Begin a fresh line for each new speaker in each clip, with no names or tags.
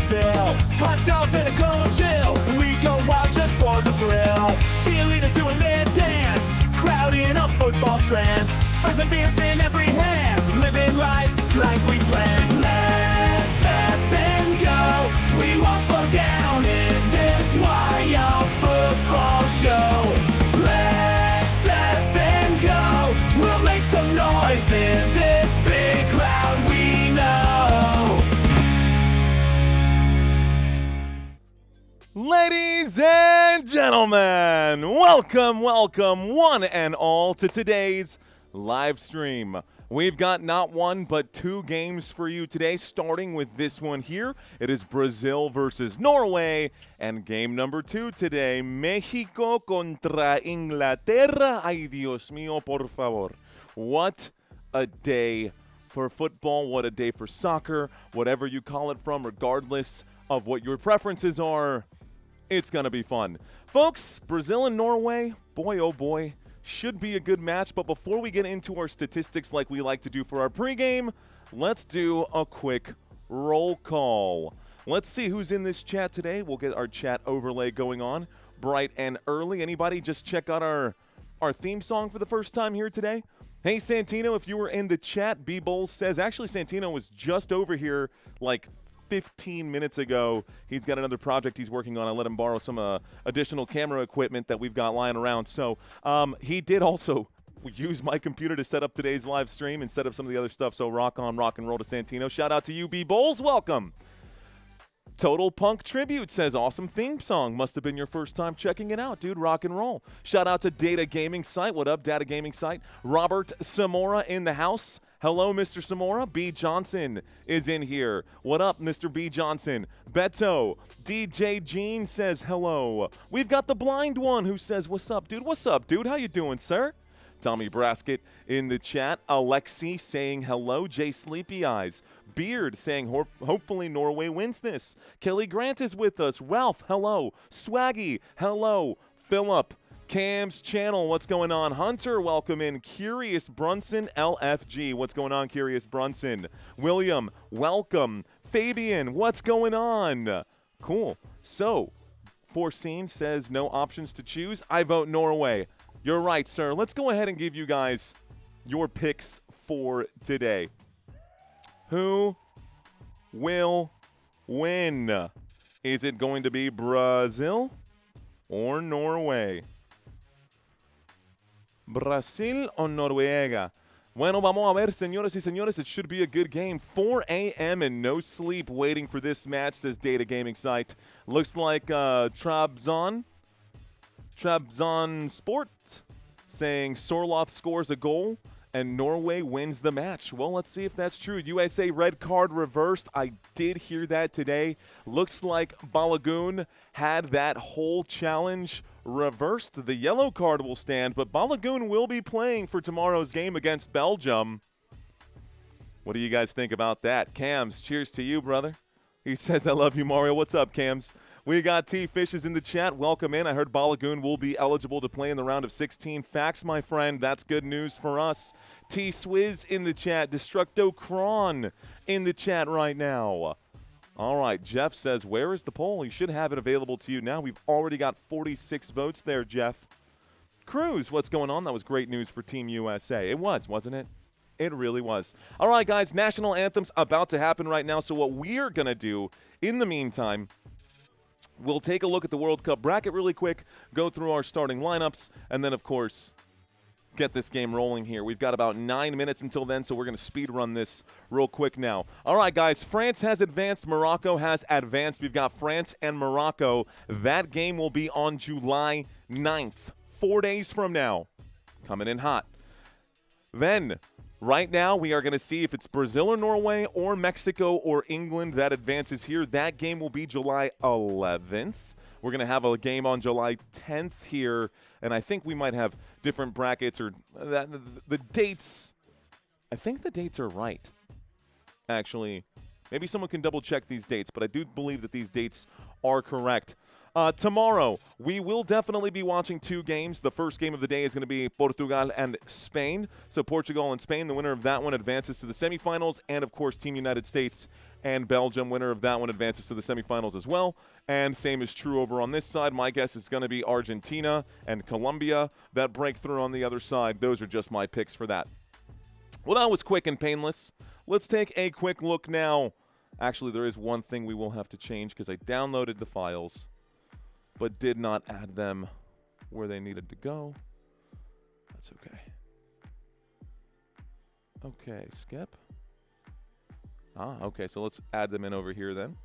still. Hot dogs and a cold chill. We go wild just for the thrill. Cheerleaders doing their dance. Crowd in a football trance. Friends and beers in every hand. Living life like we planned. Let's step and go. We won't slow down in this wild football show. Let's step and go. We'll make some noise in this big crowd we know.
Ladies and gentlemen, welcome one and all to today's live stream. We've got not one but two games for you today, starting with this one here. It is Brazil versus Norway, and game number 2 today, Mexico contra Inglaterra. Ay, Dios mío, por favor. What a day for football, what a day for soccer, whatever you call it from, regardless of what your preferences are. It's going to be fun. Folks, Brazil and Norway, boy oh boy, should be a good match. But before we get into our statistics like we like to do for our pregame, let's do a quick roll call. Let's see who's in this chat today. We'll get our chat overlay going on bright and early. Anybody just check out our theme song for the first time here today? Hey, Santino, if you were in the chat, B-Bowls says, actually, Santino was just over here like 15 minutes ago. He's got another project he's working on. I let him borrow some additional camera equipment that we've got lying around. So he did also use my computer to set up today's live stream and set up some of the other stuff. So rock on, rock and roll to Santino. Shout out to you, B-Bowls. Welcome. Total Punk Tribute says, awesome theme song. Must have been your first time checking it out, dude. Rock and roll. Shout out to Data Gaming Site. What up, Data Gaming Site? Robert Samora in the house. Hello, Mr. Samora. B. Johnson is in here. What up, Mr. B. Johnson? Beto. DJ Gene says hello. We've got the blind one who says, what's up, dude? What's up, dude? How you doing, sir? Tommy Braskett in the chat. Alexi saying hello. Jay Sleepy Eyes. Beard saying hopefully Norway wins this. Kelly Grant is with us. Ralph, hello. Swaggy, hello. Philip, Cam's channel, what's going on? Hunter, welcome in. Curious Brunson, LFG, what's going on, Curious Brunson? William, welcome. Fabian, what's going on? Cool. So, Foreseen says no options to choose. I vote Norway. You're right, sir. Let's go ahead and give you guys your picks for today. Who will win? Is it going to be Brazil or Norway? Brasil o Noruega? Bueno, vamos a ver, señores y señores. It should be a good game. 4 a.m. and no sleep waiting for this match, says Data Gaming Site. Looks like Trabzon Sport saying Sorloth scores a goal and Norway wins the match. Well, let's see if that's true. USA red card reversed. I did hear that today. Looks like Balogun had that whole challenge reversed. The yellow card will stand, but Balogun will be playing for tomorrow's game against Belgium. What do you guys think about that? Cams, cheers to you, brother. He says, I love you, Mario. What's up, Cams? We got T. Fishes in the chat. Welcome in. I heard Balogun will be eligible to play in the round of 16. Facts, my friend. That's good news for us. T. Swizz in the chat. Destructo Kron in the chat right now. All right. Jeff says, where is the poll? You should have it available to you now. We've already got 46 votes there, Jeff. Cruz, what's going on? That was great news for Team USA. It was, wasn't it? It really was. All right, guys. National anthem's about to happen right now. So what we're going to do in the meantime, we'll take a look at the World Cup bracket really quick, go through our starting lineups, and then, of course, get this game rolling here. We've got about 9 minutes until then, so we're going to speed run this real quick now. All right, guys, France has advanced. Morocco has advanced. We've got France and Morocco. That game will be on July 9th, 4 days from now. Coming in hot. Then, right now, we are going to see if it's Brazil or Norway or Mexico or England that advances here. That game will be July 11th. We're going to have a game on July 10th here, and I think we might have different brackets or the dates. I think the dates are right, actually. Maybe someone can double-check these dates, but I do believe that these dates are correct. Tomorrow, we will definitely be watching two games. The first game of the day is going to be Portugal and Spain. So Portugal and Spain, the winner of that one advances to the semifinals. And, of course, Team United States and Belgium. Winner of that one advances to the semifinals as well. And same is true over on this side. My guess is going to be Argentina and Colombia that break through on the other side. Those are just my picks for that. Well, that was quick and painless. Let's take a quick look now. Actually, there is one thing we will have to change because I downloaded the files but did not add them where they needed to go. That's okay. Okay, skip. Okay, so let's add them in over here then.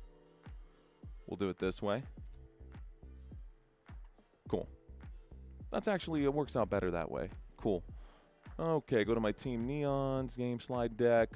We'll do it this way. Cool. That's actually, it works out better that way. Cool. Okay, go to my Team Neons, game slide deck,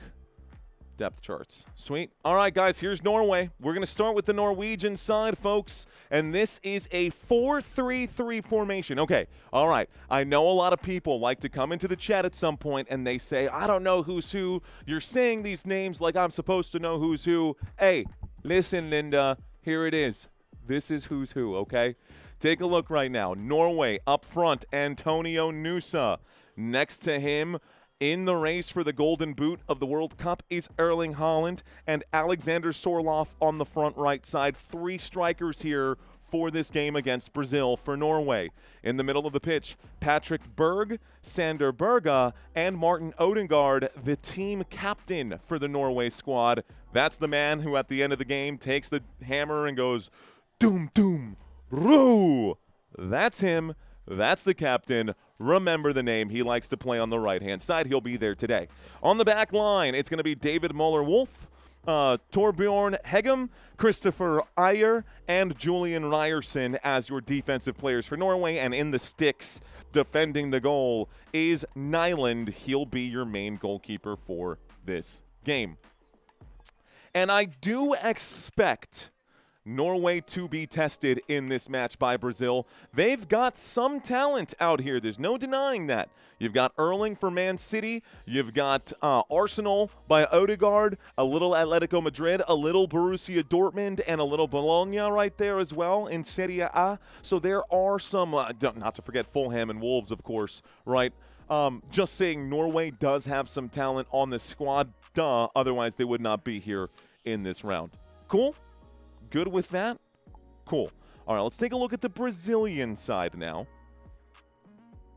depth charts. Sweet. All right, guys, here's Norway. We're going to start with the Norwegian side, folks, and this is a 4-3-3 formation. Okay, all right. I know a lot of people like to come into the chat at some point and they say, I don't know who's who. You're saying these names like I'm supposed to know who's who. Hey, listen, Linda, here it is. This is who's who, okay? Take a look right now. Norway up front, Antonio Nusa. Next to him, in the race for the golden boot of the World Cup is Erling Haaland and Alexander Sorloth on the front right side. 3 strikers here for this game against Brazil for Norway. In the middle of the pitch, Patrick Berg, Sander Berge, and Martin Odegaard, the team captain for the Norway squad. That's the man who at the end of the game takes the hammer and goes, doom, doom, roo. That's him. That's the captain. Remember the name. He likes to play on the right-hand side. He'll be there today. On the back line, it's going to be David Muller-Wolf, Torbjorn Hegem, Christopher Ayer, and Julian Ryerson as your defensive players for Norway. And in the sticks, defending the goal, is Nyland. He'll be your main goalkeeper for this game. And I do expect Norway to be tested in this match by Brazil. They've got some talent out here. There's no denying that. You've got Erling for Man City. You've got Arsenal by Odegaard, a little Atletico Madrid, a little Borussia Dortmund, and a little Bologna right there as well in Serie A. So there are some, not to forget Fulham and Wolves, of course, right? Just saying Norway does have some talent on the squad. Duh, otherwise they would not be here in this round. Cool? Good with that? Cool. All right, let's take a look at the Brazilian side now.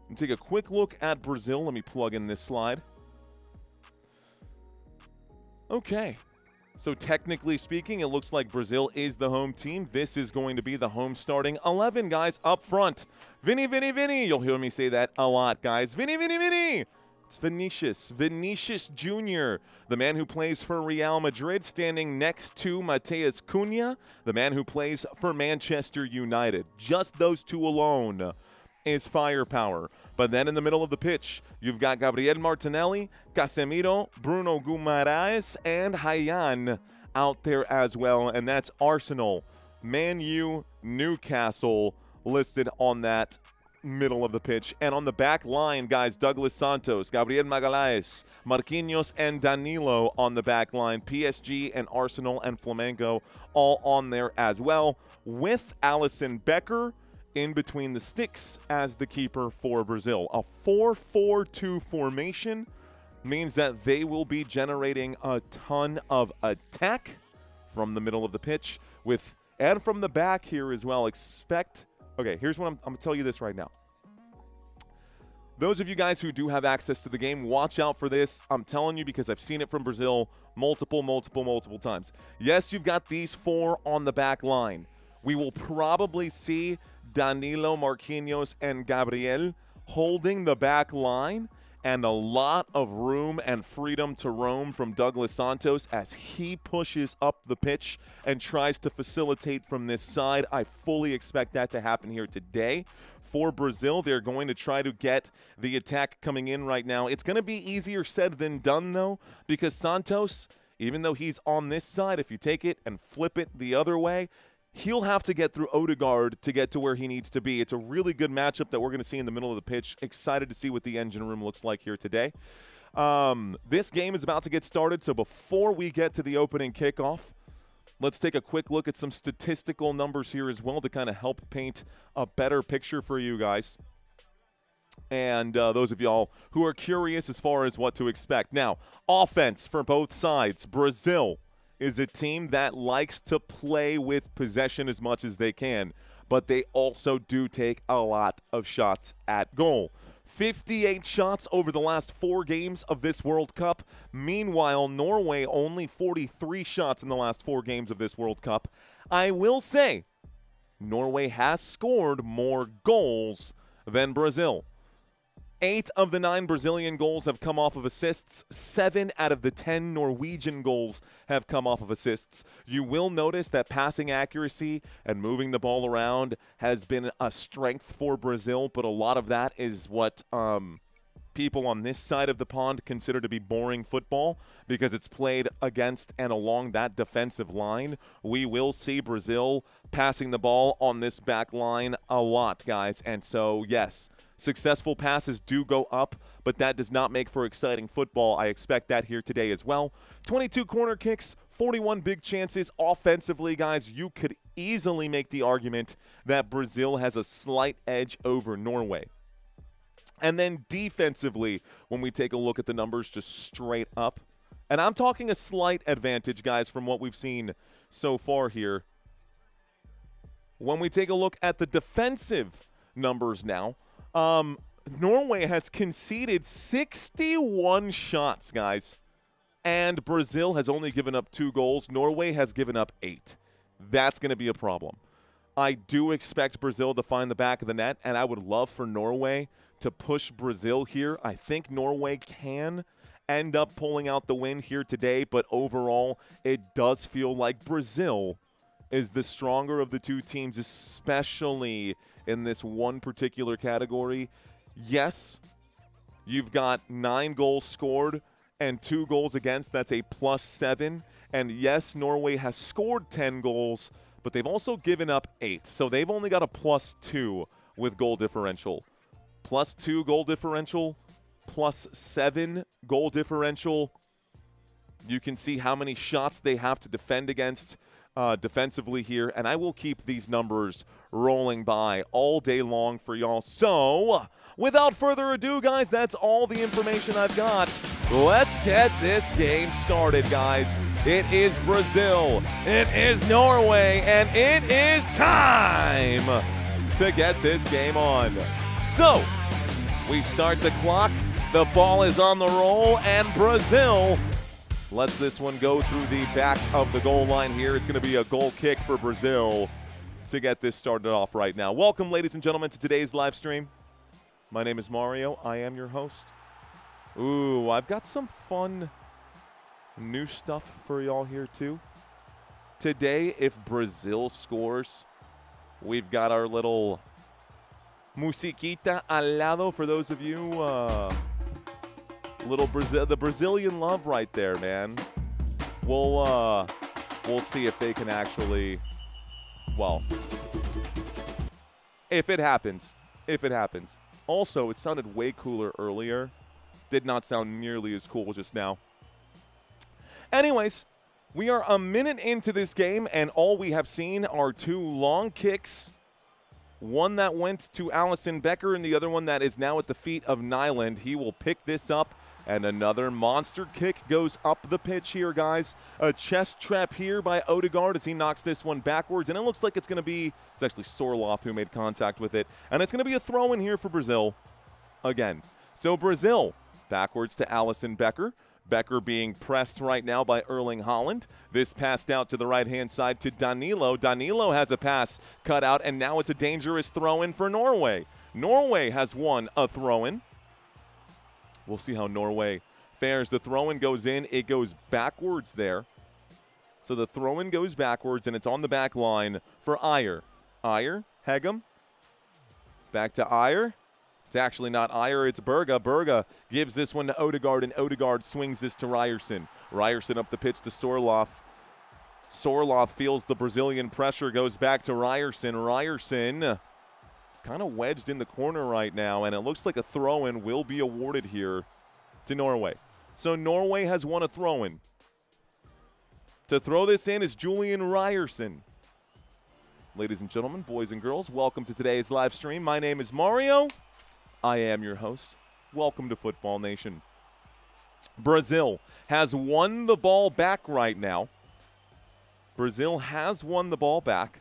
And take a quick look at Brazil. Let me plug in this slide. Okay. So technically speaking, it looks like Brazil is the home team. This is going to be the home starting 11, guys, up front. Vini, Vini, Vini. You'll hear me say that a lot, guys. Vini, Vini, Vini. It's Vinicius Jr., the man who plays for Real Madrid, standing next to Mateus Cunha, the man who plays for Manchester United. Just those two alone is firepower. But then in the middle of the pitch, you've got Gabriel Martinelli, Casemiro, Bruno Guimaraes, and Hayan out there as well. And that's Arsenal, Man U, Newcastle listed on that middle of the pitch. And on the back line, guys, Douglas Santos, Gabriel Magalhaes, Marquinhos, and Danilo on the back line. PSG and Arsenal and Flamengo all on there as well, with Alisson Becker in between the sticks as the keeper for Brazil. A 4-4-2 formation means that they will be generating a ton of attack from the middle of the pitch and from the back here as well. Okay, here's what I'm going to tell you this right now. Those of you guys who do have access to the game, watch out for this. I'm telling you because I've seen it from Brazil multiple times. Yes, you've got these 4 on the back line. We will probably see Danilo, Marquinhos, and Gabriel holding the back line, and a lot of room and freedom to roam from Douglas Santos as he pushes up the pitch and tries to facilitate from this side. I fully expect that to happen here today. For Brazil, they're going to try to get the attack coming in right now. It's going to be easier said than done, though, because Santos, even though he's on this side, if you take it and flip it the other way, he'll have to get through Odegaard to get to where he needs to be. It's a really good matchup that we're going to see in the middle of the pitch. Excited to see what the engine room looks like here today. This game is about to get started, so before we get to the opening kickoff, let's take a quick look at some statistical numbers here as well to kind of help paint a better picture for you guys. And those of y'all who are curious as far as what to expect. Now, offense for both sides. Brazil is a team that likes to play with possession as much as they can, but they also do take a lot of shots at goal. 58 shots over the last 4 games of this World Cup. Meanwhile, Norway only 43 shots in the last 4 games of this World Cup. I will say, Norway has scored more goals than Brazil. 8 of the 9 Brazilian goals have come off of assists. 7 out of the 10 Norwegian goals have come off of assists. You will notice that passing accuracy and moving the ball around has been a strength for Brazil, but a lot of that is what people on this side of the pond consider to be boring football because it's played against and along that defensive line. We will see Brazil passing the ball on this back line a lot, guys. And so, yes, successful passes do go up, but that does not make for exciting football. I expect that here today as well. 22 corner kicks, 41 big chances. Offensively, guys, you could easily make the argument that Brazil has a slight edge over Norway. And then defensively, when we take a look at the numbers just straight up, and I'm talking a slight advantage, guys, from what we've seen so far here. When we take a look at the defensive numbers now, Norway has conceded 61 shots, guys, and Brazil has only given up 2 goals. Norway has given up 8. That's going to be a problem. I do expect Brazil to find the back of the net, and I would love for Norway to push Brazil here. I think Norway can end up pulling out the win here today, but overall, it does feel like Brazil is the stronger of the 2 teams, especially in this one particular category. Yes, you've got 9 goals scored and 2 goals against. That's a +7. And yes, Norway has scored 10 goals, but they've also given up 8. So they've only got a +2 with goal differential. +2 goal differential, +7 goal differential. You can see how many shots they have to defend against defensively here, and I will keep these numbers rolling by all day long for y'all. So, without further ado, guys, that's all the information I've got. Let's get this game started, guys. It is Brazil, it is Norway, and it is time to get this game on. So, we start the clock, the ball is on the roll, and Brazil lets this one go through the back of the goal line here. It's going to be a goal kick for Brazil to get this started off right now. Welcome, ladies and gentlemen, to today's live stream. My name is Mario. I am your host. Ooh, I've got some fun new stuff for y'all here, too. Today, if Brazil scores, we've got our little musiquita al lado for those of you, the Brazilian love right there, man. We'll see if they can actually, well, if it happens. Also, it sounded way cooler earlier. Did not sound nearly as cool just now. Anyways, we are a minute into this game, and all we have seen are 2 long kicks. One that went to Alisson Becker and the other one that is now at the feet of Nyland. He will pick this up, and another monster kick goes up the pitch here, guys. A chest trap here by Odegaard as he knocks this one backwards, and it looks like it's actually Sorloth who made contact with it, and it's going to be a throw in here for Brazil again. So Brazil backwards to Alisson Becker. Becker being pressed right now by Erling Haaland. This passed out to the right-hand side to Danilo. Danilo has a pass cut out, and now it's a dangerous throw-in for Norway. Norway has won a throw-in. We'll see how Norway fares. The throw-in goes in. It goes backwards there. So the throw-in goes backwards, and it's on the back line for Ayer. Ayer, Hegem. Back to Ayer. It's actually not Ayer, it's Berga. Berga gives this one to Odegaard, and Odegaard swings this to Ryerson. Ryerson up the pitch to Sorloth. Sorloth feels the Brazilian pressure, goes back to Ryerson. Ryerson kind of wedged in the corner right now, and it looks like a throw-in will be awarded here to Norway. So Norway has won a throw-in. To throw this in is Julian Ryerson. Ladies and gentlemen, boys and girls, welcome to today's live stream. My name is Mario. I am your host. Welcome to Football Nation. Brazil has won the ball back right now. Brazil has won the ball back.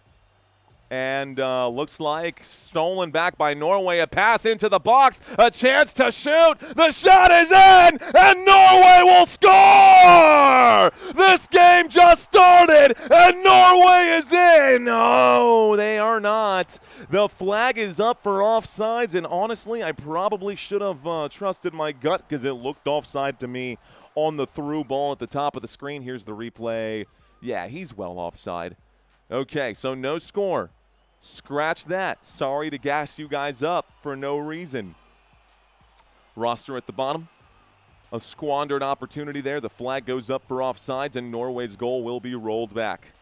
And looks like stolen back by Norway. A pass into the box. A chance to shoot. The shot is in. And Norway will score. This game just started. And Norway is in. No, they are not. The flag is up for offsides. And honestly, I probably should have trusted my gut because it looked offside to me on the through ball at the top of the screen. Here's the replay. Yeah, he's well offside. Okay, so no score. Scratch that. Sorry to gas you guys up for no reason. Roster at the bottom. A squandered opportunity there. The flag goes up for offsides, and Norway's goal will be rolled back.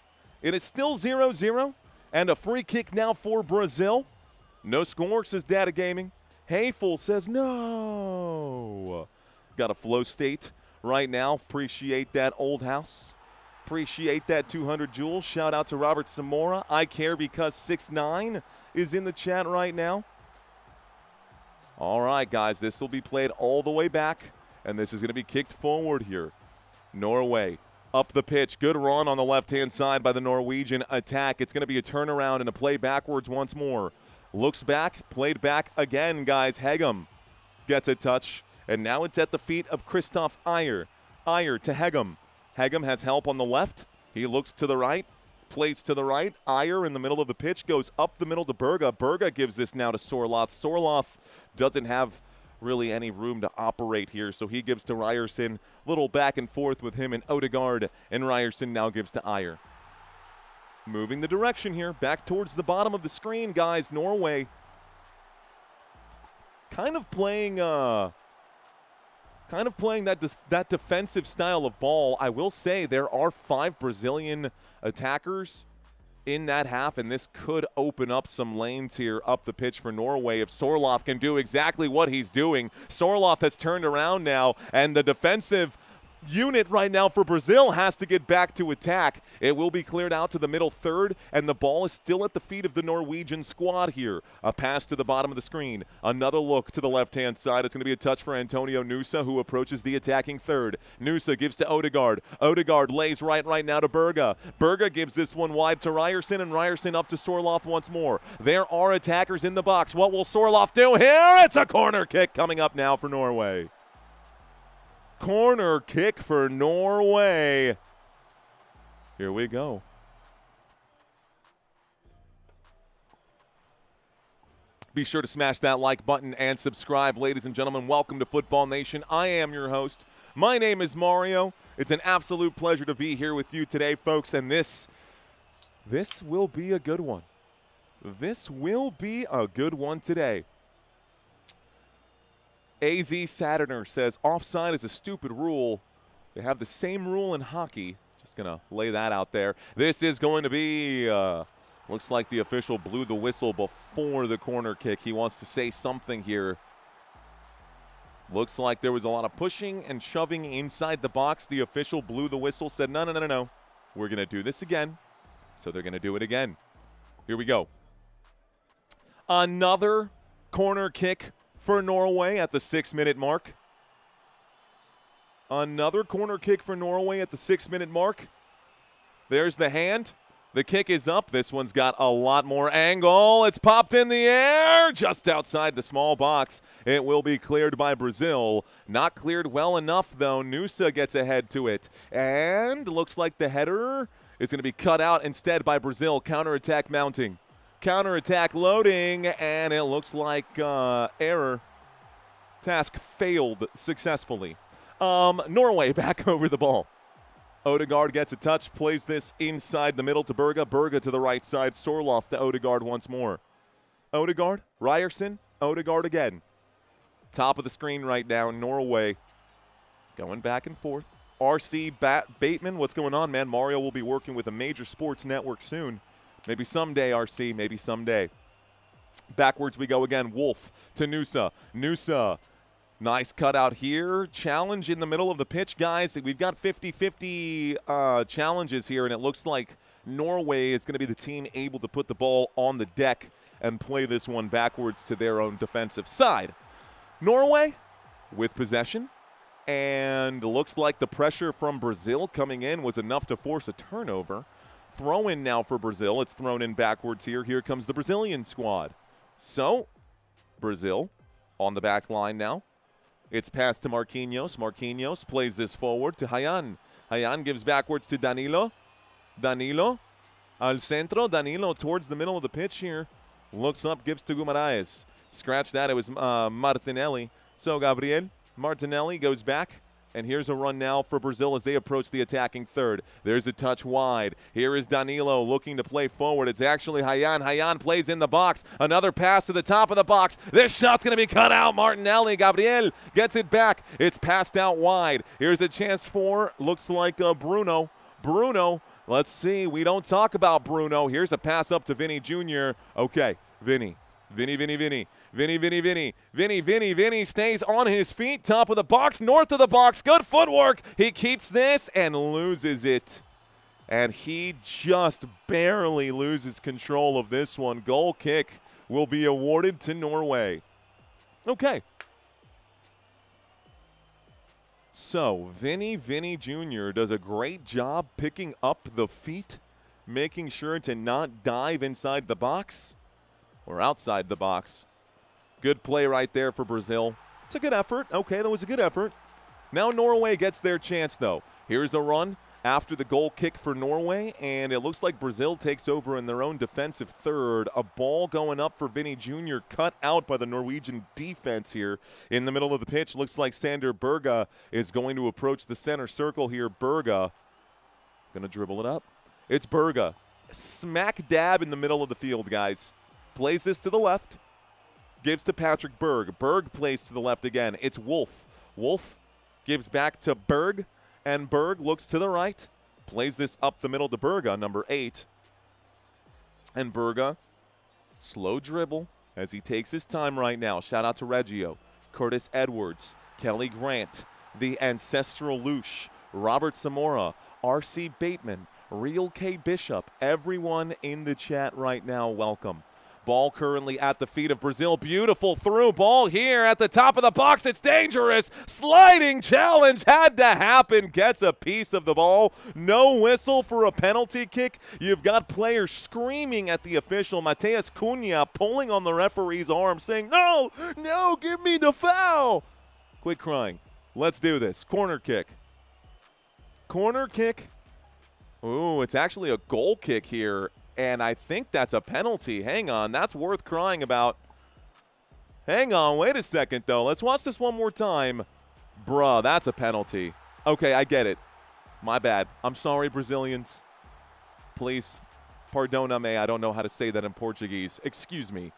It is still 0-0, and a free kick now for Brazil. No score, says Data Gaming. Hayful says no. Got a flow state right now. Appreciate that, old house. Appreciate that 200 joules. Shout out to Robert Zamora. I care because 6'9" is in the chat right now. All right, guys, this will be played all the way back, and this is going to be kicked forward here. Norway up the pitch. Good run on the left-hand side by the Norwegian attack. It's going to be a turnaround and a play backwards once more. Looks back, played back again, guys. Hegem gets a touch, and now it's at the feet of Christoph Ayer. Ayer to Hegem. Hegem has help on the left. He looks to the right, plays to the right. Ayer in the middle of the pitch goes up the middle to Berga. Berga gives this now to Sorloth. Sorloth doesn't have really any room to operate here, so he gives to Ryerson. Little back and forth with him and Odegaard, and Ryerson now gives to Ayer. Moving the direction here, back towards the bottom of the screen, guys. Norway kind of playing that defensive style of ball. I will say there are 5 Brazilian attackers in that half, and this could open up some lanes here up the pitch for Norway if Sorloth can do exactly what he's doing. Sorloth has turned around now, and the defensive unit right now for Brazil has to get back to attack. It will be cleared out to the middle third, and the ball is still at the feet of the Norwegian squad here. A pass to the bottom of the screen. Another look to the left-hand side. It's going to be a touch for Antonio Nusa, who approaches the attacking third. Nusa gives to Odegaard. Odegaard lays right now to Berga. Berga gives this one wide to Ryerson, and Ryerson up to Sorloth once more. There are attackers in the box. What will Sorloth do here? It's a corner kick coming up now for Norway. Corner kick for Norway. Here we go. Be sure to smash that like button and subscribe. Ladies and gentlemen, welcome to Football Nation. I am your host. My name is Mario. It's an absolute pleasure to be here with you today, folks, and this will be a good one. This will be a good one today. AZ Saturner says, offside is a stupid rule. They have the same rule in hockey. Just going to lay that out there. This is going to be, looks like the official blew the whistle before the corner kick. He wants to say something here. Looks like there was a lot of pushing and shoving inside the box. The official blew the whistle, said, no. We're going to do this again. So they're going to do it again. Here we go. Another corner kick for Norway at the 6-minute mark. Another corner kick for Norway at the 6-minute mark. There's the hand. The kick is up. This one's got a lot more angle. It's popped in the air just outside the small box. It will be cleared by Brazil. Not cleared well enough, though. Nusa gets ahead to it. And looks like the header is going to be cut out instead by Brazil. Counterattack mounting. Counterattack loading, and it looks like error. Task failed successfully. Norway back over the ball. Odegaard gets a touch, plays this inside the middle to Berga. Berga to the right side. Sorloth to Odegaard once more. Odegaard, Ryerson, Odegaard again. Top of the screen right now, Norway going back and forth. RC Bateman, what's going on, man? Mario will be working with a major sports network soon. Maybe someday, RC, maybe someday. Backwards we go again. Wolf to Nusa. Nusa, nice cutout here. Challenge in the middle of the pitch, guys. We've got 50-50 challenges here, and it looks like Norway is going to be the team able to put the ball on the deck and play this one backwards to their own defensive side. Norway with possession, and looks like the pressure from Brazil coming in was enough to force a turnover. throw in now for Brazil. It's thrown in backwards here. Here comes the Brazilian squad. So, Brazil on the back line now. It's passed to Marquinhos. Marquinhos plays this forward to Hayan. Hayan gives backwards to Danilo. Danilo al centro. Danilo towards the middle of the pitch here. Looks up, gives to Guimaraes. Scratch that. It was Martinelli. So Gabriel Martinelli goes back. And here's a run now for Brazil as they approach the attacking third. There's a touch wide. Here is Danilo looking to play forward. It's actually Hayan. Hayan plays in the box. Another pass to the top of the box. This shot's going to be cut out. Martinelli. Gabriel gets it back. It's passed out wide. Here's a chance for, looks like Bruno. Bruno. Let's see. We don't talk about Bruno. Here's a pass up to Vinny Jr. Okay, Vinny. Vinny stays on his feet, top of the box, north of the box, good footwork. He keeps this and loses it. And he just barely loses control of this one. Goal kick will be awarded to Norway. Okay. So, Vinny Jr. does a great job picking up the feet, making sure to not dive inside the box or outside the box. Good play right there for Brazil. It's a good effort. Okay, that was a good effort. Now Norway gets their chance, though. Here's a run after the goal kick for Norway, and it looks like Brazil takes over in their own defensive third. A ball going up for Vinny Jr., cut out by the Norwegian defense here in the middle of the pitch. Looks like Sander Berge is going to approach the center circle here. Berge going to dribble it up. It's Berge. Smack dab in the middle of the field, guys. Plays this to the left. Gives to Patrick Berg. Berg plays to the left again. It's Wolf. Wolf gives back to Berg, and Berg looks to the right. Plays this up the middle to Berge, number 8. And Berge, slow dribble as he takes his time right now. Shout out to Reggio, Curtis Edwards, Kelly Grant, the Ancestral Loosh, Robert Zamora, R.C. Bateman, Real K. Bishop. Everyone in the chat right now, welcome. Ball currently at the feet of Brazil. Beautiful through ball here at the top of the box. It's dangerous. Sliding challenge had to happen. Gets a piece of the ball. No whistle for a penalty kick. You've got players screaming at the official, Mateus Cunha, pulling on the referee's arm, saying, no, give me the foul. Quit crying. Let's do this. Corner kick. Corner kick. Ooh, it's actually a goal kick here. And I think that's a penalty. Hang on. That's worth crying about. Hang on. Wait a second, though. Let's watch this one more time. Bruh, that's a penalty. Okay, I get it. My bad. I'm sorry, Brazilians. Please, perdona-me. I don't know how to say that in Portuguese. Excuse me.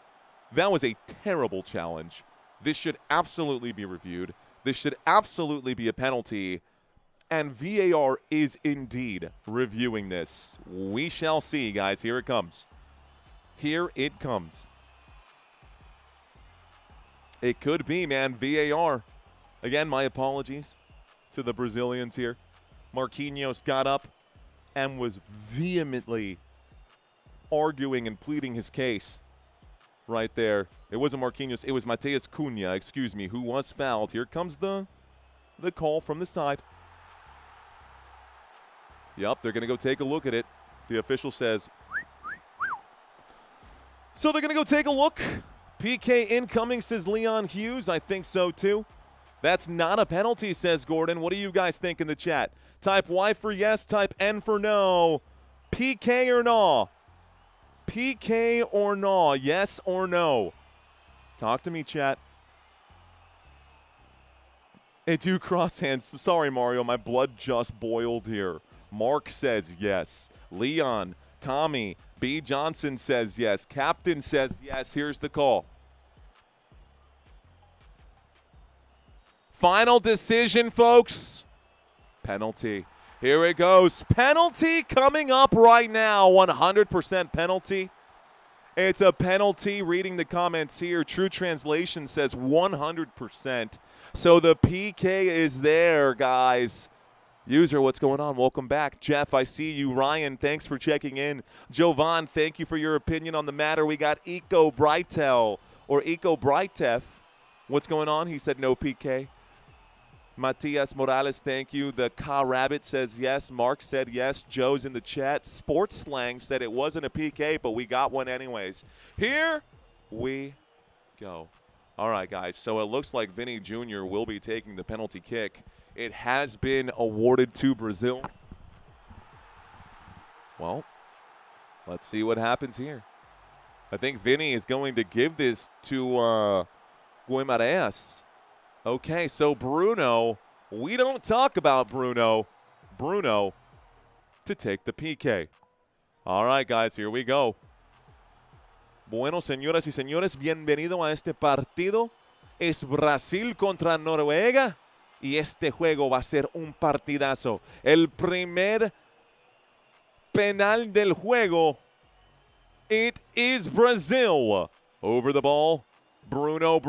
That was a terrible challenge. This should absolutely be reviewed. This should absolutely be a penalty. And VAR is indeed reviewing this. We shall see, guys. Here it comes. Here it comes. It could be, man. VAR. Again, my apologies to the Brazilians here. Marquinhos got up and was vehemently arguing and pleading his case right there. It wasn't Marquinhos. It was Mateus Cunha, excuse me, who was fouled. Here comes the call from the side. Yep, they're going to go take a look at it. The official says. So they're going to go take a look. PK incoming, says Leon Hughes. I think so, too. That's not a penalty, says Gordon. What do you guys think in the chat? Type Y for yes, type N for no. PK or no? PK or no? Yes or no? Talk to me, chat. Hey, do cross hands. Sorry, Mario. My blood just boiled here. Mark says yes. Leon, Tommy, B. Johnson says yes. Captain says yes. Here's the call. Final decision, folks. Penalty. Here it goes. Penalty coming up right now. 100% penalty. It's a penalty. Reading the comments here, true translation says 100%. So the PK is there, guys. User, what's going on? Welcome back. Jeff, I see you. Ryan, thanks for checking in. Jovan, thank you for your opinion on the matter. We got Eco Brightel or Eco Brightef. What's going on? He said no PK. Matias Morales, thank you. The Ka Rabbit says yes. Mark said yes. Joe's in the chat. Sports Slang said it wasn't a PK, but we got one anyways. Here we go. All right, guys. So it looks like Vinny Jr. will be taking the penalty kick. It has been awarded to Brazil. Well, let's see what happens here. I think Vinny is going to give this to Guimarães. Okay, so Bruno, we don't talk about Bruno. Bruno to take the PK. All right, guys, here we go. Bueno, señoras y señores, bienvenido a este partido. Es Brasil contra Noruega y este juego va a ser un partidazo. El primer penal del juego. It is Brazil. Over the ball. Bruno,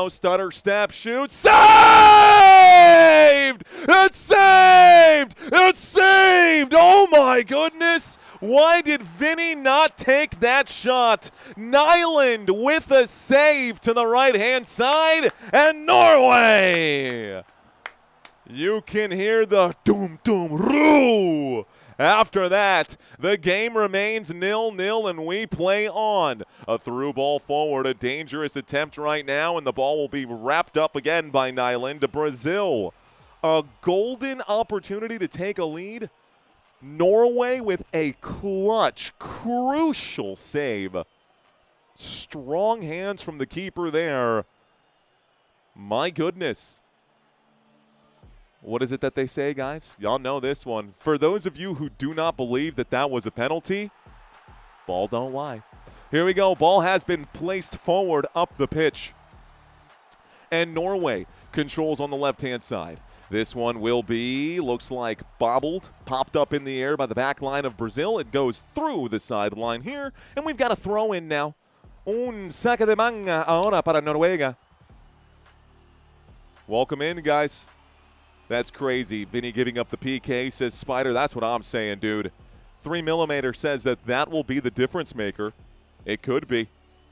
stutter step, shoots, saved! It's saved! It's saved! Oh my goodness! Why did Vinny not take that shot? Nyland with a save to the right-hand side, and Norway! You can hear the doom-doom-roo! After that, the game remains 0-0 and we play on. A through ball forward, a dangerous attempt right now, and the ball will be wrapped up again by Nyland to Brazil. A golden opportunity to take a lead. Norway with a clutch, crucial save. Strong hands from the keeper there. My goodness. What is it that they say, guys? Y'all know this one. For those of you who do not believe that that was a penalty, ball don't lie. Here we go. Ball has been placed forward up the pitch. And Norway controls on the left-hand side. This one will be, looks like bobbled, popped up in the air by the back line of Brazil. It goes through the sideline here, and we've got a throw in now. Un saque de manga ahora para Noruega. Welcome in, guys. That's crazy. Vinny giving up the PK, says Spider. That's what I'm saying, dude. 3mm says that will be the difference maker. It could be.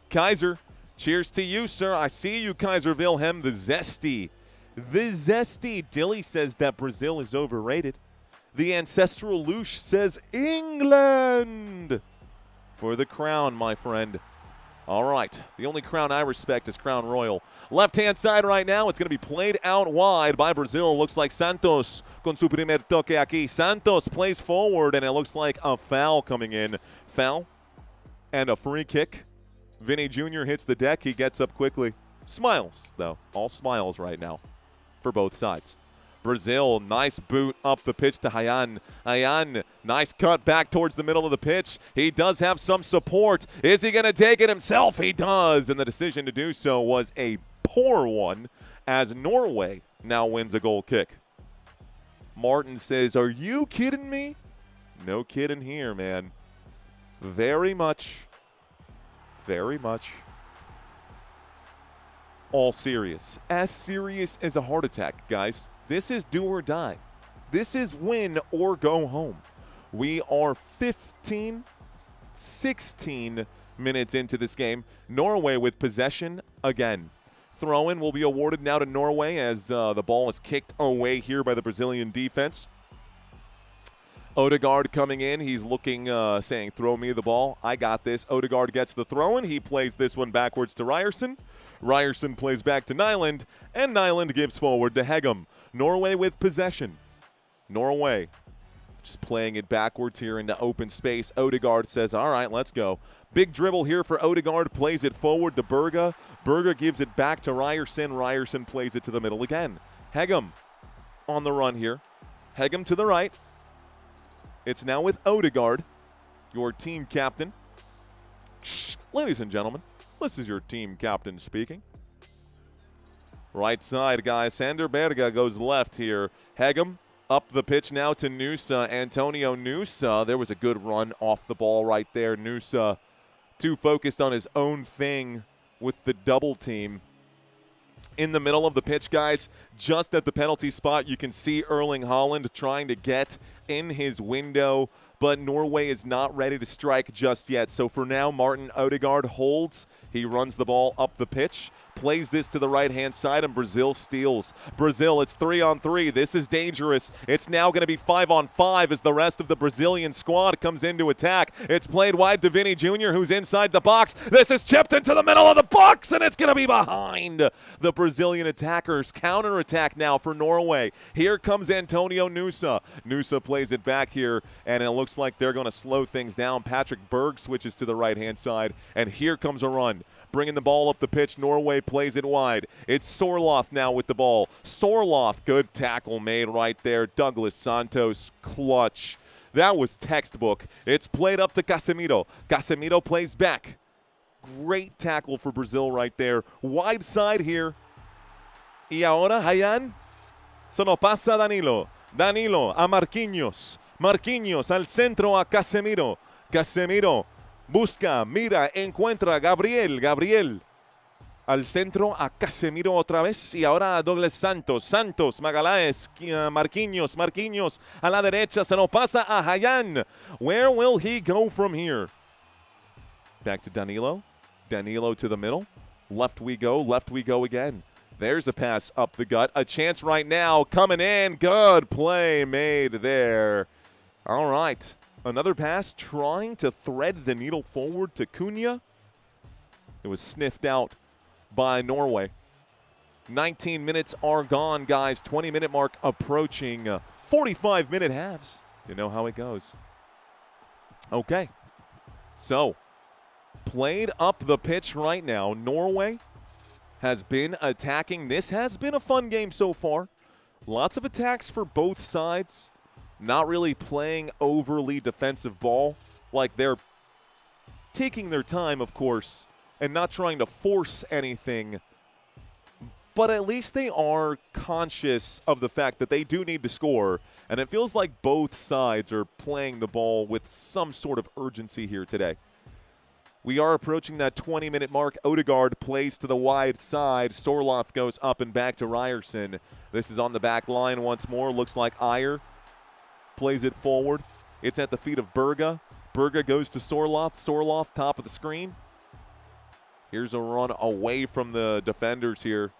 Kaiser, cheers to you, sir. I see you, Kaiser Wilhelm, the Zesty. The Zesty. Dilly says that Brazil is overrated. The Ancestral Loosh says England for the crown, my friend. All right. The only crown I respect is Crown Royal. Left-hand side right now. It's going to be played out wide by Brazil. Looks like Santos con su primer toque aquí. Santos plays forward, and it looks like a foul coming in. Foul and a free kick. Vinny Jr. hits the deck. He gets up quickly. Smiles, though. All smiles right now for both sides. Brazil, nice boot up the pitch to Hayan. Hayan, nice cut back towards the middle of the pitch. He does have some support. Is he going to take it himself? He does, and the decision to do so was a poor one as Norway now wins a goal kick. Martin says, are you kidding me? No kidding here, man. Very much all serious. As serious as a heart attack, guys. This is do or die. This is win or go home. We are 16 minutes into this game. Norway with possession again. Throw-in will be awarded now to Norway as the ball is kicked away here by the Brazilian defense. Odegaard coming in. He's looking, saying, throw me the ball. I got this. Odegaard gets the throw-in. He plays this one backwards to Ryerson. Ryerson plays back to Nyland, and Nyland gives forward to Hegem. Norway with possession. Norway just playing it backwards here into open space. Odegaard says, all right, let's go. Big dribble here for Odegaard. Plays it forward to Berge. Berge gives it back to Ryerson. Ryerson plays it to the middle again. Hegem on the run here. Hegem to the right. It's now with Odegaard, your team captain. Ladies and gentlemen, this is your team captain speaking. Right side, guys. Sander Berge goes left here. Hegem up the pitch now to Nusa. Antonio Nusa. There was a good run off the ball right there. Nusa too focused on his own thing with the double team. In the middle of the pitch, guys, just at the penalty spot, you can see Erling Haaland trying to get in his window, but Norway is not ready to strike just yet. So for now, Martin Odegaard holds. He runs the ball up the pitch, plays this to the right-hand side, and Brazil steals. Brazil, it's 3-on-3. This is dangerous. It's now going to be 5-on-5 as the rest of the Brazilian squad comes into attack. It's played wide to Vini Jr., who's inside the box. This is chipped into the middle of the box, and it's going to be behind the Brazilian attackers. Counter-attack now for Norway. Here comes Antonio Nusa. Nusa plays it back here, and it looks like they're going to slow things down. Patrick Berg switches to the right-hand side, and here comes a run. Bringing the ball up the pitch, Norway plays it wide. It's Sorloth now with the ball. Sorloth, good tackle made right there. Douglas Santos, clutch. That was textbook. It's played up to Casemiro. Casemiro plays back. Great tackle for Brazil right there. Wide side here. Y ahora, Hayan. Se nos pasa Danilo. Danilo a Marquinhos. Marquinhos al centro a Casemiro. Casemiro busca, mira, encuentra Gabriel. Gabriel al centro a Casemiro otra vez. Y ahora a Douglas Santos. Santos, Magalhães, Marquinhos. Marquinhos a la derecha. Se nos pasa a Hayan. Where will he go from here? Back to Danilo. Danilo to the middle. Left we go. Left we go again. There's a pass up the gut. A chance right now coming in. Good play made there. All right. Another pass trying to thread the needle forward to Cunha. It was sniffed out by Norway. 19 minutes are gone, guys. 20-minute mark approaching. 45-minute halves. You know how it goes. Okay. So, played up the pitch right now. Norway has been attacking. This has been a fun game so far. Lots of attacks for both sides. Not really playing overly defensive ball. Like they're taking their time, of course, and not trying to force anything. But at least they are conscious of the fact that they do need to score. And it feels like both sides are playing the ball with some sort of urgency here today. We are approaching that 20-minute mark. Odegaard plays to the wide side. Sorloth goes up and back to Ryerson. This is on the back line once more. Looks like Ayer plays it forward. It's at the feet of Berga. Berga goes to Sorloth. Sorloth, top of the screen. Here's a run away from the defenders here.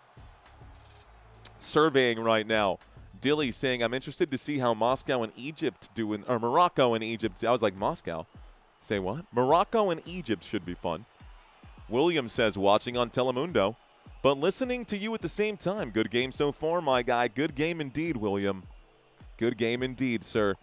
Surveying right now. Dilly saying, I'm interested to see how Moscow and Egypt do, or Morocco and Egypt. I was like, Moscow? Say what? Morocco and Egypt should be fun. William says, watching on Telemundo, but listening to you at the same time. Good game so far, my guy. Good game indeed, William. Good game indeed, sir.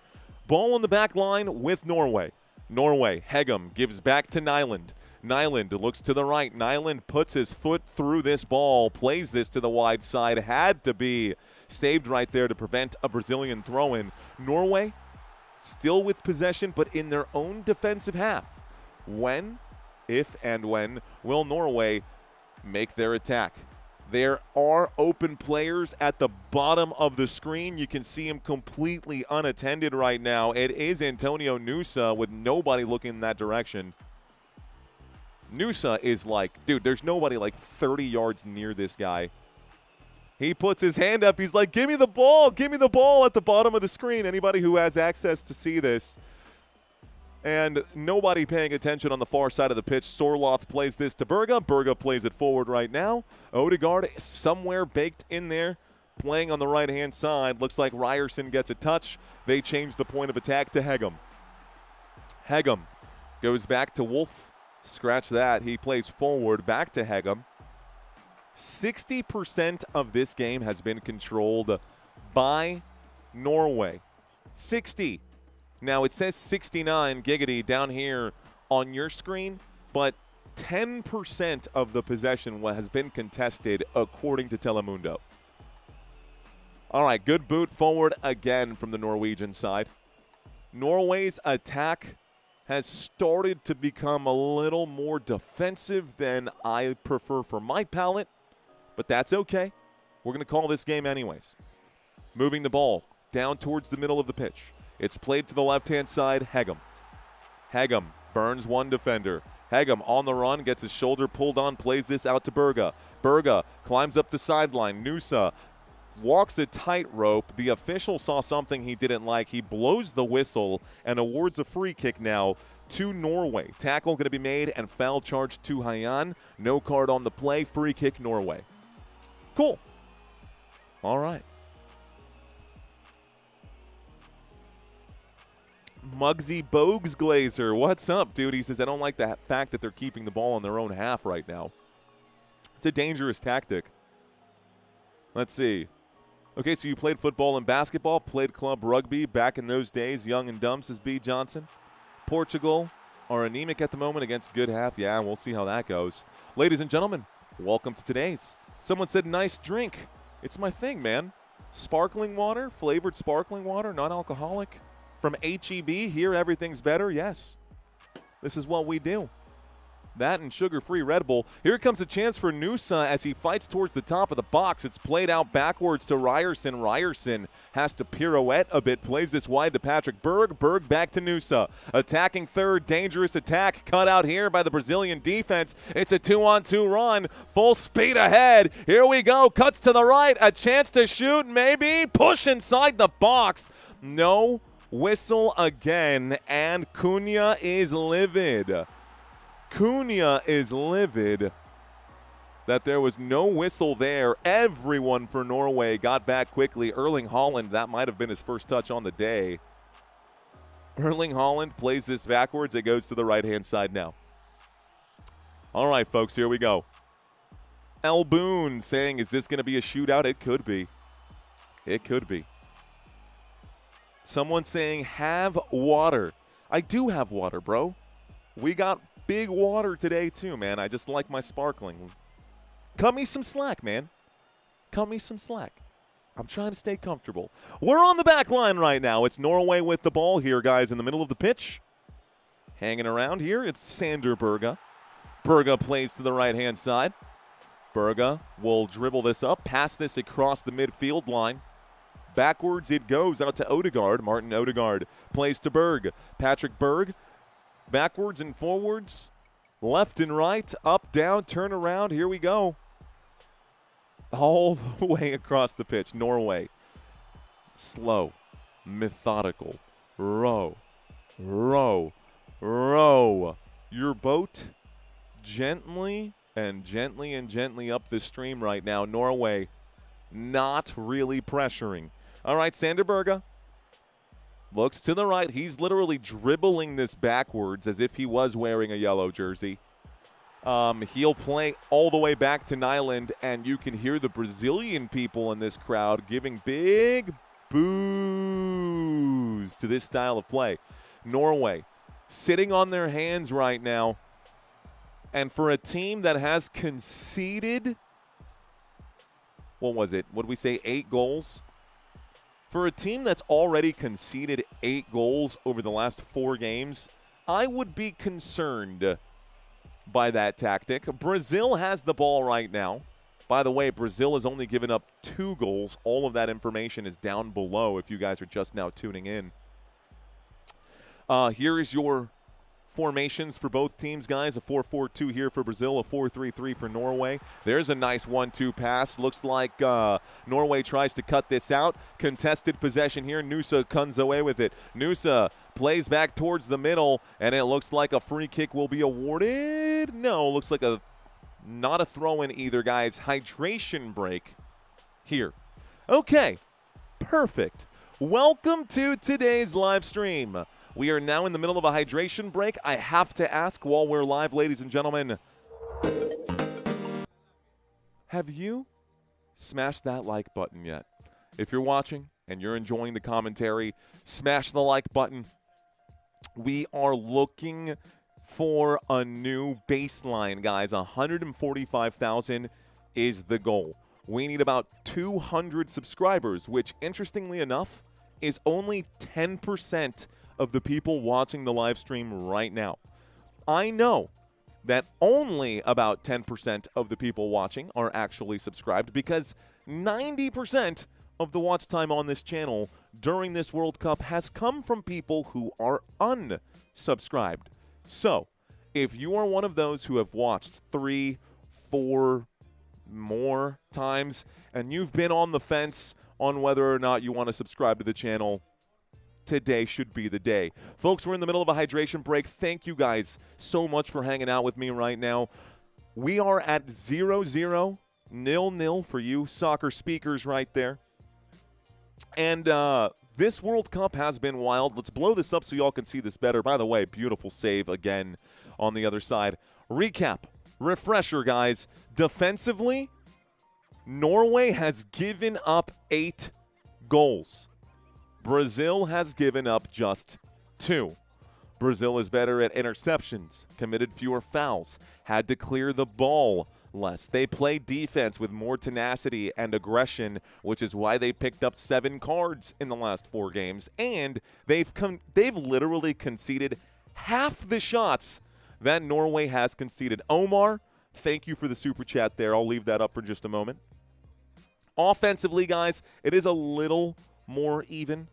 Ball on the back line with Norway. Norway, Hegem gives back to Nyland. Nyland looks to the right. Nyland puts his foot through this ball, plays this to the wide side. Had to be saved right there to prevent a Brazilian throw-in. Norway still with possession, but in their own defensive half. When, if and when, will Norway make their attack? There are open players at the bottom of the screen. You can see him completely unattended right now. It is Antonio Nusa with nobody looking in that direction. Nusa is like, dude, there's nobody like 30 yards near this guy. He puts his hand up. He's like, give me the ball. Give me the ball at the bottom of the screen. Anybody who has access to see this. And nobody paying attention on the far side of the pitch. Sorloth plays this to Berga. Berga plays it forward right now. Odegaard somewhere baked in there, playing on the right-hand side. Looks like Ryerson gets a touch. They change the point of attack to Hegem. Hegem goes back to Wolf. Scratch that. He plays forward back to Hegem. 60% of this game has been controlled by Norway. 60. Now, it says 69 giggity down here on your screen, but 10% of the possession has been contested according to Telemundo. All right, good boot forward again from the Norwegian side. Norway's attack has started to become a little more defensive than I prefer for my palate, but that's okay. We're going to call this game anyways. Moving the ball down towards the middle of the pitch. It's played to the left-hand side, Hegem. Hegem burns one defender. Hegem on the run, gets his shoulder pulled on, plays this out to Berga. Berga climbs up the sideline. Nusa walks a tightrope. The official saw something he didn't like. He blows the whistle and awards a free kick now to Norway. Tackle going to be made and foul charge to Hyan. No card on the play. Free kick Norway. Cool. All right. Muggsy Bogues Glazer, what's up, dude? He says, I don't like the fact that they're keeping the ball in their own half right now. It's a dangerous tactic. Let's see. Okay, so you played football and basketball, played club rugby back in those days, young and dumb, says B. Johnson. Portugal are anemic at the moment against good half. Yeah, we'll see how that goes. Ladies and gentlemen, welcome to today's. Someone said nice drink. It's my thing, man. Sparkling water, flavored sparkling water, non-alcoholic. From HEB, here everything's better. Yes, this is what we do. That and sugar-free Red Bull. Here comes a chance for Nusa as he fights towards the top of the box. It's played out backwards to Ryerson. Ryerson has to pirouette a bit. Plays this wide to Patrick Berg. Berg back to Nusa. Attacking third. Dangerous attack. Cut out here by the Brazilian defense. It's a 2-on-2 run. Full speed ahead. Here we go. Cuts to the right. A chance to shoot. Maybe. Push inside the box. No whistle again. And Cunha is livid. Cunha is livid that there was no whistle there. Everyone for Norway got back quickly. Erling Haaland, that might have been his first touch on the day. Erling Haaland plays this backwards. It goes to the right-hand side now. All right, folks, here we go. El Boone saying, is this going to be a shootout? It could be. It could be. Someone saying, have water. I do have water, bro. We got big water today too, man. I just like my sparkling. Cut me some slack, man. Cut me some slack. I'm trying to stay comfortable. We're on the back line right now. It's Norway with the ball here, guys, in the middle of the pitch. Hanging around here, it's Sander Berge. Berge plays to the right-hand side. Berge will dribble this up, pass this across the midfield line. Backwards it goes out to Odegaard. Martin Odegaard plays to Berg. Patrick Berg. Backwards and forwards, left and right, up, down, turn around. Here we go. All the way across the pitch. Norway. Slow, methodical. Row, row, row. Your boat gently and gently and gently up the stream right now. Norway not really pressuring. All right, Sander Berge. Looks to the right. He's literally dribbling this backwards as if he was wearing a yellow jersey. He'll play all the way back to Nyland, and you can hear the Brazilian people in this crowd giving big boos to this style of play. Norway sitting on their hands right now. And for a team that has conceded, what was it? What did we say, 8 goals? For a team that's already conceded 8 goals over the last 4 games, I would be concerned by that tactic. Brazil has the ball right now. By the way, Brazil has only given up 2 goals. All of that information is down below if you guys are just now tuning in. Here is your formations for both teams, guys. A 4-4-2 here for Brazil, a 4-3-3 for Norway. There's a nice 1-2 pass. Looks like Norway tries to cut this out. Contested possession here. Nusa comes away with it. Nusa plays back towards the middle, and it looks like a free kick will be awarded. No, looks like not a throw-in either, guys. Hydration break here. Okay, perfect. Welcome to today's live stream. We are now in the middle of a hydration break. I have to ask while we're live, ladies and gentlemen, have you smashed that like button yet? If you're watching and you're enjoying the commentary, smash the like button. We are looking for a new baseline, guys. 145,000 is the goal. We need about 200 subscribers, which, interestingly enough, is only 10% of the people watching the live stream right now. I know that only about 10% of the people watching are actually subscribed because 90% of the watch time on this channel during this World Cup has come from people who are unsubscribed. So, if you are one of those who have watched 3, 4, more times, and you've been on the fence on whether or not you want to subscribe to the channel, today should be the day. Folks, we're in the middle of a hydration break. Thank you guys so much for hanging out with me right now. We are at 0-0, 0-0 for you soccer speakers right there. And this World Cup has been wild. Let's blow this up so y'all can see this better. By the way, beautiful save again on the other side. Recap, refresher, guys. Defensively, Norway has given up 8 goals. Brazil has given up just 2. Brazil is better at interceptions, committed fewer fouls, had to clear the ball less. They play defense with more tenacity and aggression, which is why they picked up 7 cards in the last 4 games. And they've literally conceded half the shots that Norway has conceded. Omar, thank you for the super chat there. I'll leave that up for just a moment. Offensively, guys, it is a little more even.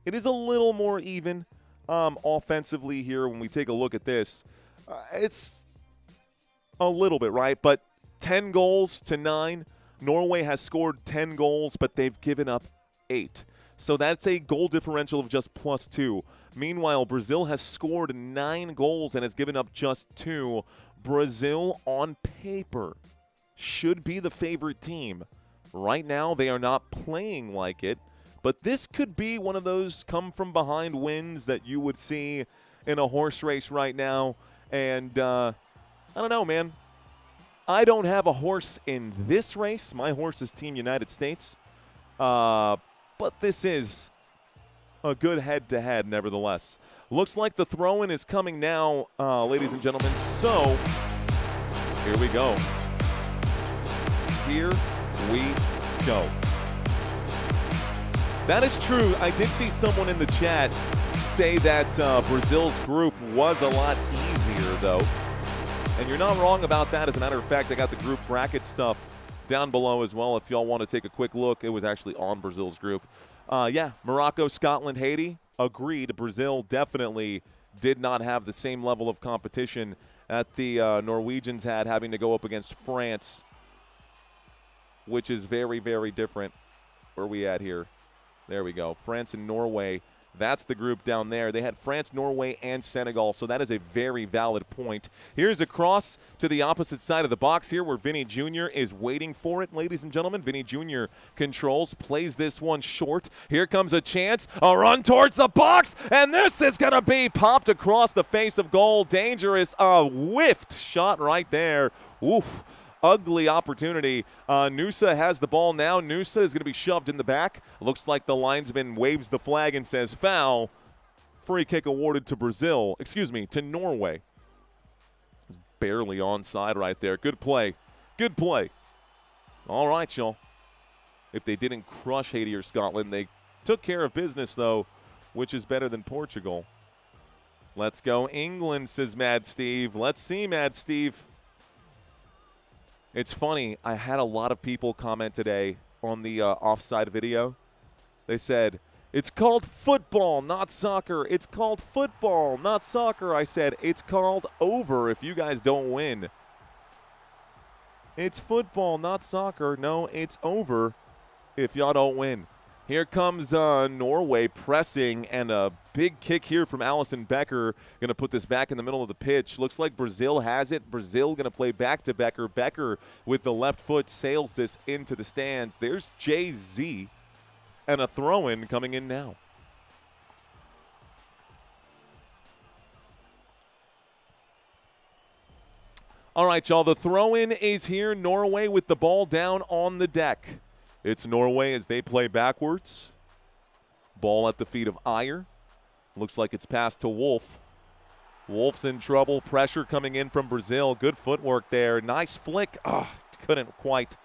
It is a little more even offensively here when we take a look at this. It's a little bit, right? But 10 goals to 9. Norway has scored 10 goals, but they've given up 8. So that's a goal differential of just +2. Meanwhile, Brazil has scored 9 goals and has given up just 2. Brazil, on paper, should be the favorite team. Right now, they are not playing like it. But this could be one of those come-from-behind wins that you would see in a horse race right now. And I don't know, man. I don't have a horse in this race. My horse is Team United States. But this is a good head-to-head nevertheless. Looks like the throw-in is coming now, ladies and gentlemen. So here we go. Here we go. That is true. I did see someone in the chat say that Brazil's group was a lot easier, though. And you're not wrong about that. As a matter of fact, I got the group bracket stuff down below as well. If y'all want to take a quick look, it was actually on Brazil's group. Yeah, Morocco, Scotland, Haiti, agreed. Brazil definitely did not have the same level of competition that the Norwegians had, having to go up against France, which is very, very different. Where are we at here? There we go. France and Norway. That's the group down there. They had France, Norway, and Senegal, so that is a very valid point. Here's a cross to the opposite side of the box here where Vinny Jr. is waiting for it, ladies and gentlemen. Vinny Jr. controls, plays this one short. Here comes a chance, a run towards the box, and this is going to be popped across the face of goal. Dangerous, whiffed shot right there. Oof. Ugly opportunity. Nusa has the ball now. Nusa is going to be shoved in the back. Looks like the linesman waves the flag and says foul. Free kick awarded to Brazil. Excuse me, to Norway. It's barely onside right there. Good play. Good play. All right, y'all. If they didn't crush Haiti or Scotland, they took care of business, though, which is better than Portugal. Let's go England, says Mad Steve. Let's see, Mad Steve. It's funny, I had a lot of people comment today on the offside video. They said, it's called football, not soccer. It's called football, not soccer. I said, it's called over if you guys don't win. It's football, not soccer. No, it's over if y'all don't win. Here comes Norway pressing, and a big kick here from Allison Becker. Going to put this back in the middle of the pitch. Looks like Brazil has it. Brazil going to play back to Becker. Becker with the left foot sails this into the stands. There's Jay-Z, and a throw-in coming in now. All right, y'all, the throw-in is here. Norway with the ball down on the deck. It's Norway as they play backwards. Ball at the feet of Ayer. Looks like it's passed to Wolf. Wolf's in trouble. Pressure coming in from Brazil. Good footwork there. Nice flick. Couldn't quite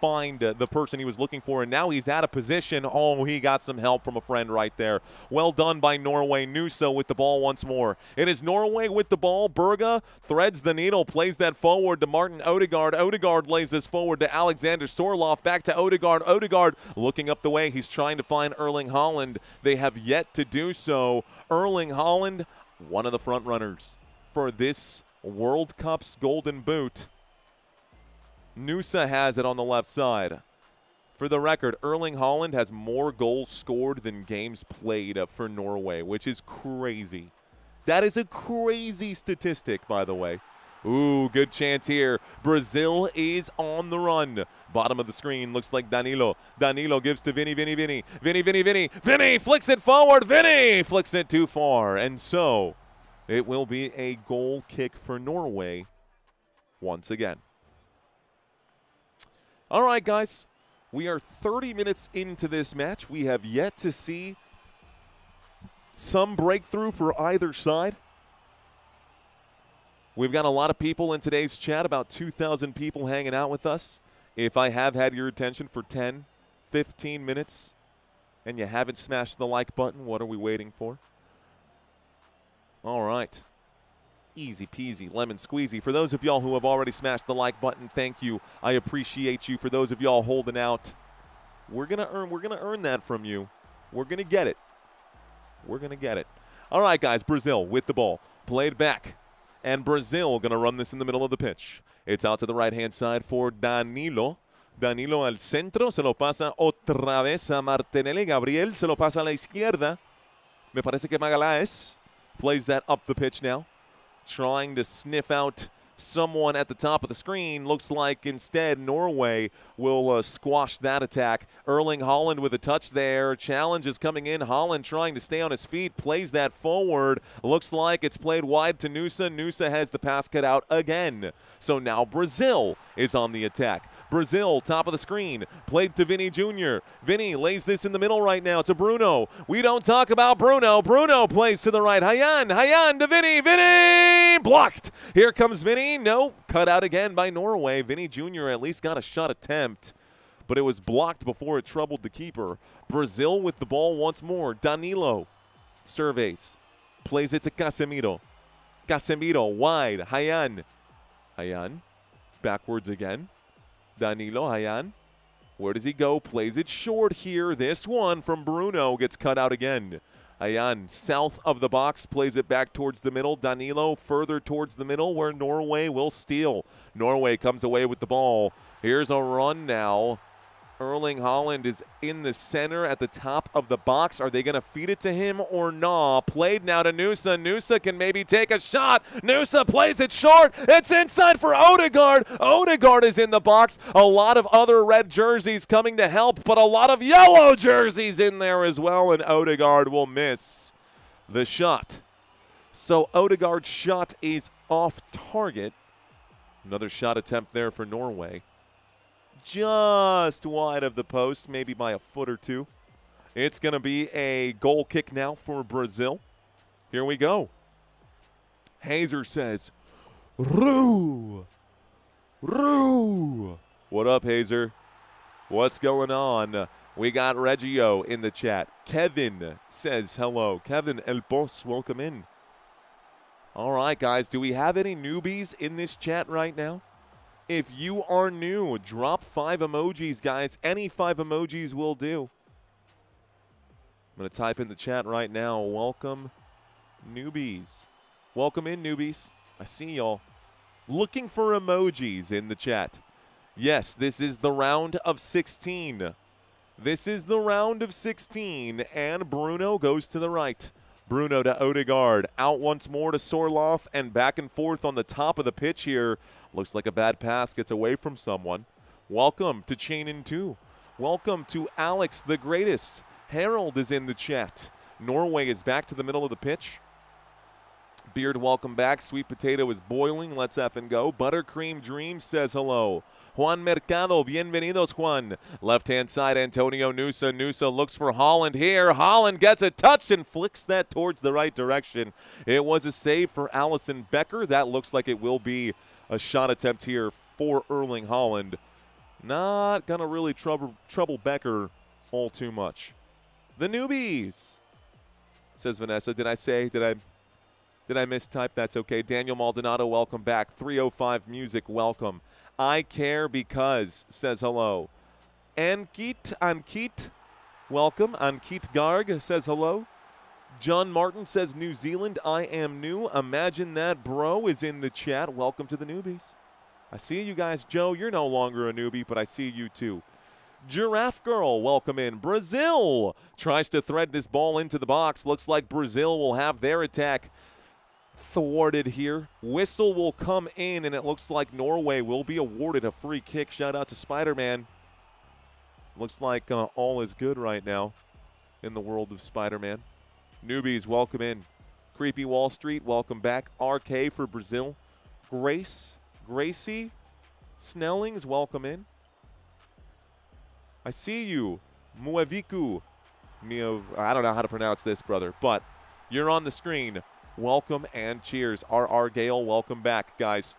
find the person he was looking for, and now he's out of position. Oh, he got some help from a friend right there. Well done by Norway. Nusa with the ball once more. It is Norway with the ball. Berga threads the needle, plays that forward to Martin Odegaard. Odegaard lays this forward to Alexander Sorloth. Back to Odegaard. Odegaard looking up the way. He's trying to find Erling Haaland. They have yet to do so. Erling Haaland, one of the front runners for this World Cup's Golden Boot. Nusa has it on the left side. For the record, Erling Haaland has more goals scored than games played for Norway, which is crazy. That is a crazy statistic, by the way. Ooh, good chance here. Brazil is on the run. Bottom of the screen looks like Danilo. Danilo gives to Vinny. Vinny flicks it forward. Vinny flicks it too far. And so it will be a goal kick for Norway once again. All right, guys. We are 30 minutes into this match. We have yet to see some breakthrough for either side. We've got a lot of people in today's chat, about 2,000 people hanging out with us. If I have had your attention for 10, 15 minutes and you haven't smashed the like button, what are we waiting for? All right. Easy peasy, lemon squeezy. For those of y'all who have already smashed the like button, thank you. I appreciate you. For those of y'all holding out, we're gonna earn that from you. We're gonna get it. We're gonna get it. All right, guys. Brazil with the ball, played back, and Brazil gonna run this in the middle of the pitch. It's out to the right-hand side for Danilo. Danilo al centro, se lo pasa otra vez a Martinelli. Gabriel se lo pasa a la izquierda. Me parece que Magalhães plays that up the pitch now. Trying to sniff out someone at the top of the screen. Looks like instead Norway will squash that attack. Erling Haaland with a touch there. Challenge is coming in. Haaland trying to stay on his feet. Plays that forward. Looks like it's played wide to Nusa. Nusa has the pass cut out again. So now Brazil is on the attack. Brazil, top of the screen. Played to Vinny Jr. Vinny lays this in the middle right now to Bruno. We don't talk about Bruno. Bruno plays to the right. Hayan to Vinny. Vinny blocked. Here comes Vinny. No, cut out again by Norway. Vinny Jr. at least got a shot attempt, but it was blocked before it troubled the keeper. Brazil with the ball once more. Danilo surveys. Plays it to Casemiro. Casemiro wide. Hayan backwards again. Danilo, Hayan. Where does he go? Plays it short here. This one from Bruno gets cut out again. Hayan, south of the box, plays it back towards the middle. Danilo further towards the middle where Norway will steal. Norway comes away with the ball. Here's a run now. Erling Haaland is in the center at the top of the box. Are they going to feed it to him or not? Played now to Nusa. Nusa can maybe take a shot. Nusa plays it short. It's inside for Odegaard. Odegaard is in the box. A lot of other red jerseys coming to help, but a lot of yellow jerseys in there as well, and Odegaard will miss the shot. So Odegaard's shot is off target. Another shot attempt there for Norway. Just wide of the post, maybe by a foot or two. It's going to be a goal kick now for Brazil. Here we go. Hazer says, Roo! Roo! What up, Hazer? What's going on? We got Reggio in the chat. Kevin says hello. Kevin El Boss, welcome in. All right, guys, do we have any newbies in this chat right now? If you are new, drop 5 emojis, guys. Any 5 emojis will do. I'm going to type in the chat right now. Welcome, newbies. Welcome in, newbies. I see y'all. Looking for emojis in the chat. Yes, this is the round of 16. This is the round of 16, and Bruno goes to the right. Bruno to Odegaard, out once more to Sorloth, and back and forth on the top of the pitch here. Looks like a bad pass gets away from someone. Welcome to Chain in 2. Welcome to Alex the Greatest. Harold is in the chat. Norway is back to the middle of the pitch. Beard, welcome back. Sweet Potato is boiling. Let's effing go. Buttercream Dream says hello. Juan Mercado, bienvenidos, Juan. Left-hand side, Antonio Nusa. Nusa looks for Haaland here. Haaland gets a touch and flicks that towards the right direction. It was a save for Allison Becker. That looks like it will be a shot attempt here for Erling Haaland. Not going to really trouble Becker all too much. The newbies, says Vanessa. Did I mistype? That's okay. Daniel Maldonado, welcome back. 305 Music, welcome. I Care Because says hello. Ankit, welcome. Ankit Garg says hello. John Martin says New Zealand, I am new. Imagine that, bro, is in the chat. Welcome to the newbies. I see you guys. Joe, you're no longer a newbie, but I see you too. Giraffe Girl, welcome in. Brazil tries to thread this ball into the box. Looks like Brazil will have their attack thwarted here. Whistle will come in, and it looks like Norway will be awarded a free kick. Shout out to Spider-Man. Looks like all is good right now in the world of Spider-Man. Newbies, welcome in. Creepy Wall Street, welcome back. RK for Brazil. Gracie Snellings, welcome in. I see you. Mueviku. I don't know how to pronounce this, brother, but you're on the screen. Welcome and cheers. R.R. Gale, welcome back, guys.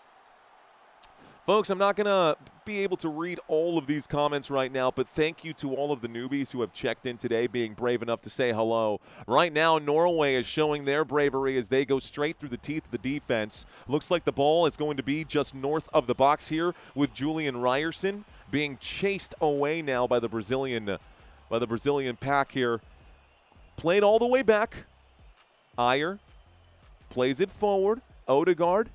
Folks, I'm not going to be able to read all of these comments right now, but thank you to all of the newbies who have checked in today, being brave enough to say hello. Right now, Norway is showing their bravery as they go straight through the teeth of the defense. Looks like the ball is going to be just north of the box here with Julian Ryerson being chased away now by the Brazilian pack here. Played all the way back. Ayer plays it forward. Odegaard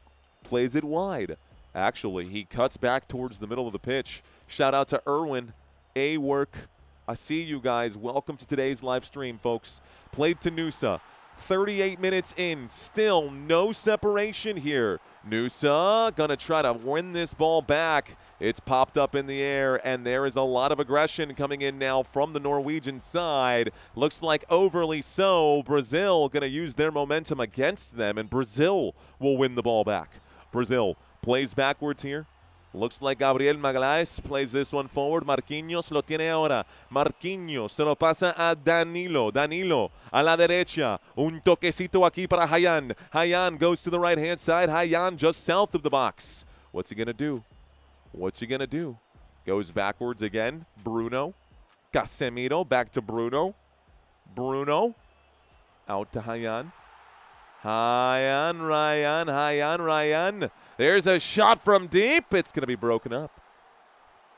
plays it wide. Actually, he cuts back towards the middle of the pitch. Shout out to Erwin. A-work. I see you guys. Welcome to today's live stream, folks. Played to Nusa. 38 minutes in. Still no separation here. Nusa going to try to win this ball back. It's popped up in the air, and there is a lot of aggression coming in now from the Norwegian side. Looks like overly so. Brazil going to use their momentum against them, and Brazil will win the ball back. Brazil plays backwards here. Looks like Gabriel Magalhaes plays this one forward. Marquinhos lo tiene ahora. Marquinhos se lo pasa a Danilo. Danilo a la derecha. Un toquecito aquí para Hayan. Hayan goes to the right-hand side. Hayan just south of the box. What's he going to do? What's he going to do? Goes backwards again. Bruno. Casemiro back to Bruno. Bruno out to Hayan. Ryan. There's a shot from deep. It's going to be broken up.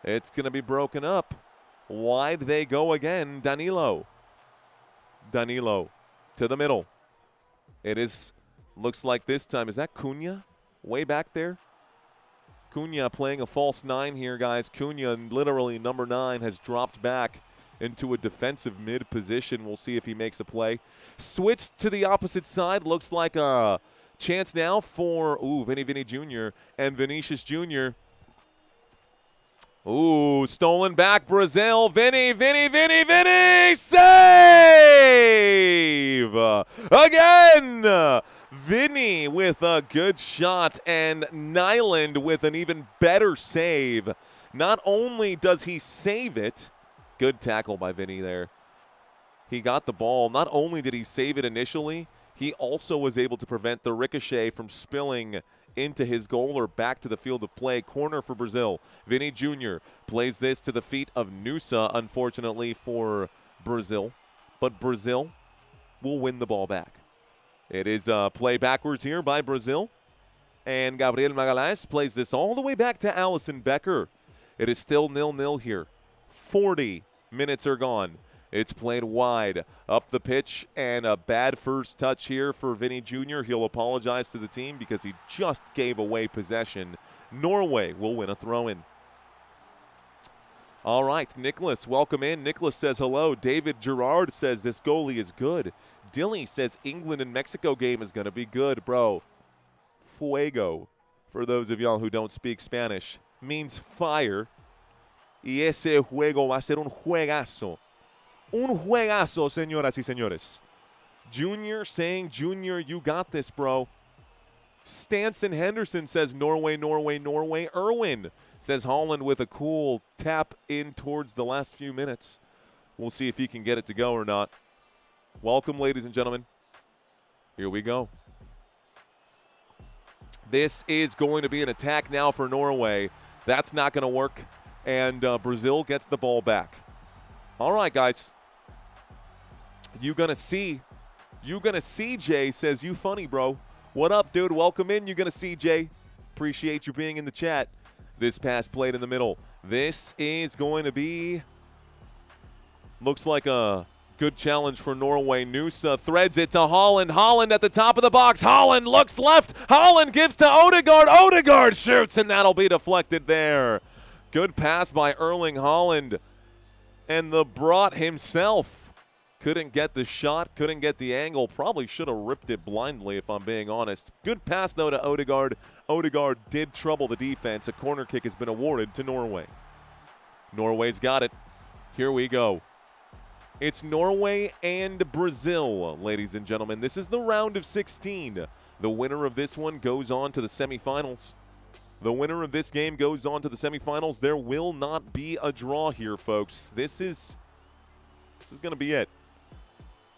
It's going to be broken up. Wide they go again. Danilo to the middle. It is, looks like this time, is that Cunha way back there? Cunha playing a false 9 here, guys. Cunha, literally number 9, has dropped back into a defensive mid position. We'll see if he makes a play. Switched to the opposite side. Looks like a chance now for, Vinny Jr. and Vinicius Jr. Stolen back Brazil. Vinny. Save! Again! Vinny with a good shot, and Nyland with an even better save. Not only does he save it, good tackle by Vinny there. He got the ball. Not only did he save it initially, he also was able to prevent the ricochet from spilling into his goal or back to the field of play. Corner for Brazil. Vinny Jr. plays this to the feet of Nusa, unfortunately for Brazil. But Brazil will win the ball back. It is a play backwards here by Brazil. And Gabriel Magalhaes plays this all the way back to Allison Becker. It is still 0-0 here. 40 minutes are gone. It's played wide up the pitch, and a bad first touch here for Vinny Jr. He'll apologize to the team because he just gave away possession. Norway will win a throw-in. All right, Nicholas, welcome in. Nicholas says hello. David Gerard says this goalie is good. Dilly says England and Mexico game is going to be good, bro. Fuego, for those of y'all who don't speak Spanish, means fire. Y ese juego va a ser un juegazo. Un juegazo, señoras y señores. Junior saying, Junior, you got this, bro. Stanson Henderson says Norway. Erwin says Holland with a cool tap in towards the last few minutes. We'll see if he can get it to go or not. Welcome, ladies and gentlemen. Here we go. This is going to be an attack now for Norway. That's not going to work. And Brazil gets the ball back. All right, guys. You gonna see, Jay says, you funny, bro. What up, dude? Welcome in. You gonna see, Jay. Appreciate you being in the chat. This pass played in the middle. This is going to be, looks like a Good challenge for Norway. Nusa threads it to Holland. Holland at the top of the box. Holland looks left. Holland gives to Odegaard. Odegaard shoots, and that'll be deflected there. Good pass by Erling Haaland. And the Brought himself couldn't get the shot, couldn't get the angle. Probably should have ripped it blindly, if I'm being honest. Good pass, though, to Odegaard. Odegaard did trouble the defense. A corner kick has been awarded to Norway. Norway's got it. Here we go. It's Norway and Brazil, ladies and gentlemen. This is the round of 16. The winner of this one goes on to the semifinals. The winner of this game goes on to the semifinals. There will not be a draw here, folks. This is going to be it.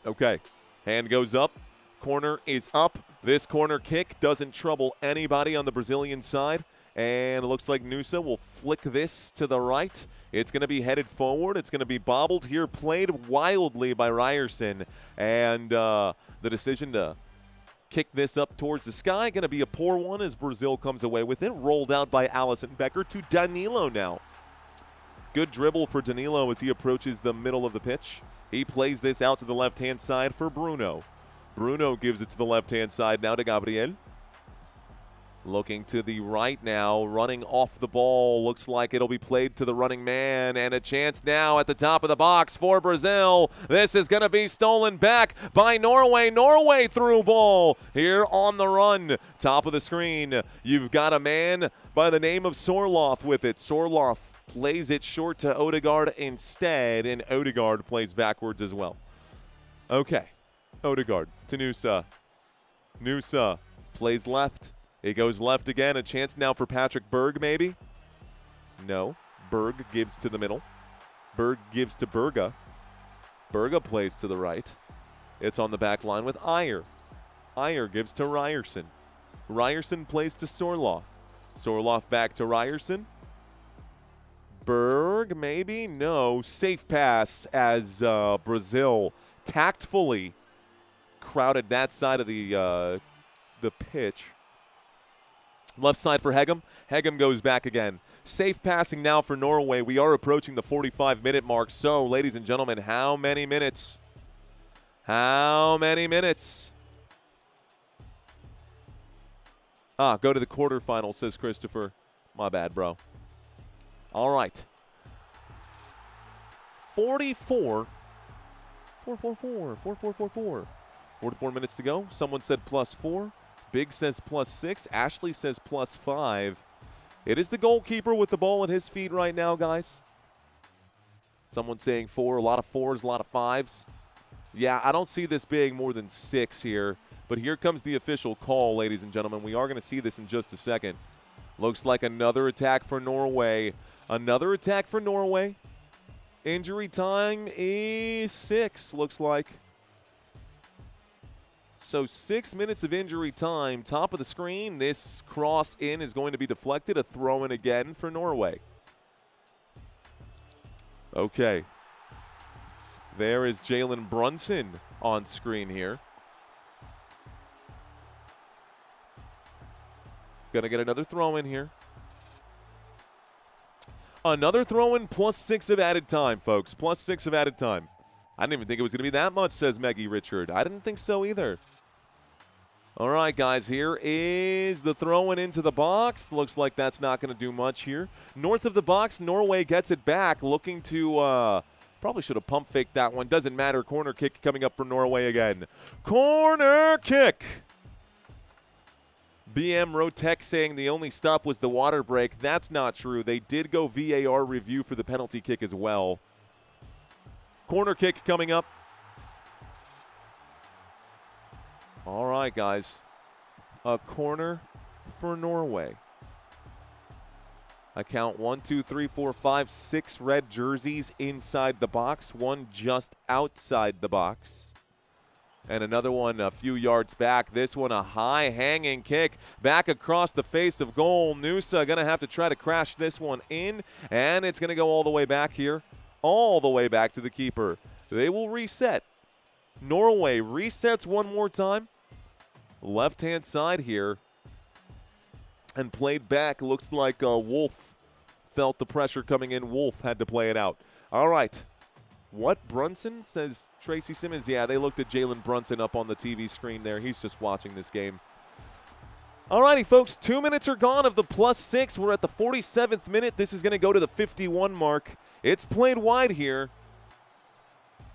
Okay. Hand goes up. Corner is up. This corner kick doesn't trouble anybody on the Brazilian side. And it looks like Nusa will flick this to the right. It's going to be headed forward. It's going to be bobbled here, played wildly by Ryerson. And the decision to kick this up towards the sky, going to be a poor one as Brazil comes away with it. Rolled out by Allison Becker to Danilo now. Good dribble for Danilo as he approaches the middle of the pitch. He plays this out to the left-hand side for Bruno. Bruno gives it to the left-hand side now to Gabriel. Looking to the right now, running off the ball. Looks like it'll be played to the running man. And a chance now at the top of the box for Brazil. This is going to be stolen back by Norway. Norway through ball here on the run. Top of the screen, you've got a man by the name of Sorloth with it. Sorloth plays it short to Odegaard instead, and Odegaard plays backwards as well. Okay, Odegaard to Nusa. Nusa plays left. It goes left again. A chance now for Patrick Berg, maybe? No. Berg gives to the middle. Berg gives to Berga. Berga plays to the right. It's on the back line with Ayer. Ayer gives to Ryerson. Ryerson plays to Sorloth. Sorloth back to Ryerson. Berg, maybe? No. Safe pass as Brazil tactfully crowded that side of the pitch. Left side for Hegem. Hegem goes back again. Safe passing now for Norway. We are approaching the 45-minute mark. So, ladies and gentlemen, how many minutes? How many minutes? Go to the quarterfinal, says Christopher. My bad, bro. All right. 44. 4. 44 minutes to go. Someone said +4. Big says +6. Ashley says +5. It is the goalkeeper with the ball at his feet right now, guys. Someone saying 4. A lot of 4s, a lot of 5s. Yeah, I don't see this being more than 6 here. But here comes the official call, ladies and gentlemen. We are going to see this in just a second. Looks like another attack for Norway. Another attack for Norway. Injury time is 6, looks like. So 6 minutes of injury time. Top of the screen. This cross in is going to be deflected. A throw in again for Norway. Okay. There is Jalen Brunson on screen here. Going to get another throw in here. Another throw in +6 of added time, folks. +6 of added time. I didn't even think it was going to be that much, says Meggie Richard. I didn't think so either. All right, guys, here is the throw-in into the box. Looks like that's not going to do much here. North of the box, Norway gets it back, looking to probably should have pump faked that one. Doesn't matter. Corner kick coming up for Norway again. Corner kick. BM Rotec saying the only stop was the water break. That's not true. They did go VAR review for the penalty kick as well. Corner kick coming up. All right, guys. A corner for Norway. I count 1, 2, 3, 4, 5, 6 red jerseys inside the box, one just outside the box. And another one a few yards back. This one a high hanging kick back across the face of goal. Nusa going to have to try to crash this one in, and it's going to go all the way back here, all the way back to the keeper. They will reset. Norway resets one more time. Left-hand side here. And played back. Looks like Wolf felt the pressure coming in. Wolf had to play it out. All right. What, Brunson, says Tracy Simmons? Yeah, they looked at Jalen Brunson up on the TV screen there. He's just watching this game. Alrighty, folks, 2 minutes are gone of the +6. We're at the 47th minute. This is going to go to the 51 mark. It's played wide here.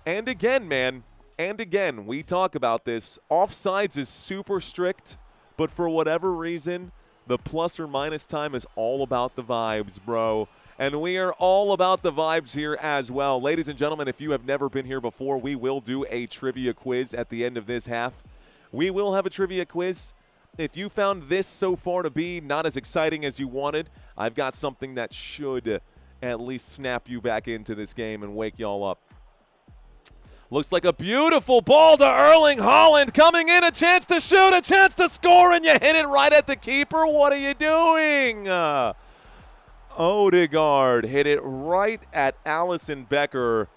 And again, man, and again, we talk about this. Offsides is super strict, but for whatever reason, the plus or minus time is all about the vibes, bro. And we are all about the vibes here as well. Ladies and gentlemen, if you have never been here before, we will do a trivia quiz at the end of this half. We will have a trivia quiz. If you found this so far to be not as exciting as you wanted, I've got something that should at least snap you back into this game and wake y'all up. Looks like a beautiful ball to Erling Haaland coming in, a chance to shoot, a chance to score, and you hit it right at the keeper. What are you doing? Odegaard hit it right at Alisson Becker.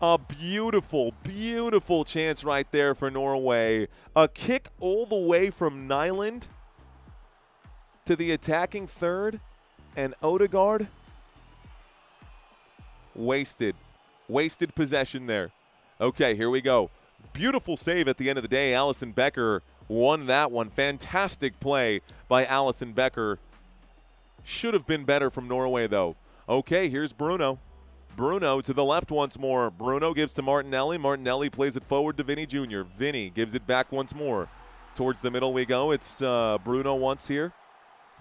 A beautiful, beautiful chance right there for Norway. A kick all the way from Nyland to the attacking third, and Odegaard wasted possession there. Okay, here we go. Beautiful save at the end of the day. Alisson Becker won that one. Fantastic play by Alisson Becker. Should have been better from Norway, though. Okay, here's Bruno. Bruno to the left once more. Bruno gives to Martinelli. Martinelli plays it forward to Vinny Jr. Vinny gives it back once more. Towards the middle we go. It's Bruno once here.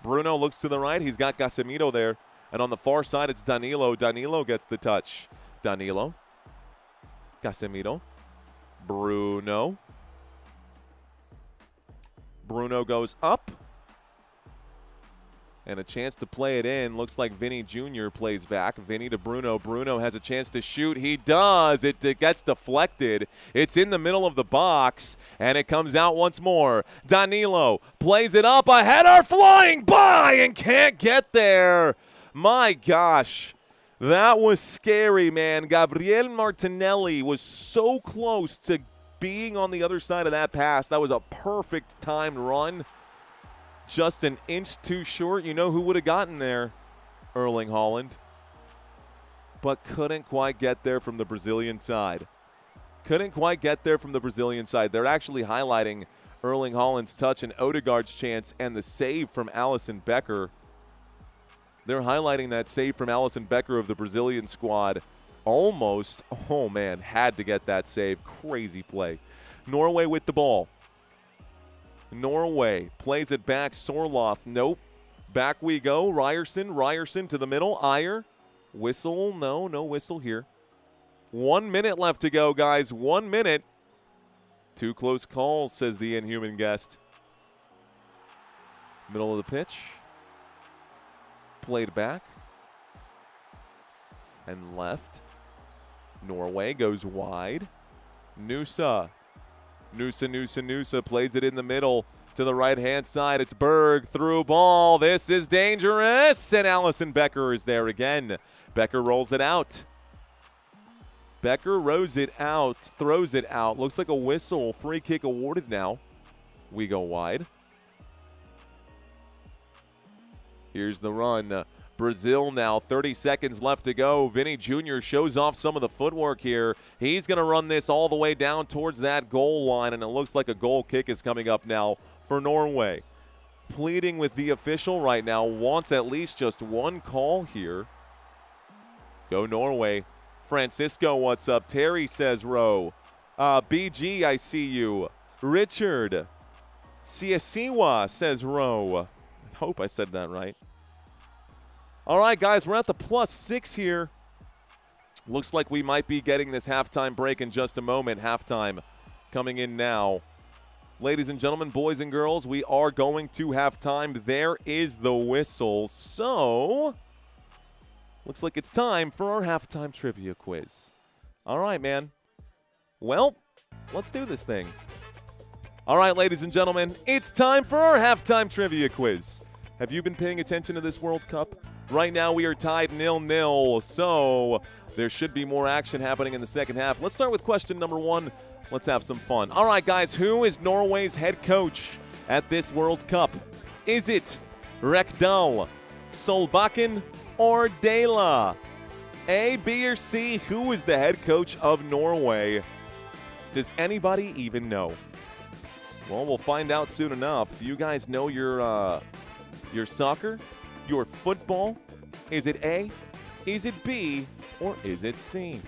Bruno looks to the right. He's got Casemiro there. And on the far side, it's Danilo. Danilo gets the touch. Danilo. Casemiro. Bruno. Bruno goes up. And a chance to play it in. Looks like Vinny Jr. plays back. Vinny to Bruno. Bruno has a chance to shoot. He does. It gets deflected. It's in the middle of the box. And it comes out once more. Danilo plays it up. A header flying by and can't get there. My gosh. That was scary, man. Gabriel Martinelli was so close to being on the other side of that pass. That was a perfect timed run. Just an inch too short. You know who would have gotten there? Erling Haaland. But couldn't quite get there from the Brazilian side. Couldn't quite get there from the Brazilian side. They're actually highlighting Erling Haaland's touch and Odegaard's chance and the save from Alisson Becker. They're highlighting that save from Alisson Becker of the Brazilian squad. Almost, oh man, had to get that save. Crazy play. Norway with the ball. Norway plays it back. Sorloth, nope. Back we go. Ryerson to the middle. Ayer. Whistle, no whistle here. 1 minute left to go, guys. 1 minute. Too close calls, says the inhuman guest. Middle of the pitch. Played back. And left. Norway goes wide. Nusa plays it in the middle to the right-hand side. It's Berg through ball. This is dangerous. And Alisson Becker is there again. Becker rolls it out. Becker rows it out, throws it out. Looks like a whistle. Free kick awarded now. We go wide. Here's the run. Brazil now, 30 seconds left to go. Vinny Jr. shows off some of the footwork here. He's going to run this all the way down towards that goal line, and it looks like a goal kick is coming up now for Norway. Pleading with the official right now, wants at least just one call here. Go Norway. Francisco, what's up? Terry says row. BG, I see you. Richard. Siasiwa says row. I hope I said that right. All right, guys, we're at the +6 here. Looks like we might be getting this halftime break in just a moment. Halftime coming in now. Ladies and gentlemen, boys and girls, we are going to halftime. There is the whistle. So, looks like it's time for our halftime trivia quiz. All right, man. Well, let's do this thing. All right, ladies and gentlemen, it's time for our halftime trivia quiz. Have you been paying attention to this World Cup? Right now we are tied 0-0, so there should be more action happening in the second half. Let's start with question number 1. Let's have some fun. All right, guys, who is Norway's head coach at this World Cup? Is it Rekdal, Solbakken, or Dela? A, B, or C, who is the head coach of Norway? Does anybody even know? Well, we'll find out soon enough. Do you guys know your soccer, your football? Is it A, is it B, or is it C?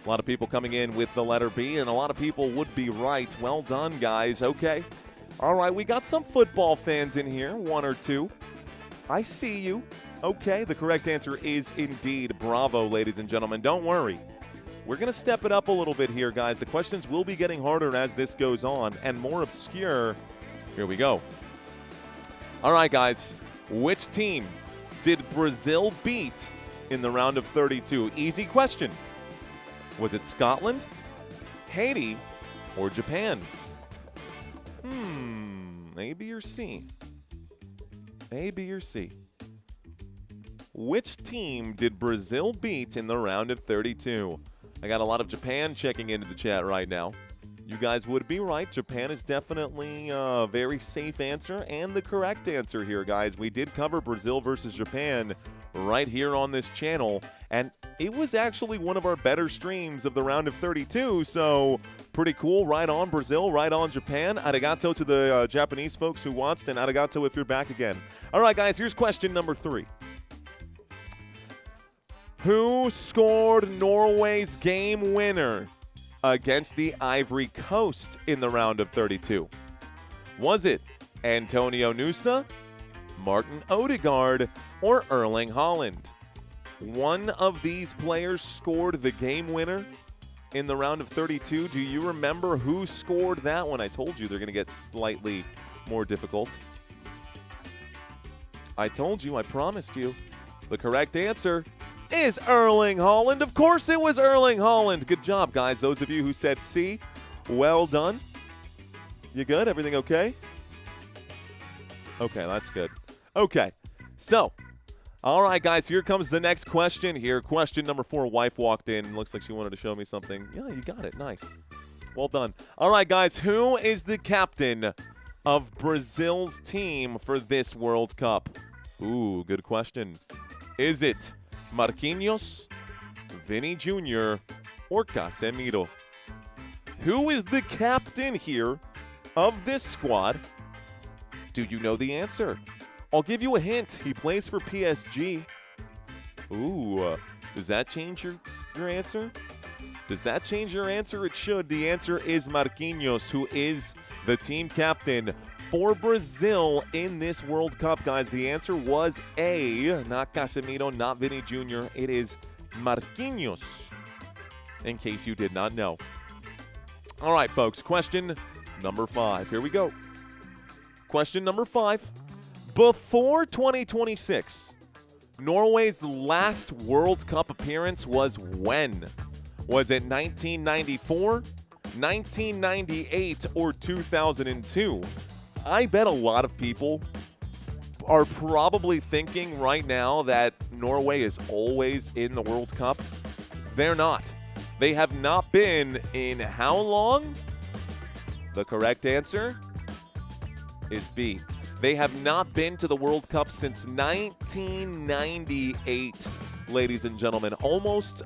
A lot of people coming in with the letter B, and a lot of people would be right. Well done, guys. Okay. All right, we got some football fans in here, one or two. I see you. Okay, the correct answer is indeed bravo, ladies and gentlemen. Don't worry. We're going to step it up a little bit here, guys. The questions will be getting harder as this goes on and more obscure. Here we go. All right, guys. Which team did Brazil beat in the round of 32? Easy question. Was it Scotland, Haiti, or Japan? A, B, or C? A, B, or C? Which team did Brazil beat in the round of 32? I got a lot of Japan checking into the chat right now. You guys would be right. Japan is definitely a very safe answer and the correct answer here, guys. We did cover Brazil versus Japan right here on this channel, and it was actually one of our better streams of the round of 32, so pretty cool. Right on Brazil, right on Japan. Arigato to the Japanese folks who watched, and arigato if you're back again. All right, guys, here's question number 3. Who scored Norway's game winner against the Ivory Coast in the round of 32? Was it Antonio Nusa, Martin Odegaard, or Erling Haaland? One of these players scored the game winner in the round of 32. Do you remember who scored that one? I told you they're going to get slightly more difficult. I told you, I promised you. The correct answer is Erling Haaland. Of course it was Erling Haaland. Good job, guys. Those of you who said C, well done. You good? Everything okay? Okay, that's good. Okay, so, all right, guys, here comes the next question here. Question number 4. Wife walked in. Looks like she wanted to show me something. Yeah, you got it. Nice. Well done. All right, guys, who is the captain of Brazil's team for this World Cup? Ooh, good question. Is it Marquinhos, Vini Jr., or Casemiro? Who is the captain here of this squad? Do you know the answer? I'll give you a hint. He plays for PSG. Ooh, does that change your answer? Does that change your answer? It should. The answer is Marquinhos, who is the team captain for Brazil in this World Cup, guys. The answer was A, not Casemiro, not Vini Jr. It is Marquinhos, in case you did not know. All right, folks, question number 5. Here we go. Question number 5. Before 2026, Norway's last World Cup appearance was when? Was it 1994, 1998, or 2002? I bet a lot of people are probably thinking right now that Norway is always in the World Cup. They're not. They have not been in how long? The correct answer is B. They have not been to the World Cup since 1998, ladies and gentlemen. Almost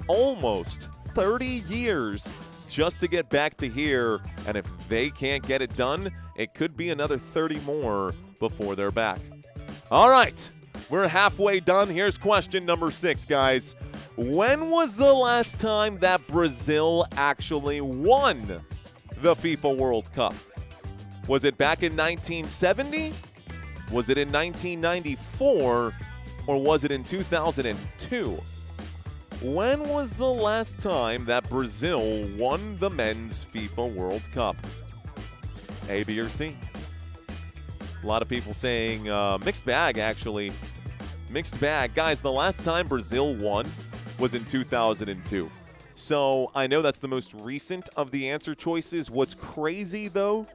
30 years just to get back to here. And if they can't get it done, it could be another 30 more before they're back. All right, we're halfway done. Here's question number 6, guys. When was the last time that Brazil actually won the FIFA World Cup? Was it back in 1970? Was it in 1994? Or was it in 2002? When was the last time that Brazil won the men's FIFA World Cup? A, B, or C? A lot of people saying mixed bag, actually. Mixed bag. Guys, the last time Brazil won was in 2002. So I know that's the most recent of the answer choices. What's crazy, though,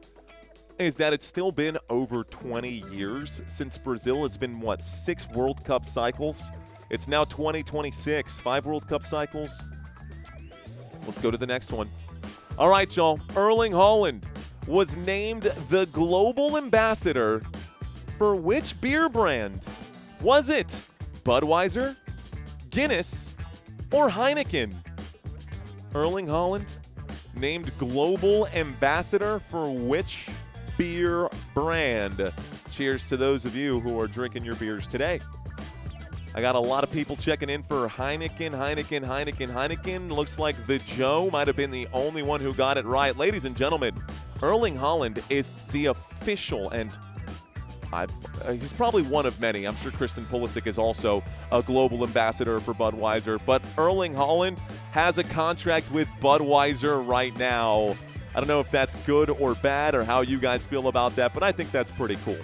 is that it's still been over 20 years since Brazil. It's been, what, 6 World Cup cycles? It's now 2026. 5 World Cup cycles. Let's go to the next one. All right, y'all. Erling Haaland was named the global ambassador for which beer brand? Was it Budweiser, Guinness, or Heineken? Erling Haaland named global ambassador for which beer brand? Cheers to those of you who are drinking your beers today. I got a lot of people checking in for Heineken. Looks like the Joe might have been the only one who got it right. Ladies and gentlemen, Erling Haaland is the official, and he's probably one of many. I'm sure Christian Pulisic is also a global ambassador for Budweiser, but Erling Haaland has a contract with Budweiser right now. I don't know if that's good or bad or how you guys feel about that, but I think that's pretty cool.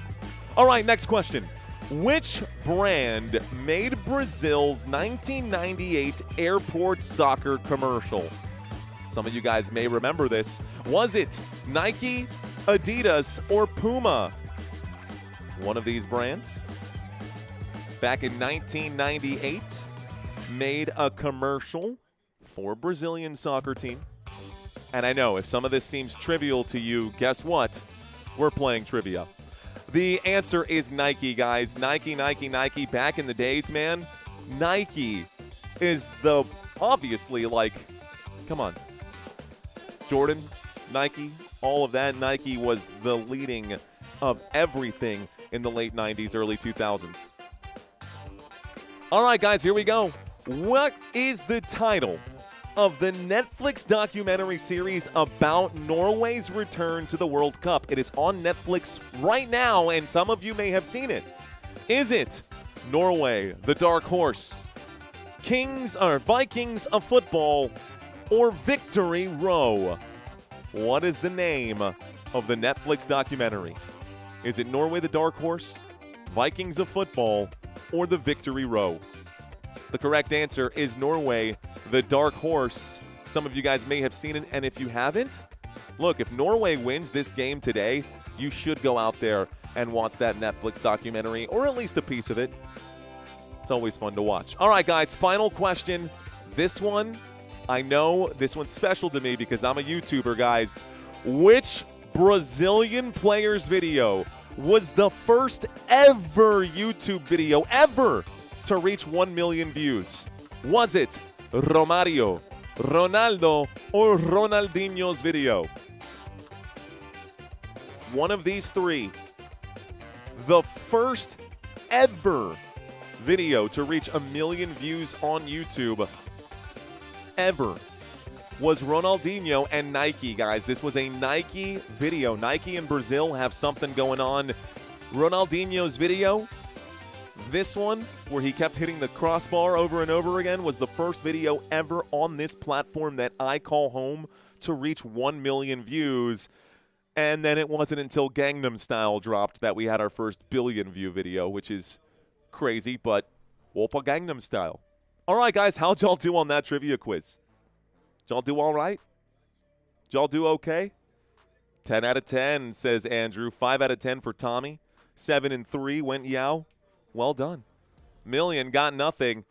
All right, next question. Which brand made Brazil's 1998 airport soccer commercial? Some of you guys may remember this. Was it Nike, Adidas, or Puma? One of these brands, back in 1998, made a commercial for a Brazilian soccer team. And I know if some of this seems trivial to you, guess what? We're playing trivia. The answer is Nike, guys. Nike. Back in the days, man, Nike is the, obviously, like, come on. Jordan, Nike, all of that. Nike was the leading of everything in the late 90s, early 2000s. All right, guys, here we go. What is the title of the Netflix documentary series about Norway's return to the World Cup? It is on Netflix right now, and some of you may have seen it. Is it Norway, the Dark Horse, Vikings of Football, or Victory Row? What is the name of the Netflix documentary? Is it Norway, the Dark Horse, Vikings of Football, or the Victory Row? The correct answer is Norway, the Dark Horse. Some of you guys may have seen it, and if you haven't, look, if Norway wins this game today, you should go out there and watch that Netflix documentary, or at least a piece of it. It's always fun to watch. All right, guys, final question. This one, I know this one's special to me because I'm a YouTuber, guys. Which Brazilian player's video was the first ever YouTube video ever to reach 1 million views? Was it Romario, Ronaldo, or Ronaldinho's video? One of these three. The first ever video to reach 1 million views on YouTube ever was Ronaldinho and Nike, guys. This was a Nike video. Nike in Brazil have something going on. Ronaldinho's video, this one, where he kept hitting the crossbar over and over again, was the first video ever on this platform that I call home to reach 1 million views. And then it wasn't until Gangnam Style dropped that we had our first billion view video, which is crazy, but Whopa Gangnam Style. All right, guys, how'd y'all do on that trivia quiz? Did y'all do all right? Did y'all do okay? 10 out of 10, says Andrew. 5 out of 10 for Tommy. 7 and 3 went Yao. Well done. Million got nothing.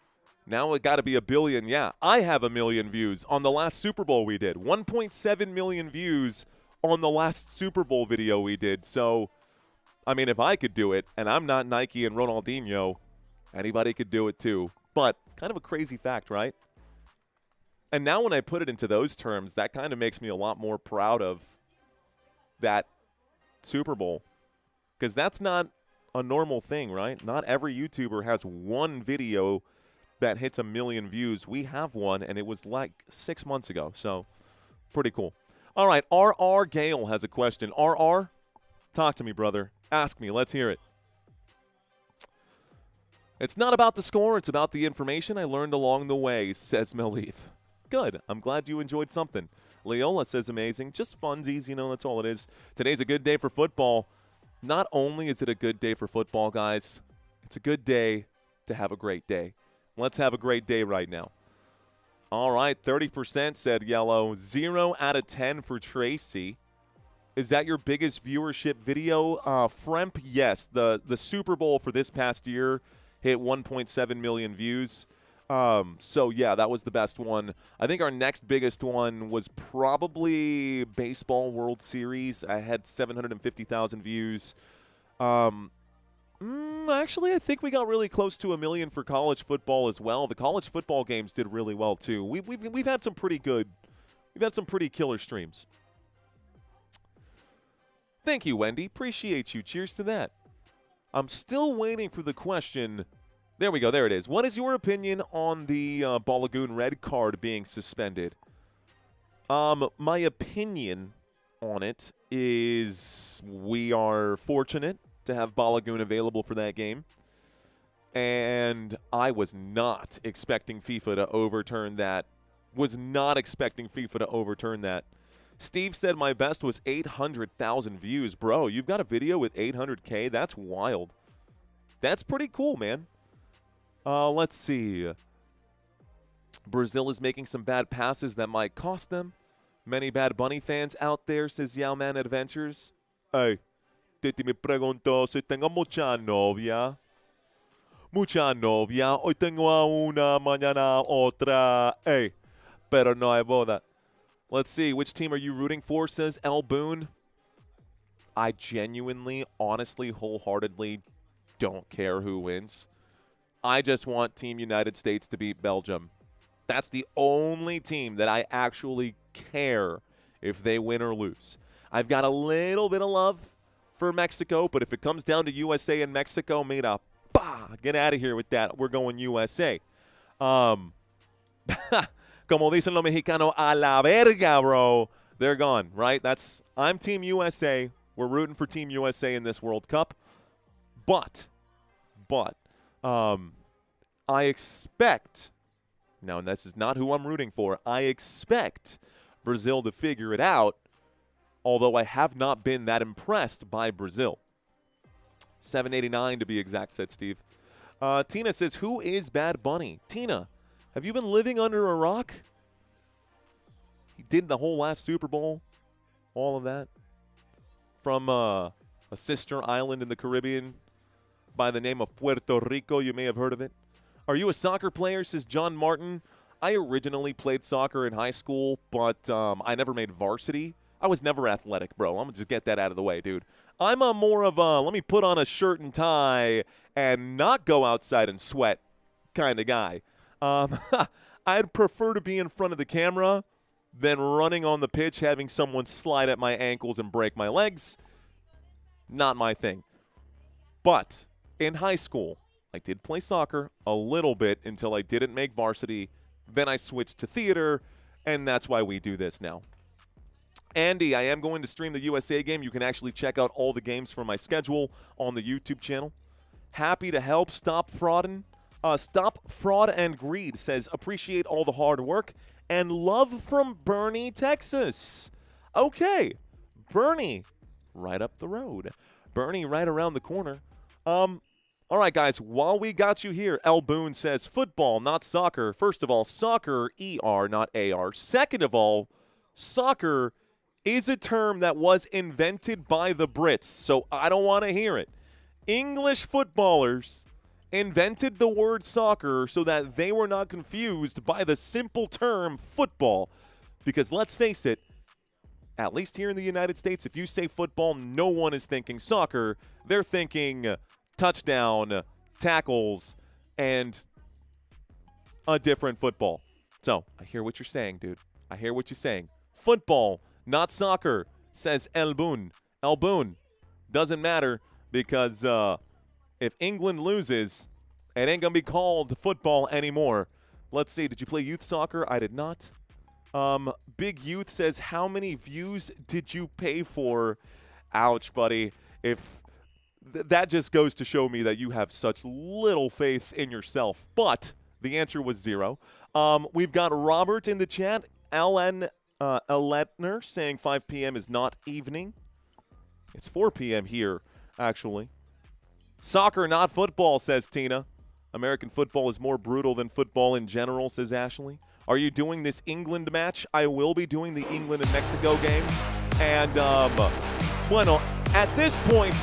Now it got to be a billion. Yeah, I have 1 million views on the last Super Bowl we did. 1.7 million views on the last Super Bowl video we did. So, I mean, if I could do it, and I'm not Nike and Ronaldinho, anybody could do it too. But kind of a crazy fact, right? And now when I put it into those terms, that kind of makes me a lot more proud of that Super Bowl. Because that's not a normal thing, right? Not every YouTuber has one video that hits 1 million views. We have one, and it was like 6 months ago. So, pretty cool. All right, R.R. Gale has a question. R.R., talk to me, brother. Ask me. Let's hear it. It's not about the score. It's about the information I learned along the way, says Malif. Good. I'm glad you enjoyed something. Leola says amazing. Just funsies, you know, that's all it is. Today's a good day for football. Not only is it a good day for football, guys, it's a good day to have a great day. Let's have a great day right now. All right, 30% said yellow. 0 out of 10 for Tracy. Is that your biggest viewership video? Fremp, yes. The Super Bowl for this past year hit 1.7 million views. So, yeah, that was the best one. I think our next biggest one was probably Baseball World Series. I had 750,000 views. Actually, I think we got really close to 1 million for college football as well. The college football games did really well too. We've had some pretty good, we've had some pretty killer streams. Thank you, Wendy. Appreciate you. Cheers to that. I'm still waiting for the question. There we go. There it is. What is your opinion on the Balogun red card being suspended? My opinion on it is we are fortunate to have Balogun available for that game. And I was not expecting FIFA to overturn that. Steve said my best was 800,000 views. Bro, you've got a video with 800K? That's wild. That's pretty cool, man. Let's see. Brazil is making some bad passes that might cost them. Many Bad Bunny fans out there, says Yowman Adventures. Hey, Titi me preguntó si tengo mucha novia. Mucha novia. Hoy tengo a una, mañana otra. Hey, pero no hay boda. Let's see. Which team are you rooting for, says El Boone. I genuinely, honestly, wholeheartedly don't care who wins. I just want Team United States to beat Belgium. That's the only team that I actually care if they win or lose. I've got a little bit of love for Mexico, but if it comes down to USA and Mexico, mira, bah, get out of here with that. We're going USA. Como dicen los mexicanos, a la verga, bro. They're gone, right? I'm Team USA. We're rooting for Team USA in this World Cup. But, I expect, now this is not who I'm rooting for, I expect Brazil to figure it out, although I have not been that impressed by Brazil. 789 to be exact, said Steve. Tina says, who is Bad Bunny? Tina, have you been living under a rock? He did the whole last Super Bowl, all of that, from a sister island in the Caribbean by the name of Puerto Rico. You may have heard of it. Are you a soccer player, says John Martin? I originally played soccer in high school, but I never made varsity. I was never athletic, bro. I'm going to just get that out of the way, dude. I'm a more of a let me put on a shirt and tie and not go outside and sweat kind of guy. I'd prefer to be in front of the camera than running on the pitch, having someone slide at my ankles and break my legs. Not my thing. But in high school, I did play soccer a little bit until I didn't make varsity. Then I switched to theater, and that's why we do this now. Andy, I am going to stream the USA game. You can actually check out all the games from my schedule on the YouTube channel. Happy to help. Stop fraud and greed, says appreciate all the hard work and love from Bernie, Texas. Okay, Bernie, right up the road. Bernie, right around the corner. All right, guys, while we got you here, El Boone says football, not soccer. First of all, soccer, ER, not AR. Second of all, soccer is a term that was invented by the Brits, so I don't want to hear it. English footballers invented the word soccer so that they were not confused by the simple term football. Because let's face it, at least here in the United States, if you say football, no one is thinking soccer. They're thinking touchdown, tackles, and a different football. So, I hear what you're saying, dude. I hear what you're saying. Football, not soccer, says El Boone. El Boone, doesn't matter because if England loses, it ain't going to be called football anymore. Let's see. Did you play youth soccer? I did not. Big Youth says, how many views did you pay for? Ouch, buddy. If that just goes to show me that you have such little faith in yourself. But the answer was 0. We've got Robert in the chat. Eletner saying 5 p.m. is not evening. It's 4 p.m. here, actually. Soccer, not football, says Tina. American football is more brutal than football in general, says Ashley. Are you doing this England match? I will be doing the England and Mexico game. And, bueno, at this point,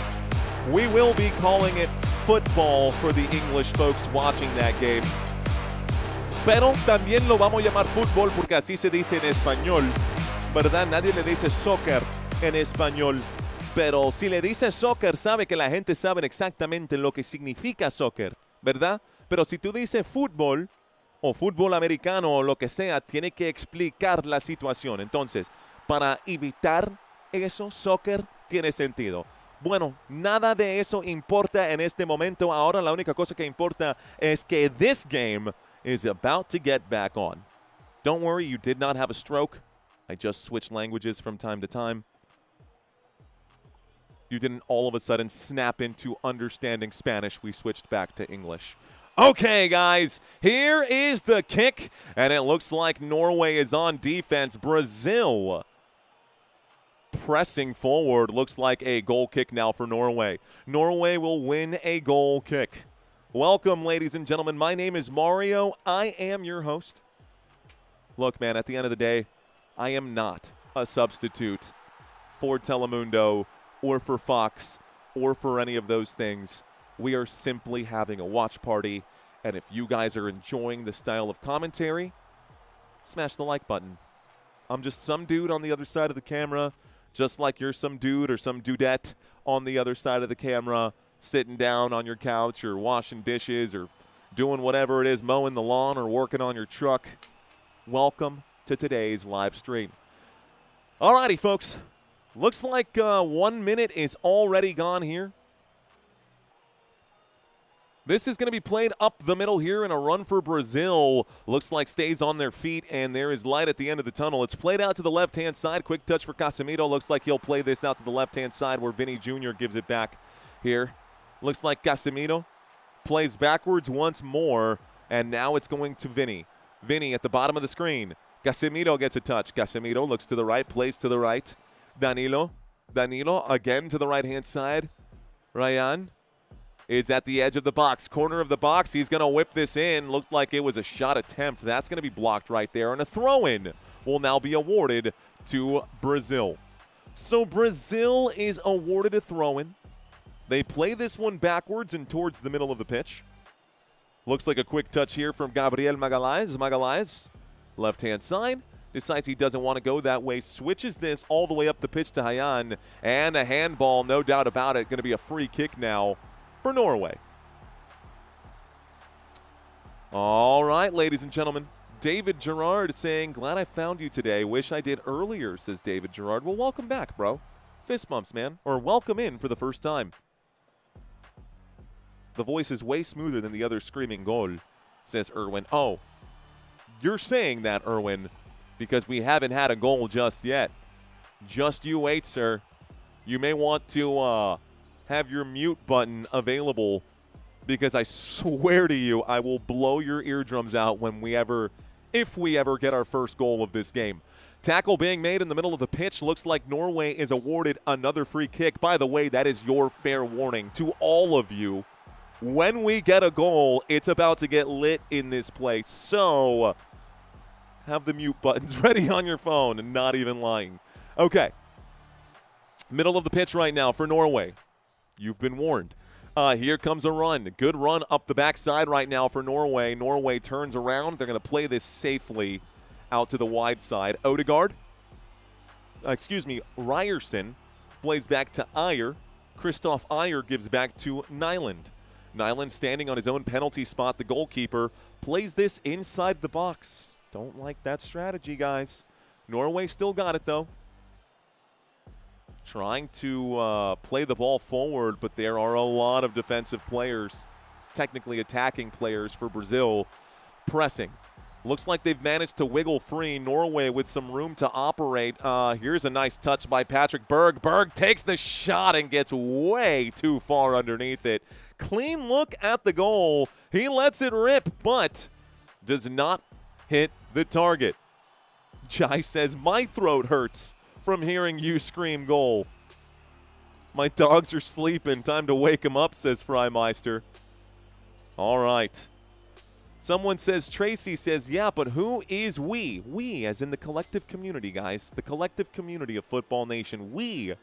we will be calling it football for the English folks watching that game. Pero también lo vamos a llamar fútbol porque así se dice en español, ¿verdad? Nadie le dice soccer en español. pero si le dices soccer, sabe que la gente sabe exactamente lo que significa soccer, ¿verdad? Pero si tú dices fútbol o fútbol americano o lo que sea, tiene que explicar la situación. Entonces, para evitar eso, soccer tiene sentido. Bueno, nada de eso importa en este momento. Ahora la única cosa que importa es que this game is about to get back on. Don't worry, you did not have a stroke. I just switched languages from time to time. You didn't all of a sudden snap into understanding Spanish. We switched back to English. Okay, guys, here is the kick, and it looks like Norway is on defense. Brazil pressing forward. Looks like a goal kick now for Norway. Norway will win a goal kick. Welcome, ladies and gentlemen. My name is Mario. I am your host. Look, man, at the end of the day, I am not a substitute for Telemundo or for Fox or for any of those things. We are simply having a watch party, and if you guys are enjoying the style of commentary, smash the like button. I'm just some dude on the other side of the camera, just like you're some dude or some dudette on the other side of the camera, sitting down on your couch or washing dishes or doing whatever it is, mowing the lawn or working on your truck. Welcome to today's live stream. Alrighty, folks. Looks like 1 minute is already gone here. This is going to be played up the middle here in a run for Brazil. Looks like stays on their feet, and there is light at the end of the tunnel. It's played out to the left-hand side. Quick touch for Casemiro. Looks like he'll play this out to the left-hand side where Vinny Jr. gives it back here. Looks like Casemiro plays backwards once more, and now it's going to Vinny. Vinny at the bottom of the screen. Casemiro gets a touch. Casemiro looks to the right, plays to the right. Danilo again to the right-hand side. Ryan is at the edge of the box, corner of the box. He's going to whip this in. Looked like it was a shot attempt. That's going to be blocked right there. And a throw-in will now be awarded to Brazil. So Brazil is awarded a throw-in. They play this one backwards and towards the middle of the pitch. Looks like a quick touch here from Gabriel Magalhães. Magalhães, left-hand side. Decides he doesn't want to go that way. Switches this all the way up the pitch to Hayan. And a handball, no doubt about it. Going to be a free kick now for Norway. All right, ladies and gentlemen. David Gerard saying, glad I found you today. Wish I did earlier, says David Gerard. Well, welcome back, bro. Fist bumps, man. Or welcome in for the first time. The voice is way smoother than the other screaming goal, says Erwin. Oh, you're saying that, Erwin, because we haven't had a goal just yet. Just you wait, sir. You may want to have your mute button available, because I swear to you, I will blow your eardrums out if we ever get our first goal of this game. Tackle being made in the middle of the pitch. Looks like Norway is awarded another free kick. By the way, that is your fair warning to all of you. When we get a goal, it's about to get lit in this place. So have the mute buttons ready on your phone and not even lying. Okay. Middle of the pitch right now for Norway. You've been warned. Here comes a run. Good run up the backside right now for Norway. Norway turns around. They're going to play this safely out to the wide side. Ryerson plays back to Ayer. Christoph Ayer gives back to Nyland. Nyland standing on his own penalty spot. The goalkeeper plays this inside the box. Don't like that strategy, guys. Norway still got it, though. Trying to play the ball forward, but there are a lot of defensive players, technically attacking players for Brazil, pressing. Looks like they've managed to wiggle free. Norway with some room to operate. Here's a nice touch by Patrick Berg. Berg takes the shot and gets way too far underneath it. Clean look at the goal. He lets it rip, but does not hit the target. Jai says, my throat hurts from hearing you scream goal. My dogs are sleeping. Time to wake them up, says Freimeister. All right. Someone says, Tracy says, yeah, but who is we? We, as in the collective community, guys. The collective community of Football Nation. We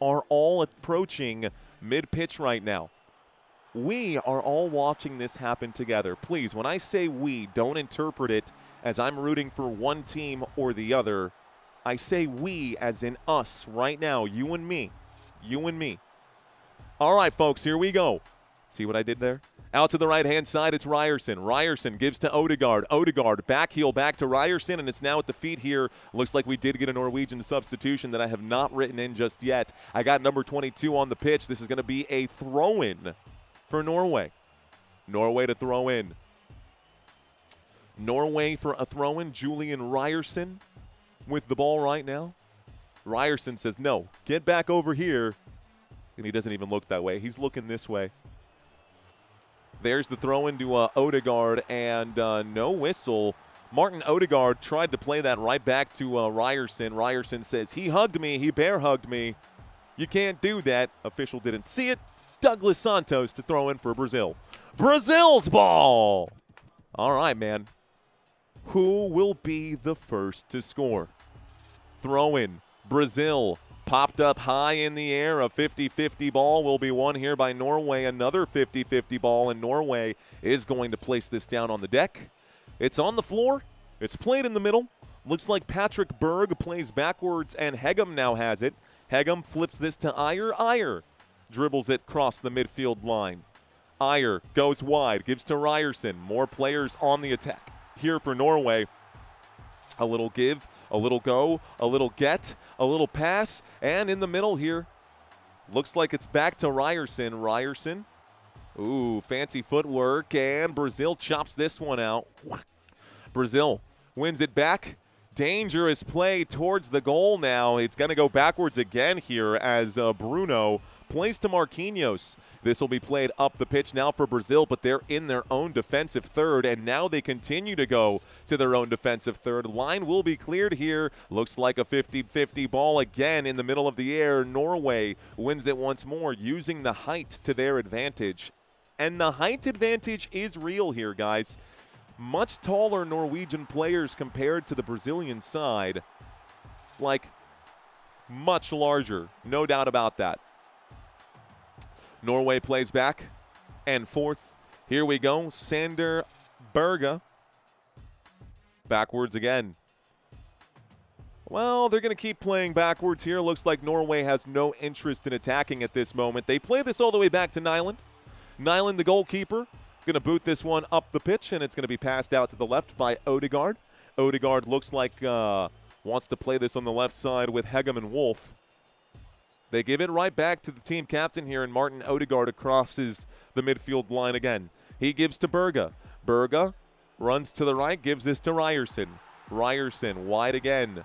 are all approaching mid-pitch right now. We are all watching this happen together. Please, when I say we, don't interpret it as I'm rooting for one team or the other. I say we as in us right now, you and me. You and me. All right, folks, here we go. See what I did there? Out to the right-hand side, it's Ryerson. Ryerson gives to Odegaard. Odegaard, back heel back to Ryerson, and it's now at the feet here. Looks like we did get a Norwegian substitution that I have not written in just yet. I got number 22 on the pitch. This is going to be a throw-in for Norway. Norway to throw in. Norway for a throw-in. Julian Ryerson with the ball right now. Ryerson says, no, get back over here. And he doesn't even look that way. He's looking this way. There's the throw into Odegaard, and no whistle. Martin Odegaard tried to play that right back to Ryerson. Ryerson says, he hugged me. He bear hugged me. You can't do that. Official didn't see it. Douglas Santos to throw in for Brazil. Brazil's ball. All right, man. Who will be the first to score? Throw in. Brazil. Popped up high in the air. A 50-50 ball will be won here by Norway. Another 50-50 ball, and Norway is going to place this down on the deck. It's on the floor. It's played in the middle. Looks like Patrick Berg plays backwards, and Hegem now has it. Hegem flips this to Ayer. Ayer dribbles it across the midfield line. Ayer goes wide, gives to Ryerson. More players on the attack here for Norway. A little give, a little go, a little get, a little pass, and in the middle here, looks like it's back to Ryerson. Ryerson, ooh, fancy footwork, and Brazil chops this one out. Brazil wins it back. Dangerous play towards the goal now. It's going to go backwards again here as Bruno plays to Marquinhos. This will be played up the pitch now for Brazil, but they're in their own defensive third, and now they continue to go to their own defensive third. Line will be cleared here. Looks like a 50-50 ball again in the middle of the air. Norway wins it once more, using the height to their advantage. And the height advantage is real here, guys. Much taller Norwegian players compared to the Brazilian side. Like, much larger. No doubt about that. Norway plays back and forth. Here we go. Sander Berge. Backwards again. Well, they're going to keep playing backwards here. Looks like Norway has no interest in attacking at this moment. They play this all the way back to Nyland. Nyland, the goalkeeper, going to boot this one up the pitch, and it's going to be passed out to the left by Odegaard. Odegaard looks like wants to play this on the left side with Hegem and Wolf. They give it right back to the team captain here, and Martin Odegaard crosses the midfield line again. He gives to Berge. Berge runs to the right, gives this to Ryerson. Ryerson wide again.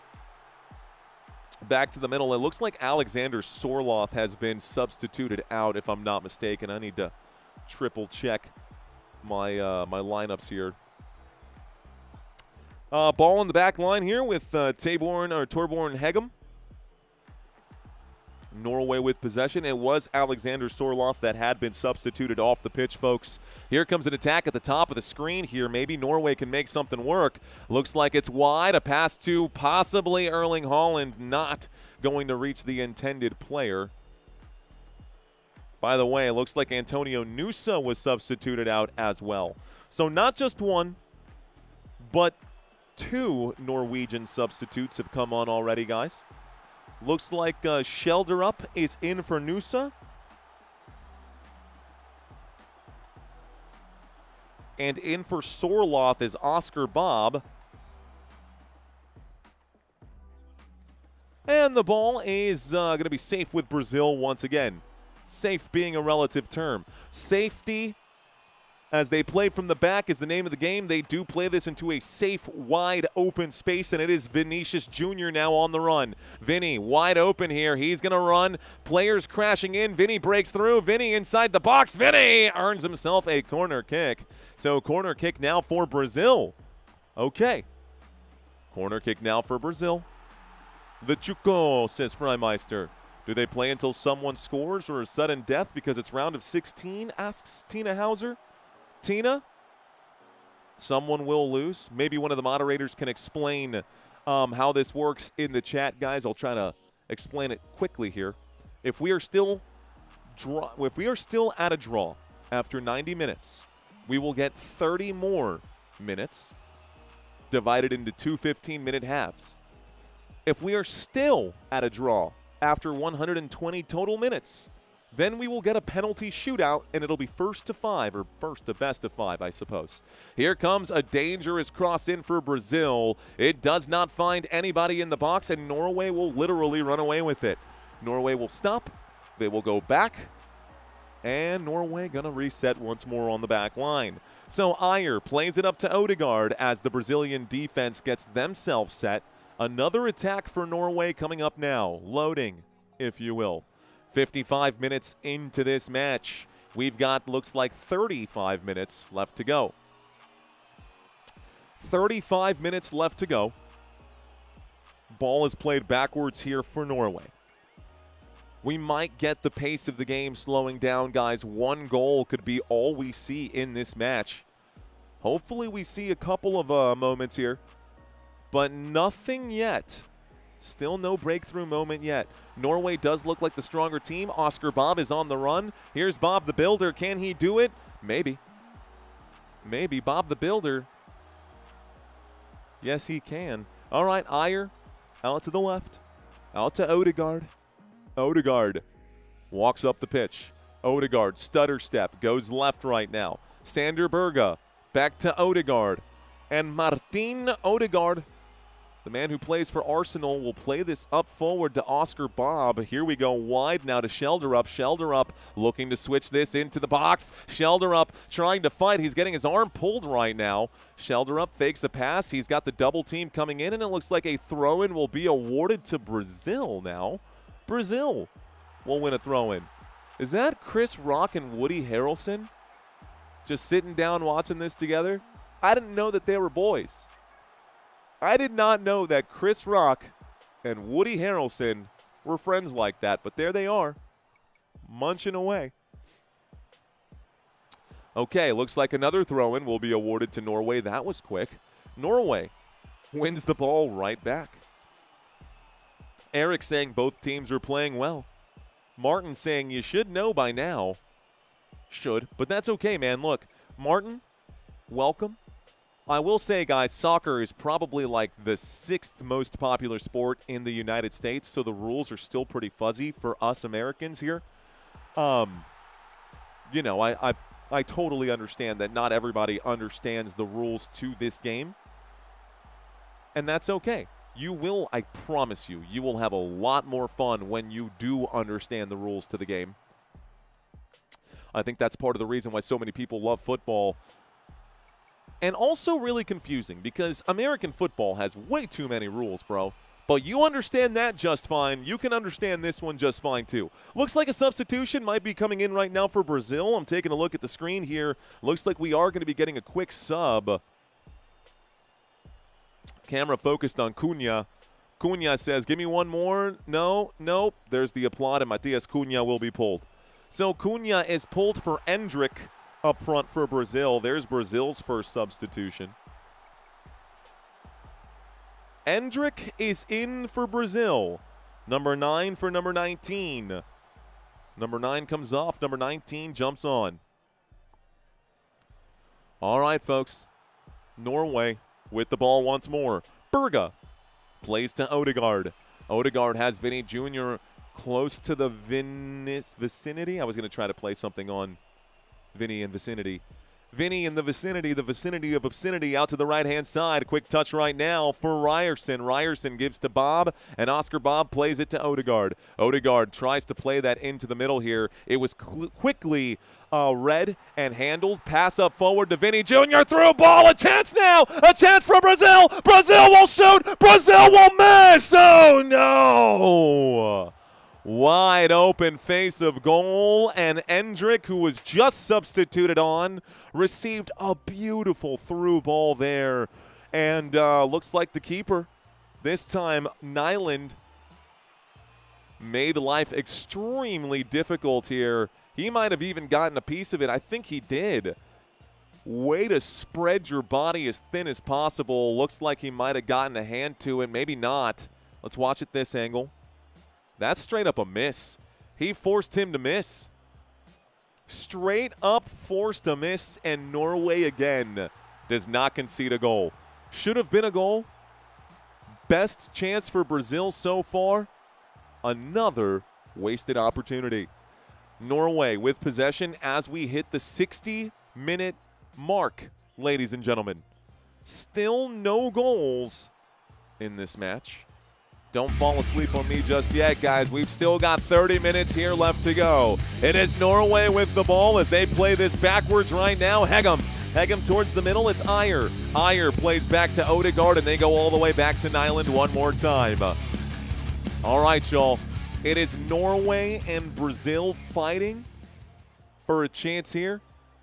Back to the middle. It looks like Alexander Sorloth has been substituted out, if I'm not mistaken. I need to triple check my lineups here. Ball in the back line here with Torbjørn Hegem. Norway with possession. It was Alexander Sorloth that had been substituted off the pitch, folks. Here comes an attack at the top of the screen here. Maybe Norway can make something work. Looks like it's wide. A pass to possibly Erling Haaland, not going to reach the intended player. By the way, it looks like Antonio Nusa was substituted out as well. So not just one, but two Norwegian substitutes have come on already, guys. Looks like Shelderup is in for Nusa. And in for Sorloth is Oscar Bob. And the ball is going to be safe with Brazil once again. Safe being a relative term. Safety, as they play from the back, is the name of the game. They do play this into a safe, wide open space, and it is Vinicius Jr. now on the run. Vinny wide open here. He's going to run. Players crashing in. Vinny breaks through. Vinny inside the box. Vinny earns himself a corner kick. So corner kick now for Brazil. Okay. Corner kick now for Brazil. The Chuco, says Freimeister. Do they play until someone scores or a sudden death because it's round of 16, asks Tina Hauser. Tina, someone will lose. Maybe one of the moderators can explain how this works in the chat, guys. I'll try to explain it quickly here. If we are still at a draw after 90 minutes, we will get 30 more minutes divided into two 15-minute halves. If we are still at a draw after 120 total minutes. Then we will get a penalty shootout, and it'll be first to 5, or first to best of 5, I suppose. Here comes a dangerous cross in for Brazil. It does not find anybody in the box, and Norway will literally run away with it. Norway will stop. They will go back. And Norway going to reset once more on the back line. So Ayer plays it up to Odegaard as the Brazilian defense gets themselves set. Another attack for Norway coming up now. Loading, if you will. 55 minutes into this match. We've got, looks like 35 minutes left to go. 35 minutes left to go. Ball is played backwards here for Norway. We might get the pace of the game slowing down, guys. One goal could be all we see in this match. Hopefully we see a couple of moments here, but nothing yet. Still no breakthrough moment yet. Norway does look like the stronger team. Oscar Bob is on the run. Here's Bob the Builder. Can he do it? Maybe. Maybe. Bob the Builder. Yes, he can. All right, Ayer out to the left. Out to Odegaard. Odegaard walks up the pitch. Odegaard, stutter step, goes left right now. Sander Berge back to Odegaard. And Martin Odegaard, the man who plays for Arsenal, will play this up forward to Oscar Bob. Here we go wide now to Shelderup. Shelderup looking to switch this into the box. Shelderup trying to fight. He's getting his arm pulled right now. Shelderup fakes a pass. He's got the double team coming in, and it looks like a throw-in will be awarded to Brazil now. Brazil will win a throw-in. Is that Chris Rock and Woody Harrelson just sitting down watching this together? I didn't know that they were boys. I did not know that Chris Rock and Woody Harrelson were friends like that, but there they are, munching away. Okay, looks like another throw-in will be awarded to Norway. That was quick. Norway wins the ball right back. Eric saying both teams are playing well. Martin saying you should know by now. Should, but that's okay, man. Look, Martin, welcome. I will say, guys, soccer is probably like the 6th most popular sport in the United States, so the rules are still pretty fuzzy for us Americans here. You know, I totally understand that not everybody understands the rules to this game, and that's okay. You will, I promise you, you will have a lot more fun when you do understand the rules to the game. I think that's part of the reason why so many people love football. And also really confusing because American football has way too many rules, bro. But you understand that just fine. You can understand this one just fine, too. Looks like a substitution might be coming in right now for Brazil. I'm taking a look at the screen here. Looks like we are going to be getting a quick sub. Camera focused on Cunha. Cunha says, give me one more. No, nope. There's the applaud, and Matias Cunha will be pulled. So Cunha is pulled for Endrick up front for Brazil. There's Brazil's first substitution. Endrick is in for Brazil. Number 9 for number 19. Number 9 comes off. Number 19 jumps on. All right, folks. Norway with the ball once more. Berge plays to Odegaard. Odegaard has Vinny Jr. close to the vicinity. I was going to try to play something on Vinny and vicinity. Vinny in the vicinity of obscenity out to the right-hand side. Quick touch right now for Ryerson. Ryerson gives to Bob, and Oscar Bob plays it to Odegaard. Odegaard tries to play that into the middle here. It was quickly read and handled. Pass up forward to Vinny Jr. Through ball. A chance now. A chance for Brazil. Brazil will shoot. Brazil will miss. Oh, no. Wide open face of goal, and Endrick, who was just substituted on, received a beautiful through ball there. And looks like the keeper, this time Nyland, made life extremely difficult here. He might have even gotten a piece of it. I think he did. Way to spread your body as thin as possible. Looks like he might have gotten a hand to it. Maybe not. Let's watch it this angle. That's straight up a miss. He forced him to miss. Straight up forced a miss, and Norway again does not concede a goal. Should have been a goal. Best chance for Brazil so far. Another wasted opportunity. Norway with possession as we hit the 60-minute mark, ladies and gentlemen. Still no goals in this match. Don't fall asleep on me just yet, guys. We've still got 30 minutes here left to go. It is Norway with the ball as they play this backwards right now. Hegem towards the middle. It's Ayer. Ayer plays back to Odegaard, and they go all the way back to Nyland one more time. All right, y'all. It is Norway and Brazil fighting for a chance here.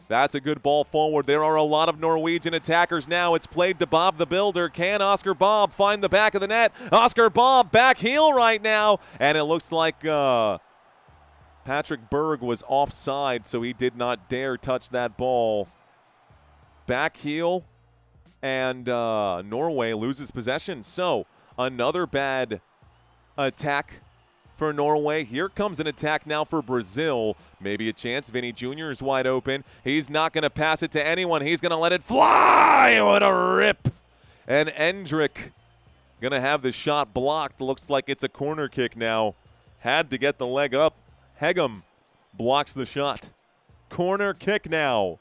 That's a good ball forward. There are a lot of Norwegian attackers now. It's played to Bob the Builder. Can Oscar Bob find the back of the net? Oscar Bob back heel right now. And it looks like Patrick Berg was offside, so he did not dare touch that ball. Back heel, and Norway loses possession. So another bad attack for Norway. Here comes an attack now for Brazil. Maybe a chance. Vinny Jr. is wide open. He's not going to pass it to anyone. He's going to let it fly. What a rip. And Endrick going to have the shot blocked. Looks like it's a corner kick now. Had to get the leg up. Hegem blocks the shot. Corner kick now.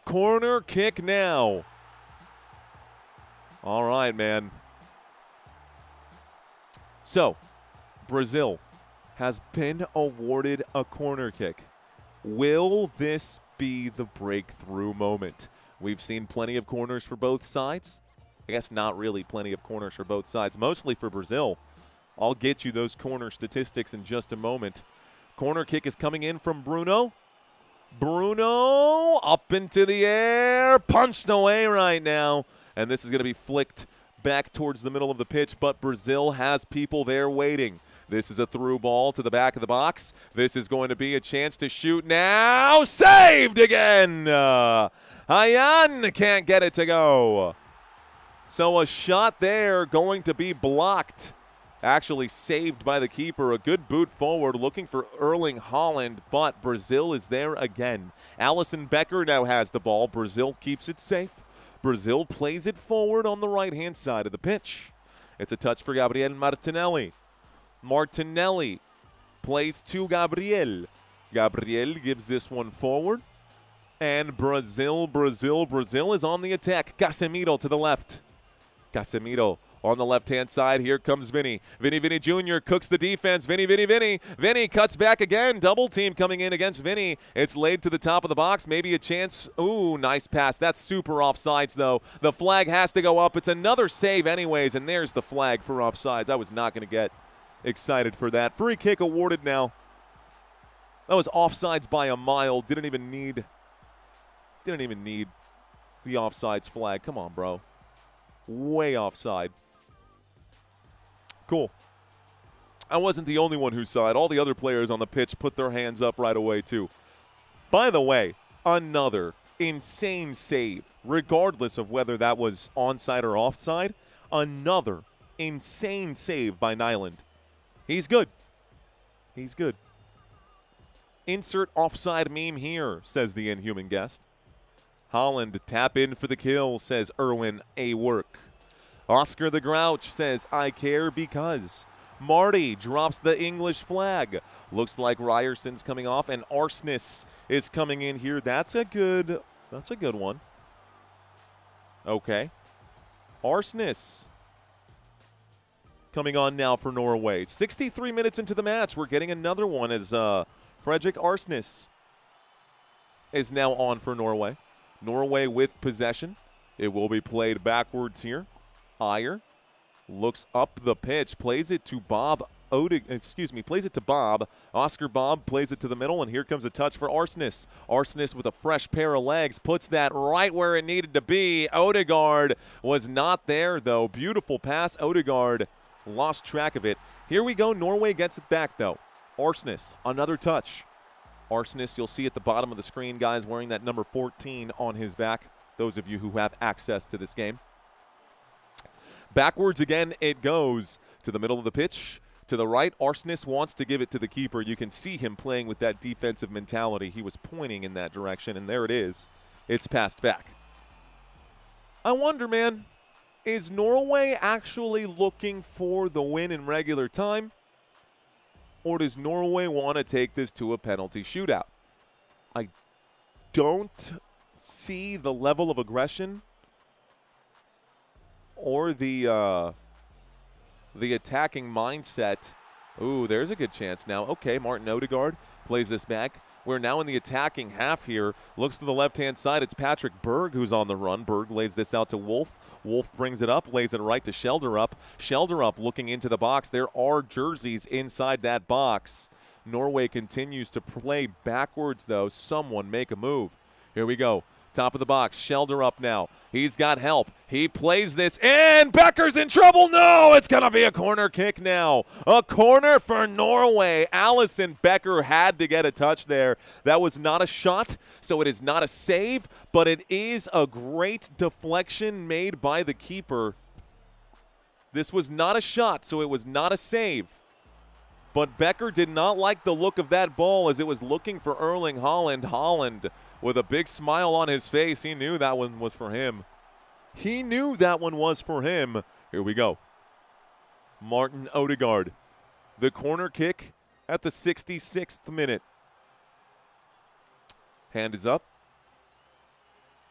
Corner kick now. All right, man. So, Brazil has been awarded a corner kick. Will this be the breakthrough moment? We've seen plenty of corners for both sides. I guess not really plenty of corners for both sides, mostly for Brazil. I'll get you those corner statistics in just a moment. Corner kick is coming in from Bruno. Bruno up into the air, punched away right now. And this is going to be flicked back towards the middle of the pitch, but Brazil has people there waiting. This is a through ball to the back of the box. This is going to be a chance to shoot now. Saved again. Hayan can't get it to go. So a shot there going to be blocked. Actually saved by the keeper. A good boot forward looking for Erling Haaland, but Brazil is there again. Alisson Becker now has the ball. Brazil keeps it safe. Brazil plays it forward on the right-hand side of the pitch. It's a touch for Gabriel Martinelli. Martinelli plays to Gabriel. Gabriel gives this one forward. And Brazil is on the attack. Casemiro to the left. Casemiro on the left-hand side. Here comes Vinny. Vinny Jr. cooks the defense. Vinny. Vinny cuts back again. Double team coming in against Vinny. It's laid to the top of the box. Maybe a chance. Ooh, nice pass. That's super offsides, though. The flag has to go up. It's another save anyways, and there's the flag for offsides. I was not going to get excited for that. Free kick awarded now. That was offsides by a mile. Didn't even need the offsides flag. Come on, bro. Way offside. Cool. I wasn't the only one who saw it. All the other players on the pitch put their hands up right away, too. By the way, another insane save, regardless of whether that was onside or offside. Another insane save by Nyland. He's good. He's good. Insert offside meme here, says the inhuman guest. Haaland tap in for the kill, says Erwin A. Work. Oscar the Grouch says, I care because. Marty drops the English flag. Looks like Ryerson's coming off, and Arsness is coming in here. That's a good one. Okay. Arsness coming on now for Norway. 63 minutes into the match. We're getting another one as Fredrik Arsness is now on for Norway. Norway with possession. It will be played backwards here. Ayer looks up the pitch, plays it to Bob. Plays it to Bob. Oscar Bob plays it to the middle, and here comes a touch for Arsness. Arsness with a fresh pair of legs puts that right where it needed to be. Odegaard was not there, though. Beautiful pass. Odegaard lost track of it. Here we go. Norway gets it back, though. Arsness, another touch. Arsness, you'll see at the bottom of the screen, guys, wearing that number 14 on his back. Those of you who have access to this game. Backwards again it goes to the middle of the pitch. To the right, Arsness wants to give it to the keeper. You can see him playing with that defensive mentality. He was pointing in that direction, and there it is. It's passed back. I wonder, man, Is Norway actually looking for the win in regular time? Or does Norway want to take this to a penalty shootout? I don't see the level of aggression or the attacking mindset. Ooh, there's a good chance now. Okay, Martin Odegaard plays this back. We're now in the attacking half here. Looks to the left-hand side. It's Patrick Berg who's on the run. Berg lays this out to Wolf. Wolf brings it up, lays it right to Shelderup. Shelderup looking into the box. There are jerseys inside that box. Norway continues to play backwards, though. Someone make a move. Here we go. Top of the box. Shelderup now. He's got help. He plays this, and Becker's in trouble. No, it's going to be a corner kick now. A corner for Norway. Allison Becker had to get a touch there. That was not a shot, so it is not a save, but it is a great deflection made by the keeper. This was not a shot, so it was not a save. But Becker did not like the look of that ball as it was looking for Erling Haaland. Haaland with a big smile on his face. He knew that one was for him. He knew that one was for him. Here we go. Martin Odegaard. The corner kick at the 66th minute. Hand is up.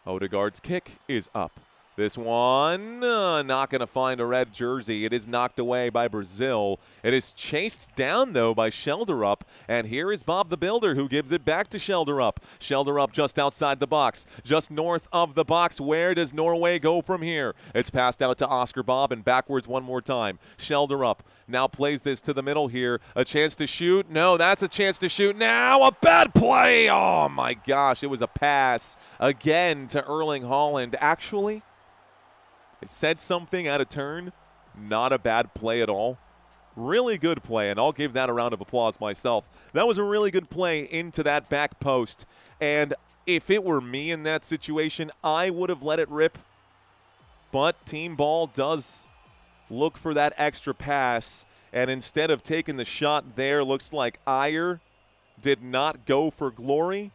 Odegaard's kick is up. This one, not going to find a red jersey. It is knocked away by Brazil. It is chased down, though, by Shelderup. And here is Bob the Builder, who gives it back to Shelderup. Shelderup just outside the box, just north of the box. Where does Norway go from here? It's passed out to Oscar Bob and backwards one more time. Shelderup now plays this to the middle here. A chance to shoot. No, that's a chance to shoot. Now a bad play. Oh, my gosh. It was a pass again to Erling Haaland. Actually, it said something out of turn. Not a bad play at all. Really good play, and I'll give that a round of applause myself. That was a really good play into that back post. And if it were me in that situation, I would have let it rip. But team ball does look for that extra pass. And instead of taking the shot there, looks like Ayer did not go for glory.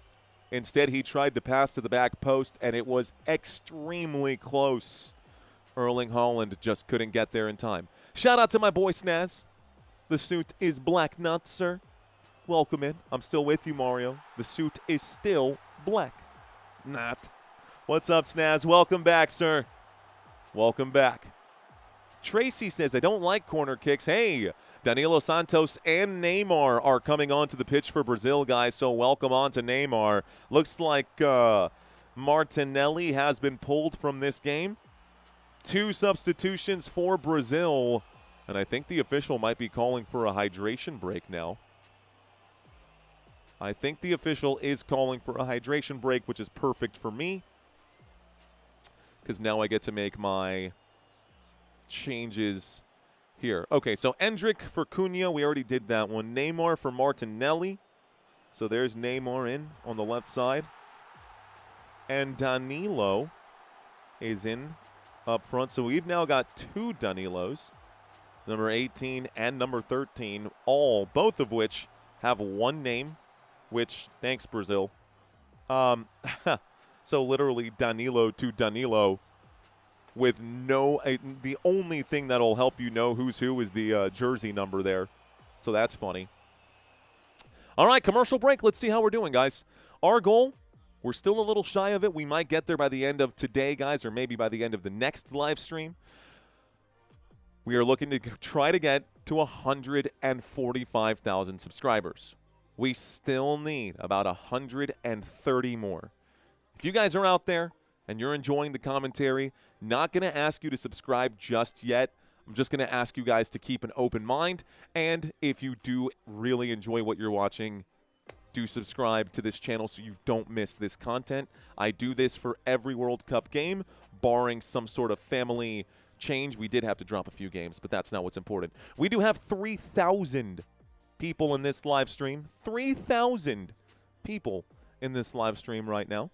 Instead, he tried to pass to the back post, and it was extremely close. Erling Haaland just couldn't get there in time. Shout out to my boy Snaz. The suit is black, not sir. Welcome in. I'm still with you, Mario. The suit is still black. Not. What's up, Snaz? Welcome back, sir. Welcome back. Tracy says, I don't like corner kicks. Hey, Danilo Santos and Neymar are coming onto the pitch for Brazil, guys, so welcome on to Neymar. Looks like Martinelli has been pulled from this game. 2 substitutions for Brazil, and I think the official might be calling for a hydration break now. I think the official is calling for a hydration break, which is perfect for me because now I get to make my changes here. Okay, so Endrick for Cunha, we already did that one. Neymar for Martinelli. So there's Neymar in on the left side. And Danilo is in up front. So we've now got 2 Danilos, number 18 and number 13, both of which have one name, which, thanks, Brazil. So literally Danilo to Danilo with the only thing that'll help you know who's who is the jersey number there. So that's funny. All right, commercial break. Let's see how we're doing, guys. Our goal, we're still a little shy of it. We might get there by the end of today, guys, or maybe by the end of the next live stream. We are looking to try to get to 145,000 subscribers. We still need about 130 more. If you guys are out there and you're enjoying the commentary, not going to ask you to subscribe just yet. I'm just going to ask you guys to keep an open mind. And if you do really enjoy what you're watching, do subscribe to this channel so you don't miss this content. I do this for every World Cup game, barring some sort of family change. We did have to drop a few games, but that's not what's important. We do have 3,000 people in this live stream. 3,000 people in this live stream right now.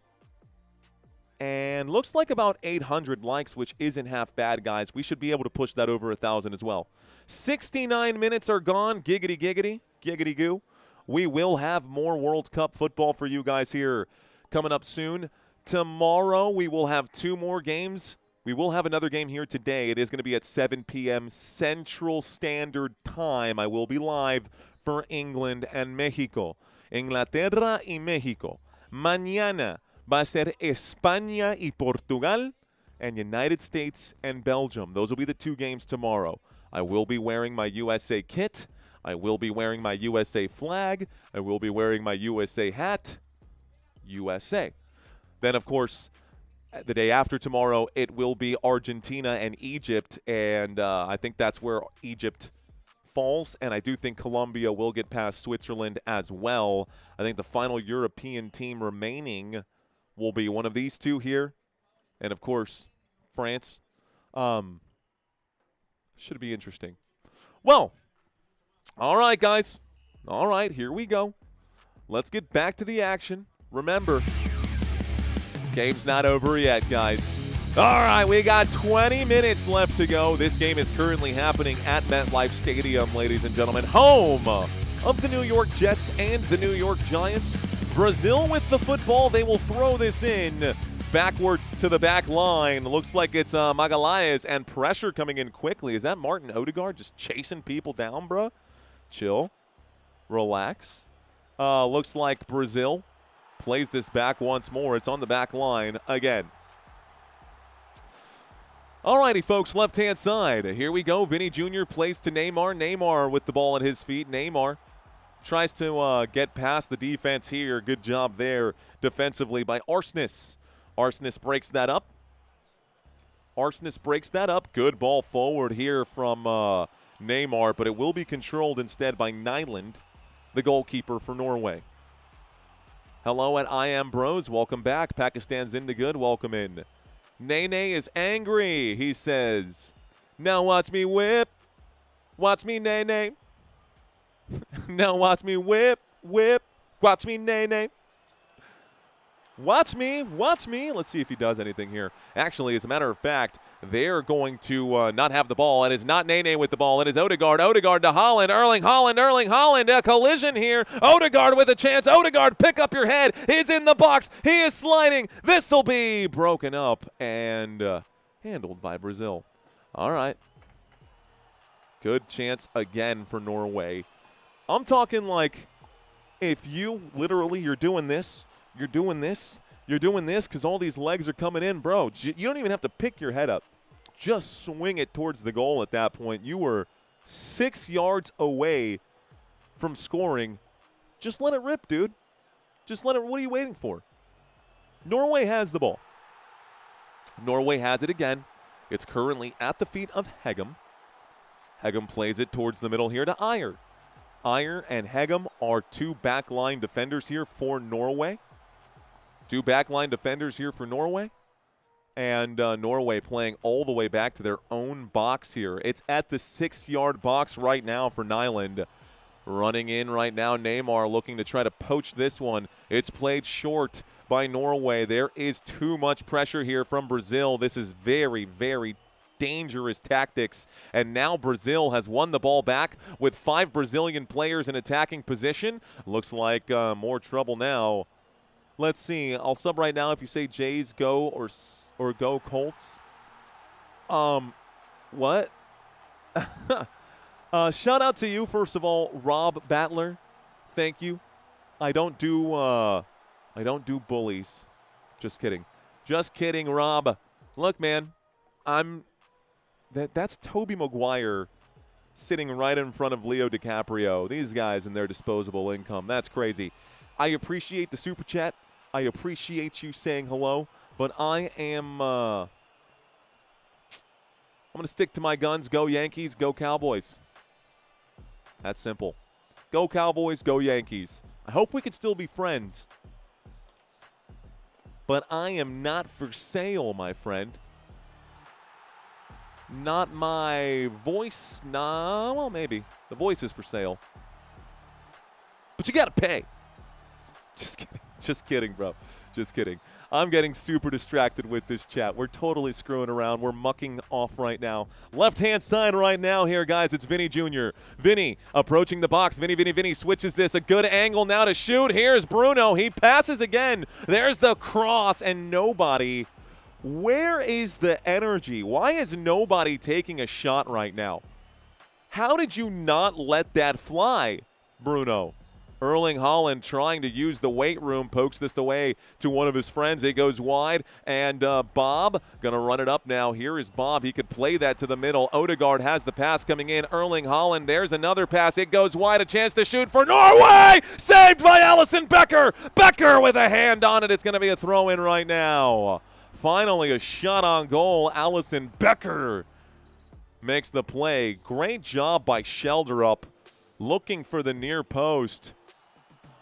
And looks like about 800 likes, which isn't half bad, guys. We should be able to push that over 1,000 as well. 69 minutes are gone. Giggity, giggity, giggity goo. We will have more World Cup football for you guys here coming up soon. Tomorrow we will have 2 more games We will have another game here today. It is going to be at 7 p.m. Central Standard Time. I will be live for England and Mexico. Inglaterra y México. Mañana va a ser España y Portugal and United States and Belgium. Those will be the 2 games tomorrow. I will be wearing my USA kit. I will be wearing my USA flag. I will be wearing my USA hat. USA. Then, of course, the day after tomorrow, it will be Argentina and Egypt, and I think that's where Egypt falls, and I do think Colombia will get past Switzerland as well. I think the final European team remaining will be one of these 2 here, and, of course, France. Should be interesting. Well, all right, guys. All right, here we go. Let's get back to the action. Remember, game's not over yet, guys. All right, we got 20 minutes left to go. This game is currently happening at MetLife Stadium, ladies and gentlemen. Home of the New York Jets and the New York Giants. Brazil with the football. They will throw this in backwards to the back line. Looks like it's Magalhaes, and pressure coming in quickly. Is that Martin Odegaard just chasing people down, bruh? Chill. Relax. Looks like Brazil plays this back once more. It's on the back line again. Alrighty, folks, left-hand side. Here we go. Vinny Jr. plays to Neymar. Neymar with the ball at his feet. Neymar tries to get past the defense here. Good job there defensively by Arsnes. Arsnes breaks that up. Arsnes breaks that up. Good ball forward here from Neymar, but it will be controlled instead by Nyland, the goalkeeper for Norway. Hello at I Am Bros. Welcome back. Pakistan's into good. Welcome in. Nene is angry, he says. Now watch me whip. Watch me, Nene. Now watch me whip, whip. Watch me, Nene. Watch me, watch me. Let's see if he does anything here. Actually, as a matter of fact, they're going to not have the ball. It is not Nene with the ball. It is Odegaard. Odegaard to Holland. Erling Haaland. A collision here. Odegaard with a chance. Odegaard, pick up your head. He's in the box. He is sliding. This will be broken up and handled by Brazil. All right. Good chance again for Norway. I'm talking like if you literally, you're doing this because all these legs are coming in, bro. You don't even have to pick your head up. Just swing it towards the goal at that point. You were 6 yards away from scoring. Just let it rip, dude. Just let it. What are you waiting for? Norway has the ball. Norway has it again. It's currently at the feet of Hegem. Hegem plays it towards the middle here to Ayer. Ayer and Hegem are 2 backline defenders here for Norway. 2 backline defenders here for Norway. And Norway playing all the way back to their own box here. It's at the 6-yard box right now for Nyland. Running in right now, Neymar looking to try to poach this one. It's played short by Norway. There is too much pressure here from Brazil. This is very, very dangerous tactics. And now Brazil has won the ball back with 5 Brazilian players in attacking position. Looks like more trouble now. Let's see. I'll sub right now if you say Jays go or go Colts. What? Shout out to you, first of all, Rob Battler. Thank you. I don't do bullies. Just kidding. Just kidding, Rob. Look, man, that's Tobey Maguire sitting right in front of Leo DiCaprio. These guys and their disposable income. That's crazy. I appreciate the super chat. I appreciate you saying hello, but I am I'm going to stick to my guns. Go Yankees, go Cowboys. That's simple. Go Cowboys, go Yankees. I hope we could still be friends. But I am not for sale, my friend. Not my voice. Nah, well, maybe. The voice is for sale. But you got to pay. Just kidding. Just kidding, bro. Just kidding. I'm getting super distracted with this chat. We're totally screwing around. We're mucking off right now. Left-hand side right now here, guys. It's Vinny Jr. Vinny approaching the box. Vinny switches this. A good angle now to shoot. Here's Bruno. He passes again. There's the cross, and nobody Where is the energy? Why is nobody taking a shot right now? How did you not let that fly, Bruno? Erling Haaland trying to use the weight room, pokes this away to one of his friends. It goes wide, and Bob going to run it up now. Here is Bob. He could play that to the middle. Odegaard has the pass coming in. Erling Haaland, there's another pass. It goes wide, a chance to shoot for Norway! Saved by Alisson Becker! Becker with a hand on it. It's going to be a throw-in right now. Finally, a shot on goal. Alisson Becker makes the play. Great job by Shelderup looking for the near post.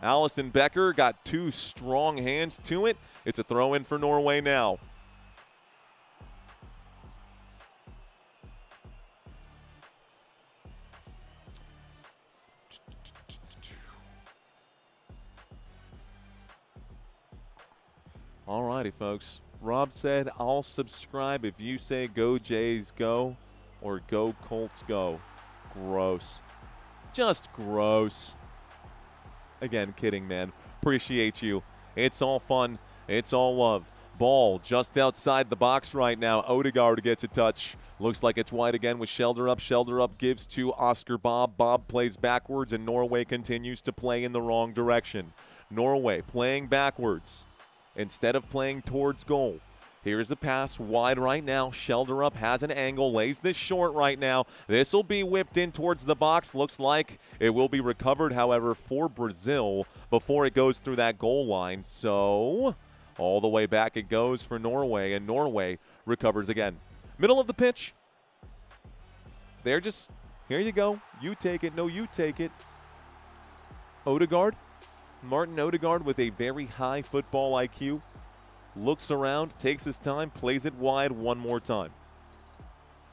Alisson Becker got two strong hands to it. It's a throw-in for Norway now. All righty, folks. Rob said, I'll subscribe if you say go Jays go or go Colts go. Gross. Just gross. Again, kidding, man. Appreciate you. It's all fun. It's all love. Ball just outside the box right now. Odegaard gets a touch. Looks like it's wide again with Shelderup. Shelderup gives to Oscar Bob. Bob plays backwards, and Norway continues to play in the wrong direction. Norway playing backwards instead of playing towards goal. Here's a pass wide right now. Shelderup has an angle, lays this short right now. This will be whipped in towards the box. Looks like it will be recovered, however, for Brazil before it goes through that goal line. So all the way back it goes for Norway, and Norway recovers again. Middle of the pitch. They're just, here you go. You take it. No, you take it. Odegaard. Martin Odegaard with a very high football IQ. Looks around, takes his time, plays it wide one more time.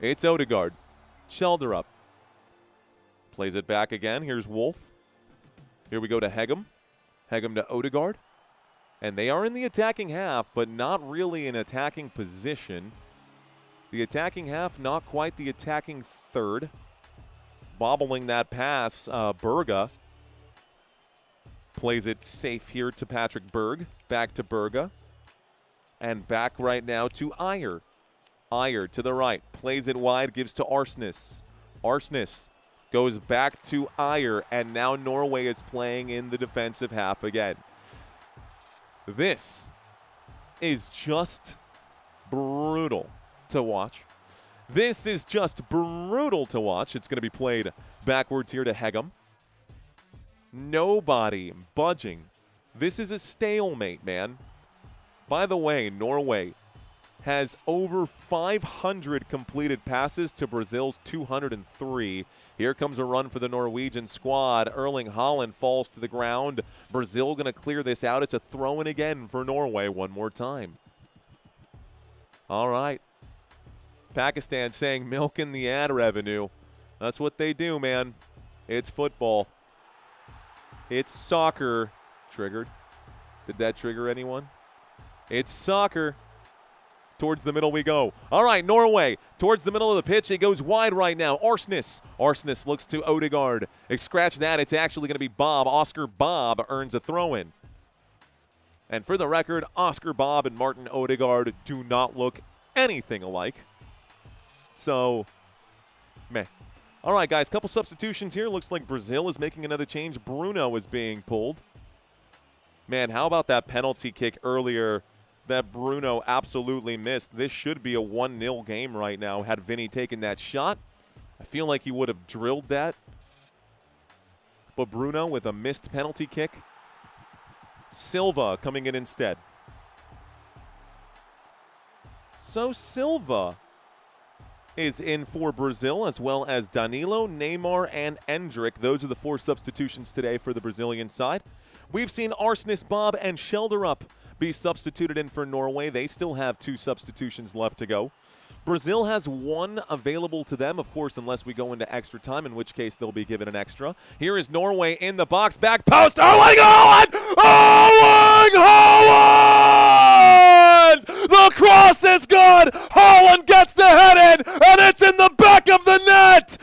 It's Odegaard. Shelderup. Plays it back again. Here's Wolf. Here we go to Hegem. Hegem to Odegaard. And they are in the attacking half, but not really in attacking position. The attacking half, not quite the attacking third. Bobbling that pass, Berga. Plays it safe here to Patrick Berg. Back to Berga. And back right now to Ayer. Ayer to the right. Plays it wide. Gives to Arsnes. Arsnes goes back to Ayer. And now Norway is playing in the defensive half again. This is just brutal to watch. This is just brutal to watch. It's going to be played backwards here to Hegem. Nobody budging. This is a stalemate, man. By the way, Norway has over 500 completed passes to Brazil's 203. Here comes a run for the Norwegian squad. Erling Haaland falls to the ground. Brazil going to clear this out. It's a throw-in again for Norway one more time. All right. Pakistan saying milking the ad revenue. That's what they do, man. It's football. It's soccer. Triggered. Did that trigger anyone? It's soccer. Towards the middle we go. All right, Norway. Towards the middle of the pitch. It goes wide right now. Arsnes. Arsnes looks to Odegaard. Scratch that. It's actually going to be Bob. Oscar Bob earns a throw-in. And for the record, Oscar Bob and Martin Odegaard do not look anything alike. So, meh. All right, guys, couple substitutions here. Looks like Brazil is making another change. Bruno is being pulled. Man, how about that penalty kick earlier that Bruno absolutely missed? This should be a 1-0 game right now had Vinny taken that shot. I feel like he would have drilled that. But Bruno with a missed penalty kick. Silva coming in instead. So Silva is in for Brazil, as well as Danilo, Neymar, and Endrick. Those are the 4 substitutions today for the Brazilian side. We've seen Arsnes, Bob, and Shelderup be substituted in for Norway. They still have 2 substitutions left to go. Brazil has 1 available to them, of course, unless we go into extra time, in which case they'll be given an extra. Here is Norway in the box, back post. Erling Haaland! Erling Haaland! The cross is good! Haaland gets the head in, and it's in the back of the net!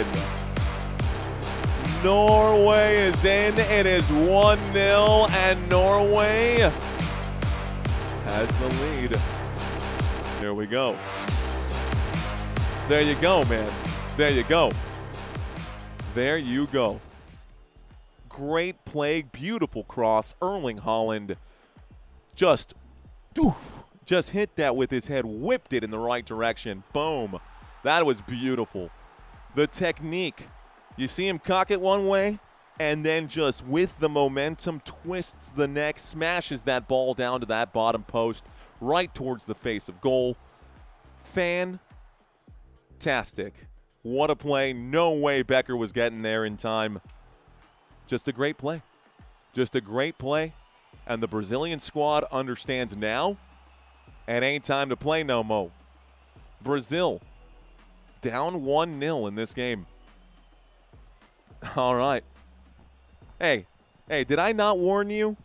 in. Norway is in. It is 1-0, and Norway has the lead. Here we go. There you go, man. There you go. There you go. Great play, beautiful cross. Erling Haaland just hit that with his head, whipped it in the right direction. Boom. That was beautiful. The technique. You see him cock it one way, and then just with the momentum, twists the neck, smashes that ball down to that bottom post, right towards the face of goal. Fantastic. What a play. No way Becker was getting there in time. Just a great play. Just a great play. And the Brazilian squad understands now it ain't time to play no more. Brazil down 1-0 in this game. All right. Hey, did I not warn you?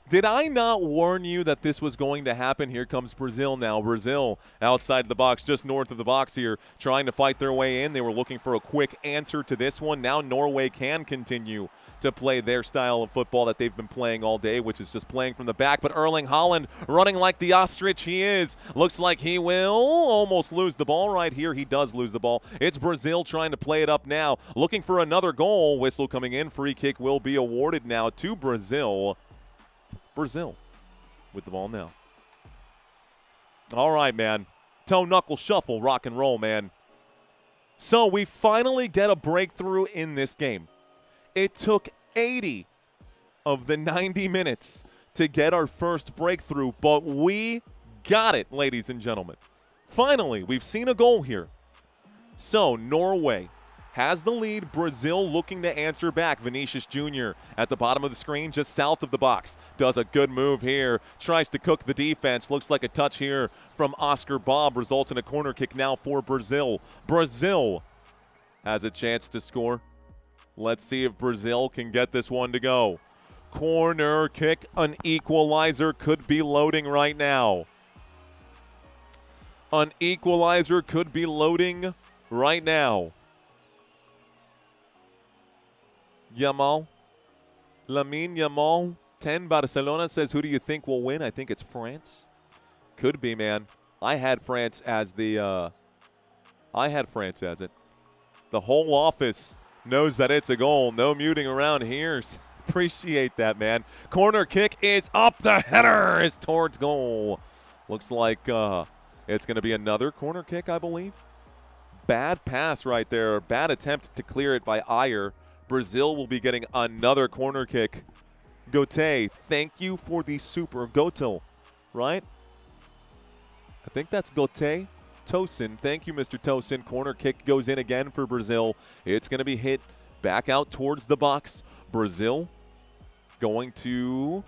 Did I not warn you that this was going to happen? Here comes Brazil now. Brazil outside the box, just north of the box here, trying to fight their way in. They were looking for a quick answer to this one. Now Norway can continue to play their style of football that they've been playing all day, which is just playing from the back. But Erling Haaland running like the ostrich he is. Looks like he will almost lose the ball right here. He does lose the ball. It's Brazil trying to play it up now. Looking for another goal. Whistle coming in. Free kick will be awarded now to Brazil. Brazil with the ball now. All right, man. Toe knuckle shuffle, rock and roll, man. So we finally get a breakthrough in this game. It took 80 of the 90 minutes to get our first breakthrough, but we got it, ladies and gentlemen. Finally, we've seen a goal here. So Norway has the lead. Brazil looking to answer back. Vinicius Jr. at the bottom of the screen, just south of the box. Does a good move here. Tries to cook the defense. Looks like a touch here from Oscar Bob. Results in a corner kick now for Brazil. Brazil has a chance to score. Let's see if Brazil can get this one to go. Corner kick, an equalizer could be loading right now. An equalizer could be loading right now. Lamine Yamal, 10 Barcelona says, who do you think will win? I think it's France. Could be, man. I had France as it. The whole office knows that it's a goal. No muting around here. Appreciate that, man. Corner kick is up. The header is towards goal. Looks like it's going to be another corner kick, I believe. Bad pass right there. Bad attempt to clear it by Ayer. Brazil will be getting another corner kick. Gote, thank you for the super. Goto, right? I think that's Gote. Tosin, thank you, Mr. Tosin. Corner kick goes in again for Brazil. It's going to be hit back out towards the box. Brazil going to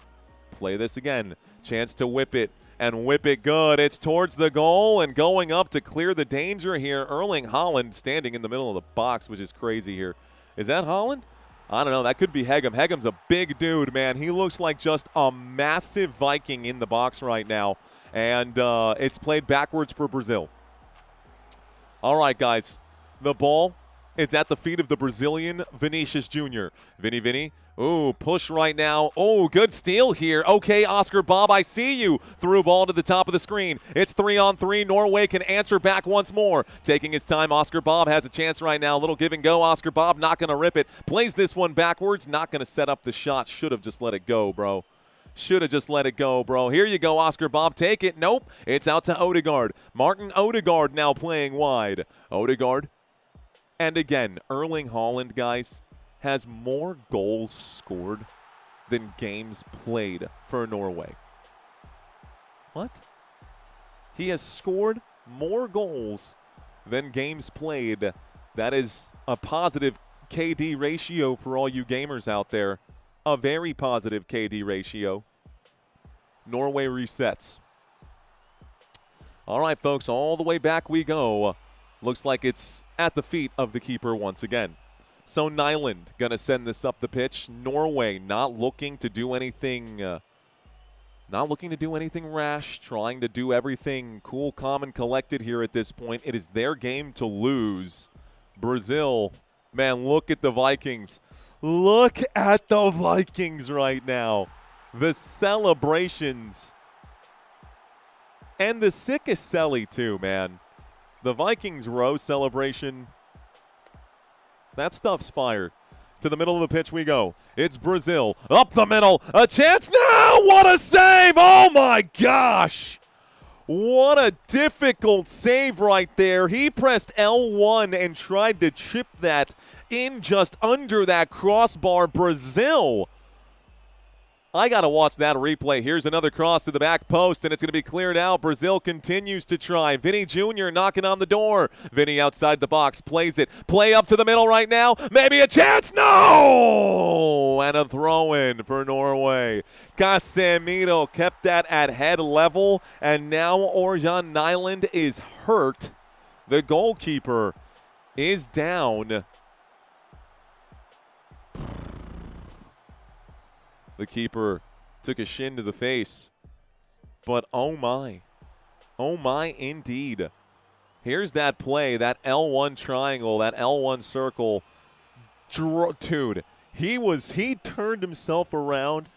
play this again. Chance to whip it, and whip it good. It's towards the goal, and going up to clear the danger here. Erling Haaland standing in the middle of the box, which is crazy here. Is that Haaland? I don't know. That could be Hegem. Hegem's a big dude, man. He looks like just a massive Viking in the box right now. And it's played backwards for Brazil. All right, guys. The ball is at the feet of the Brazilian Vinicius Jr. Vinny. Ooh, push right now. Oh, good steal here. Okay, Oscar Bob, I see you. Through ball to the top of the screen. It's 3-on-3. Norway can answer back once more. Taking his time, Oscar Bob has a chance right now. A little give and go. Oscar Bob not going to rip it. Plays this one backwards. Not going to set up the shot. Should have just let it go, bro. Should have just let it go, bro. Here you go, Oscar Bob. Take it. Nope. It's out to Odegaard. Martin Odegaard now playing wide. Odegaard. And again, Erling Haaland, guys, has more goals scored than games played for Norway. What? He has scored more goals than games played. That is a positive KD ratio for all you gamers out there. A very positive KD ratio. Norway resets. All right, folks, all the way back we go. Looks like it's at the feet of the keeper once again. So Nyland going to send this up the pitch. Norway not looking to do anything rash, trying to do everything cool, calm, and collected here at this point. It is their game to lose. Brazil Man, look at the Vikings. Look at the Vikings right now. The celebrations. And the sickest celly, too, man. The Vikings row celebration. That stuff's fire. To the middle of the pitch we go. It's Brazil. Up the middle. A chance now. What a save. Oh, my gosh. What a difficult save right there. He pressed L1 and tried to chip that in just under that crossbar. Brazil. I got to watch that replay. Here's another cross to the back post, and it's going to be cleared out. Brazil continues to try. Vinny Jr. knocking on the door. Vinny outside the box, plays it. Play up to the middle right now. Maybe a chance. No! And a throw-in for Norway. Casemiro kept that at head level, and now Orjan Nyland is hurt. The goalkeeper is down. The keeper took a shin to the face. But oh my indeed. Here's that play, that L1 triangle, that L1 circle. Dude, he turned himself around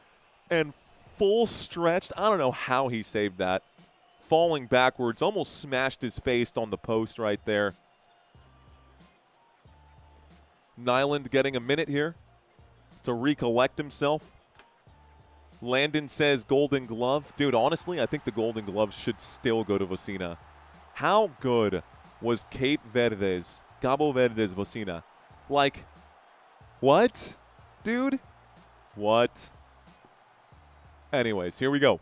and full stretched. I don't know how he saved that. Falling backwards, almost smashed his face on the post right there. Nyland getting a minute here to recollect himself. Landon says Golden Glove. Dude, honestly, I think the Golden Glove should still go to Vocina. How good was Cabo Verde's Vocina? Like, what? Dude? What? Anyways, here we go.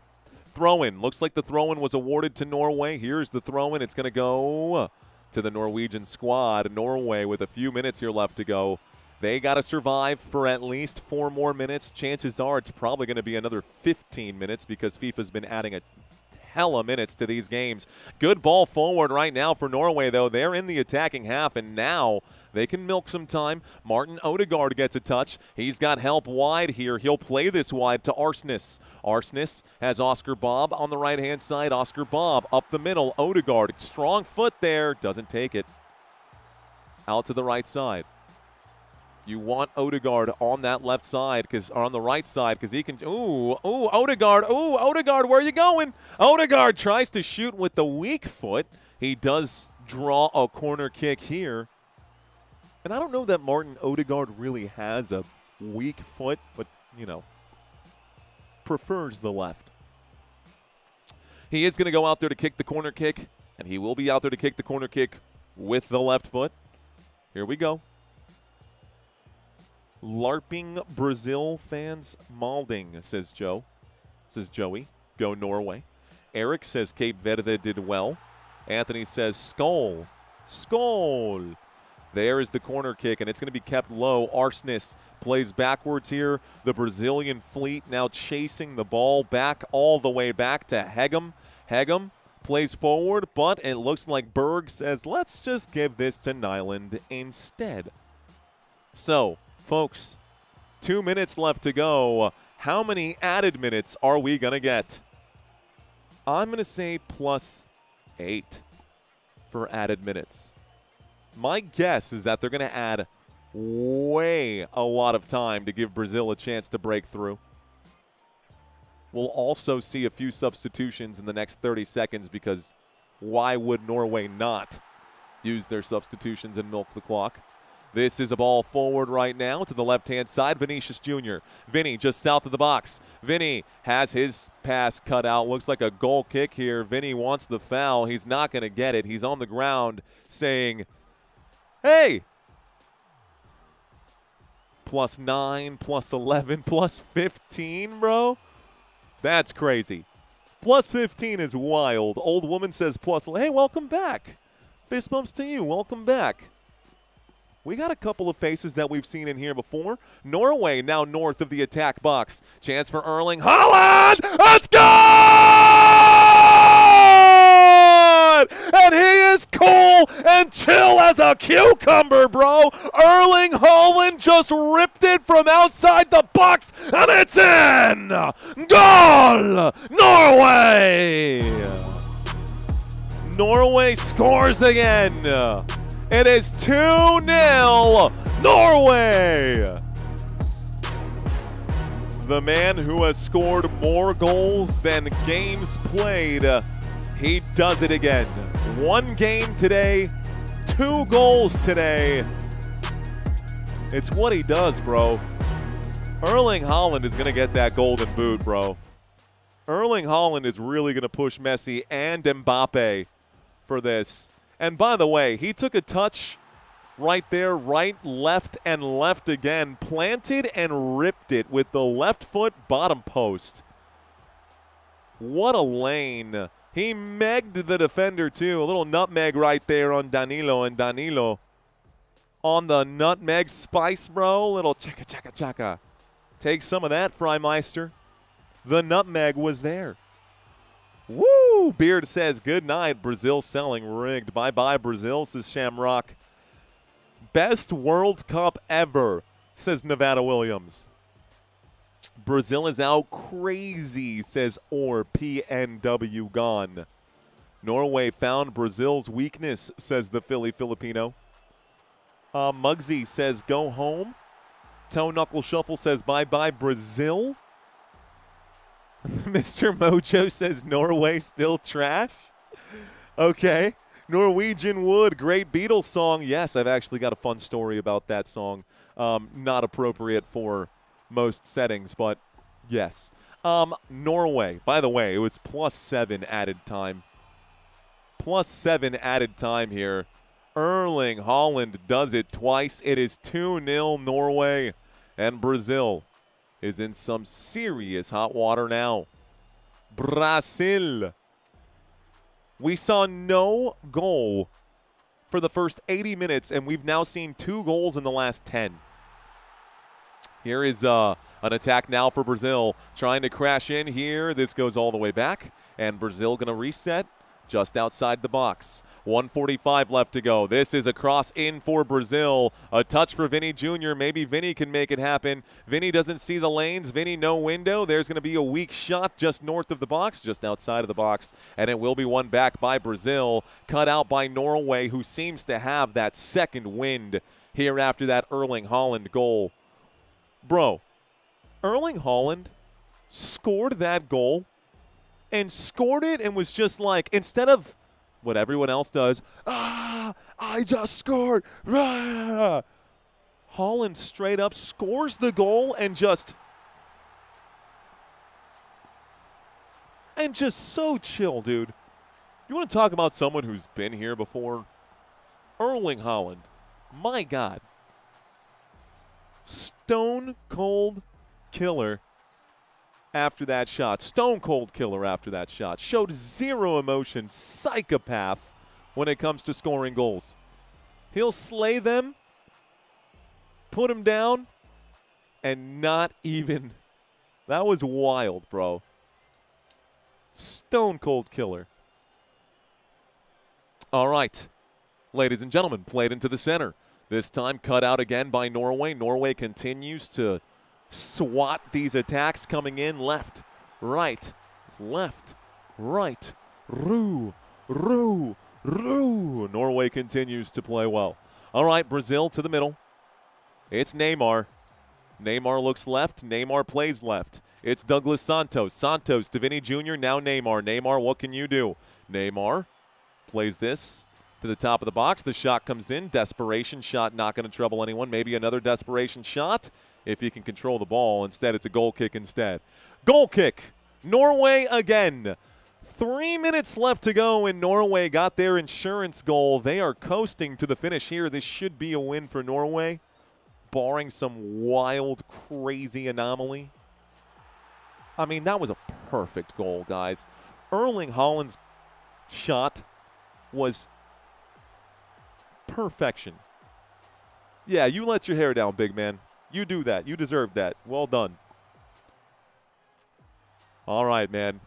Throw-in. Looks like the throw-in was awarded to Norway. Here's the throw-in. It's going to go to the Norwegian squad. Norway with a few minutes here left to go. They got to survive for at least 4 more minutes. Chances are it's probably going to be another 15 minutes because FIFA's been adding a hell of minutes to these games. Good ball forward right now for Norway, though. They're in the attacking half, and now they can milk some time. Martin Odegaard gets a touch. He's got help wide here. He'll play this wide to Arsnes. Arsnes has Oscar Bob on the right-hand side. Oscar Bob up the middle. Odegaard, strong foot there. Doesn't take it. Out to the right side. You want Odegaard on that left side, or on the right side, because he can. Odegaard, where are you going? Odegaard tries to shoot with the weak foot. He does draw a corner kick here. And I don't know that Martin Odegaard really has a weak foot, but, you know, prefers the left. He is going to go out there to kick the corner kick, and he will be out there to kick the corner kick with the left foot. Here we go. LARPing Brazil fans malding, says Joe. Says Joey. Go Norway. Eric says Cape Verde did well. Anthony says Skull. Skull. There is the corner kick, and it's going to be kept low. Arsnes plays backwards here. The Brazilian fleet now chasing the ball back all the way back to Hegem. Hegem plays forward, but it looks like Berg says, let's just give this to Nyland instead. So, folks, 2 minutes left to go. How many added minutes are we going to get? I'm going to say +8 for added minutes. My guess is that they're going to add way a lot of time to give Brazil a chance to break through. We'll also see a few substitutions in the next 30 seconds because why would Norway not use their substitutions and milk the clock? This is a ball forward right now to the left-hand side. Vinicius Jr. Vinny just south of the box. Vinny has his pass cut out. Looks like a goal kick here. Vinny wants the foul. He's not going to get it. He's on the ground saying, hey, +9, +11, +15, bro. That's crazy. +15 is wild. Old woman says hey, welcome back. Fist bumps to you. Welcome back. We got a couple of faces that we've seen in here before. Norway now north of the attack box. Chance for Erling Haaland. It's good! And he is cool and chill as a cucumber, bro. Erling Haaland just ripped it from outside the box, and it's in! Goal! Norway! Norway scores again. It is 2-0 Norway. The man who has scored more goals than games played, he does it again. 1 game today, 2 goals today. It's what he does, bro. Erling Haaland is going to get that golden boot, bro. Erling Haaland is really going to push Messi and Mbappe for this. And by the way, he took a touch right there, right, left, and left again. Planted and ripped it with the left foot bottom post. What a lane. He megged the defender, too. A little nutmeg right there on Danilo. And Danilo on the nutmeg spice, bro. Little chaka, chaka, chaka. Take some of that, Freimeister. The nutmeg was there. Woo! Beard says, good night. Brazil selling rigged. Bye-bye, Brazil, says Shamrock. Best World Cup ever, says Nevada Williams. Brazil is out crazy, says Or PNW gone. Norway found Brazil's weakness, says the Philly Filipino. Muggsy says go home. Toe Knuckle Shuffle says bye-bye, Brazil. Mr. Mojo says Norway still trash. Okay. Norwegian Wood, great Beatles song. Yes, I've actually got a fun story about that song. Not appropriate for most settings, but yes. Norway, by the way, it was +7 added time. +7 added time here. Erling Haaland does it twice. It is 2-0 Norway, and Brazil is in some serious hot water now. Brazil. We saw no goal for the first 80 minutes, and we've now seen 2 goals in the last 10. Here is an attack now for Brazil, trying to crash in here. This goes all the way back, and Brazil going to reset just outside the box. 1:45 left to go. This is a cross in for Brazil. A touch for Vinny Jr. Maybe Vinny can make it happen. Vinny doesn't see the lanes. Vinny, no window. There's going to be a weak shot just north of the box, just outside of the box, and it will be won back by Brazil. Cut out by Norway, who seems to have that second wind here after that Erling Haaland goal. Bro, Erling Haaland scored that goal and scored it and was just like, instead of what everyone else does, I just scored. Haaland straight up scores the goal and just so chill, dude. You want to talk about someone who's been here before? Erling Haaland. My God. Stone cold killer after that shot. Stone cold killer after that shot. Showed zero emotion. Psychopath when it comes to scoring goals. He'll slay them, put him down, and not even. That was wild, bro. Stone cold killer. All right. Ladies and gentlemen, played into the center. This time cut out again by Norway. Norway continues to swat these attacks coming in left, right, left, right. Roo, roo, roo. Norway continues to play well. All right, Brazil to the middle. It's Neymar. Neymar looks left. Neymar plays left. It's Douglas Santos. Santos to Vinny Jr. Now Neymar. Neymar, what can you do? Neymar plays this to the top of the box. The shot comes in. Desperation shot, not going to trouble anyone. Maybe another desperation shot if he can control the ball. Instead, it's a goal kick instead. Goal kick. Norway again. 3 minutes left to go, and Norway got their insurance goal. They are coasting to the finish here. This should be a win for Norway, barring some wild, crazy anomaly. I mean, that was a perfect goal, guys. Erling Haaland's shot was perfection. Yeah, you let your hair down, big man. You do that. You deserve that. Well done. All right, man.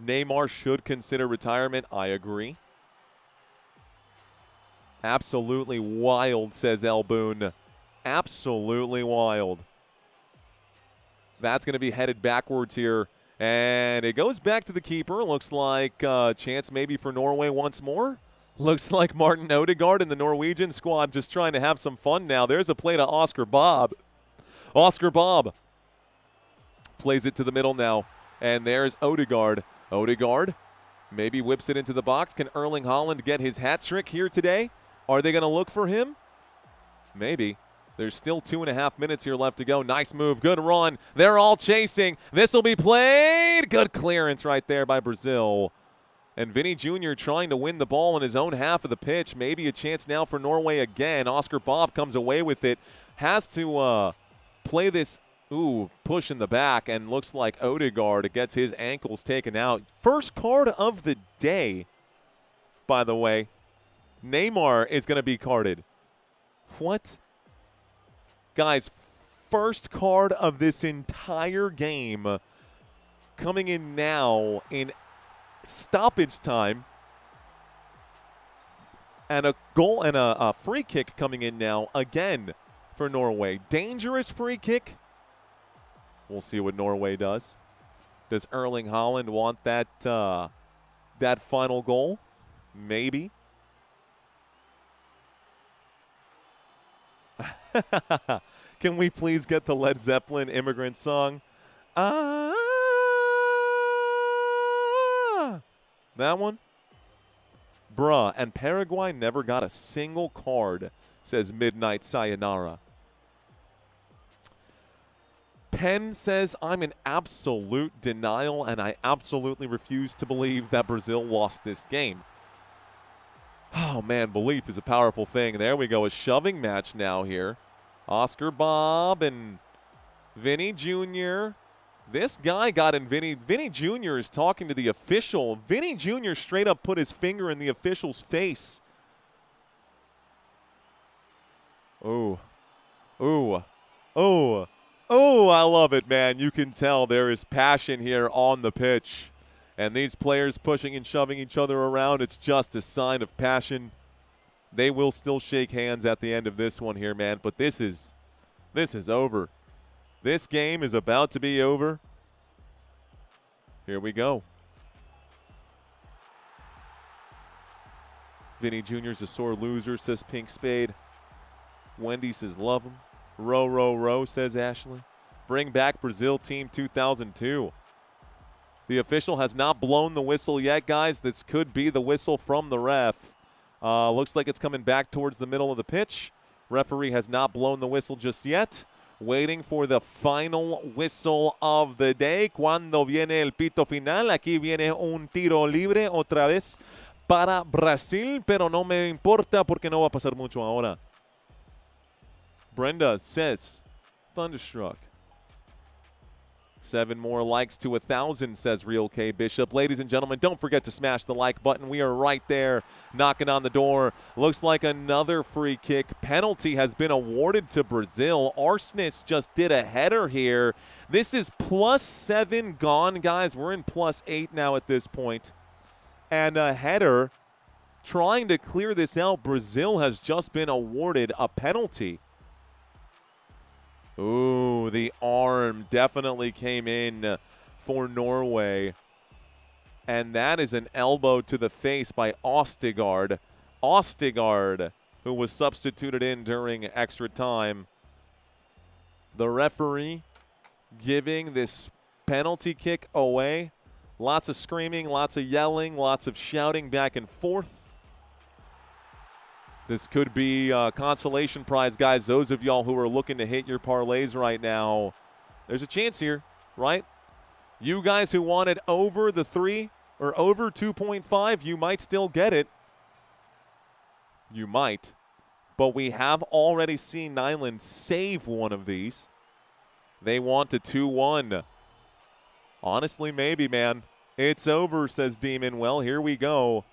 Neymar should consider retirement. I agree. Absolutely wild, says El Boone. Absolutely wild. That's going to be headed backwards here. And it goes back to the keeper. Looks like a chance maybe for Norway once more. Looks like Martin Odegaard and the Norwegian squad just trying to have some fun now. There's a play to Oscar Bob. Oscar Bob plays it to the middle now. And there's Odegaard. Odegaard maybe whips it into the box. Can Erling Haaland get his hat trick here today? Are they going to look for him? Maybe. There's still 2.5 minutes here left to go. Nice move. Good run. They're all chasing. This will be played. Good clearance right there by Brazil. And Vinny Jr. trying to win the ball in his own half of the pitch. Maybe a chance now for Norway again. Oscar Bob comes away with it. Has to play this push in the back, and looks like Odegaard gets his ankles taken out. First card of the day, by the way. Neymar is going to be carded. What? Guys, first card of this entire game coming in now in stoppage time, and a goal and a free kick coming in now again for Norway. Dangerous free kick. We'll see what Norway does. Does Erling Haaland want that that final goal? Maybe. Can we please get the Led Zeppelin Immigrant Song? That one? Bruh, and Paraguay never got a single card, says Midnight Sayonara. Penn says, I'm in absolute denial, and I absolutely refuse to believe that Brazil lost this game. Oh, man, belief is a powerful thing. There we go, a shoving match now here. Oscar Bob and Vinny Jr. This guy got in Vinny. Vinny Jr. is talking to the official. Vinny Jr. straight up put his finger in the official's face. Oh, oh, oh, oh, I love it, man. You can tell there is passion here on the pitch. And these players pushing and shoving each other around, it's just a sign of passion. They will still shake hands at the end of this one here, man. But this is over. This game is about to be over. Here we go. Vinny Jr.'s a sore loser, says Pink Spade. Wendy says love him. Row, row, row, says Ashley. Bring back Brazil Team 2002. The official has not blown the whistle yet, guys. This could be the whistle from the ref. Looks like it's coming back towards the middle of the pitch. Referee has not blown the whistle just yet. Waiting for the final whistle of the day. Cuando viene el pito final, aquí viene un tiro libre otra vez para Brasil, pero no me importa porque no va a pasar mucho ahora. Brenda says, thunderstruck. 7 more likes to 1,000, says Real K Bishop. Ladies and gentlemen, don't forget to smash the like button. We are right there knocking on the door. Looks like another free kick. Penalty has been awarded to Brazil. Arsness just did a header here. This is +7 gone, guys. We're in +8 now at this point. And a header trying to clear this out. Brazil has just been awarded a penalty. Ooh, the arm definitely came in for Norway. And that is an elbow to the face by Ostigard. Ostigard, who was substituted in during extra time. The referee giving this penalty kick away. Lots of screaming, lots of yelling, lots of shouting back and forth. This could be a consolation prize, guys. Those of y'all who are looking to hit your parlays right now, there's a chance here, right? You guys who wanted over the 3 or over 2.5, you might still get it. You might. But we have already seen Nyland save one of these. They want a 2-1. Honestly, maybe, man. It's over, says Demon. Well, here we go.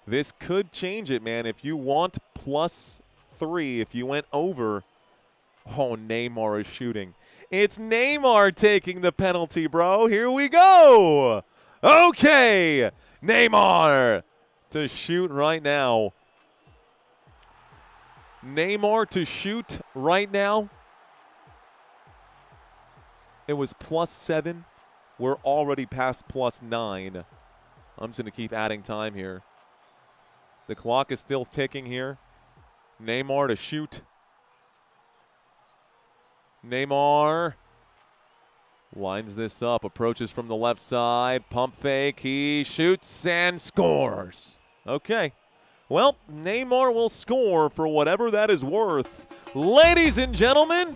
This could change it, man. If you want +3, if you went over. Oh, Neymar is shooting. It's Neymar taking the penalty, bro. Here we go. Okay. Neymar to shoot right now. Neymar to shoot right now. It was +7. We're already past +9. I'm just going to keep adding time here. The clock is still ticking here. Neymar to shoot. Neymar lines this up, approaches from the left side, pump fake, he shoots and scores. Okay, well, Neymar will score for whatever that is worth. Ladies and gentlemen,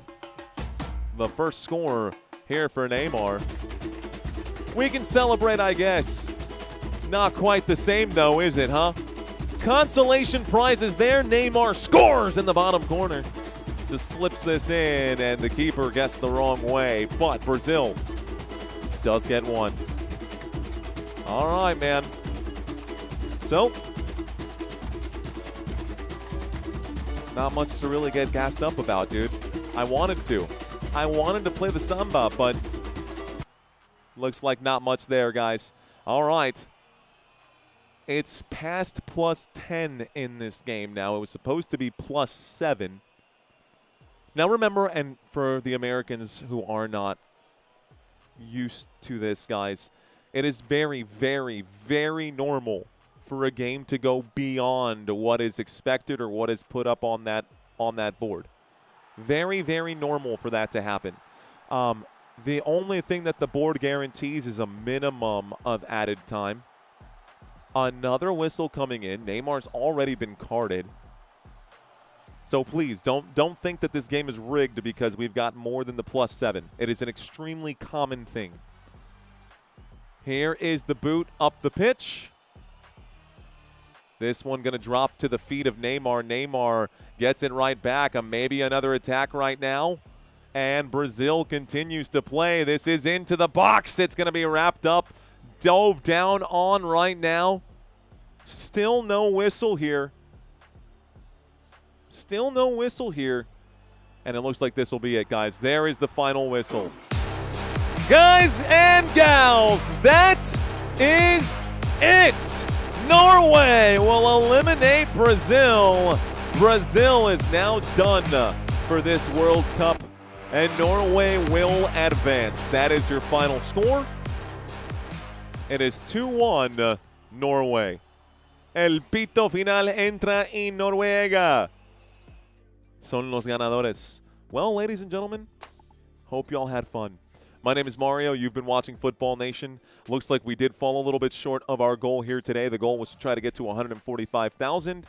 the first score here for Neymar. We can celebrate, I guess. Not quite the same though, is it, huh? Consolation prizes there. Neymar scores in the bottom corner. Just slips this in, and the keeper guessed the wrong way. But Brazil does get one. All right, man. So, not much to really get gassed up about, dude. I wanted to play the samba, but looks like not much there, guys. All right. It's past plus 10 in this game now. It was supposed to be plus 7. Now remember, and for the Americans who are not used to this, guys, it is very, very, very normal for a game to go beyond what is expected or what is put up on that board. Very, very normal for that to happen. The only thing that the board guarantees is a minimum of added time. Another whistle coming in. Neymar's already been carded. So please, don't think that this game is rigged because we've got more than the plus 7. It is an extremely common thing. Here is the boot up the pitch. This one going to drop to the feet of Neymar. Neymar gets it right back. Maybe another attack right now. And Brazil continues to play. This is into the box. It's going to be wrapped up. Dove down on right now. Still no whistle here. Still no whistle here. And it looks like this will be it, guys. There is the final whistle. Guys and gals, that is it. Norway will eliminate Brazil. Brazil is now done for this World Cup, and Norway will advance. That is your final score. It is 2-1 Norway. El pito final entra en Noruega. Son los ganadores. Well, ladies and gentlemen, hope y'all had fun. My name is Mario. You've been watching Football Nation. Looks like we did fall a little bit short of our goal here today. The goal was to try to get to 145,000,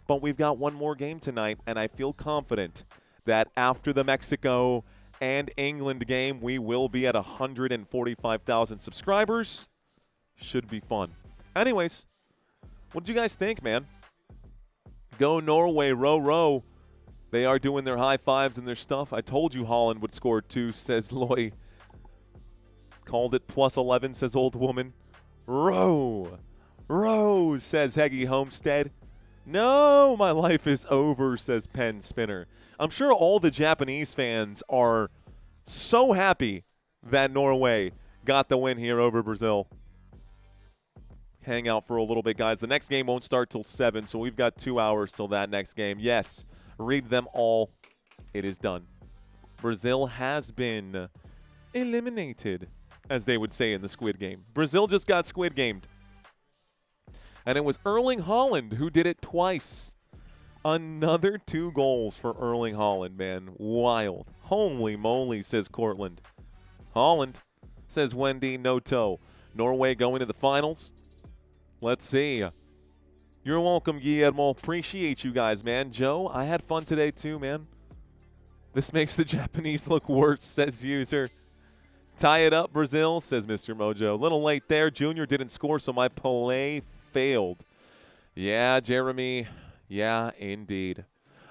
but we've got one more game tonight, and I feel confident that after the Mexico and England game, we will be at 145,000 subscribers. Should be fun. Anyways, what did you guys think, man? Go Norway, row, row. They are doing their high fives and their stuff. I told you Holland would score 2, says Loy. Called it plus 11, says old woman. Row, row, says Heggy Homestead. No, my life is over, says Pen Spinner. I'm sure all the Japanese fans are so happy that Norway got the win here over Brazil. Hang out for a little bit, guys. The next game won't start till 7, so we've got 2 hours till that next game. Yes, read them all. It is done. Brazil has been eliminated, as they would say in the Squid Game. Brazil just got Squid Gamed. And it was Erling Haaland who did it twice. Another 2 goals for Erling Haaland, man. Wild. Holy moly, says Cortland. Haaland, says Wendy Noto. Norway going to the finals. Let's see. You're welcome, Guillermo. Appreciate you guys, man. Joe, I had fun today too, man. This makes the Japanese look worse, says user. Tie it up, Brazil, says Mr. Mojo. A little late there. Junior didn't score, so my play failed. Yeah, Jeremy. Yeah, indeed.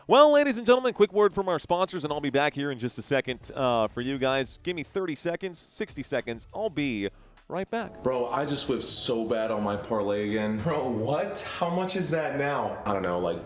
Well, ladies and gentlemen, quick word from our sponsors, and I'll be back here in just a second for you guys. Give me 30 seconds, 60 seconds. I'll be right back.
Bro, I just whiffed so bad on my parlay again.
Bro, what? How much is that now?
I don't know, like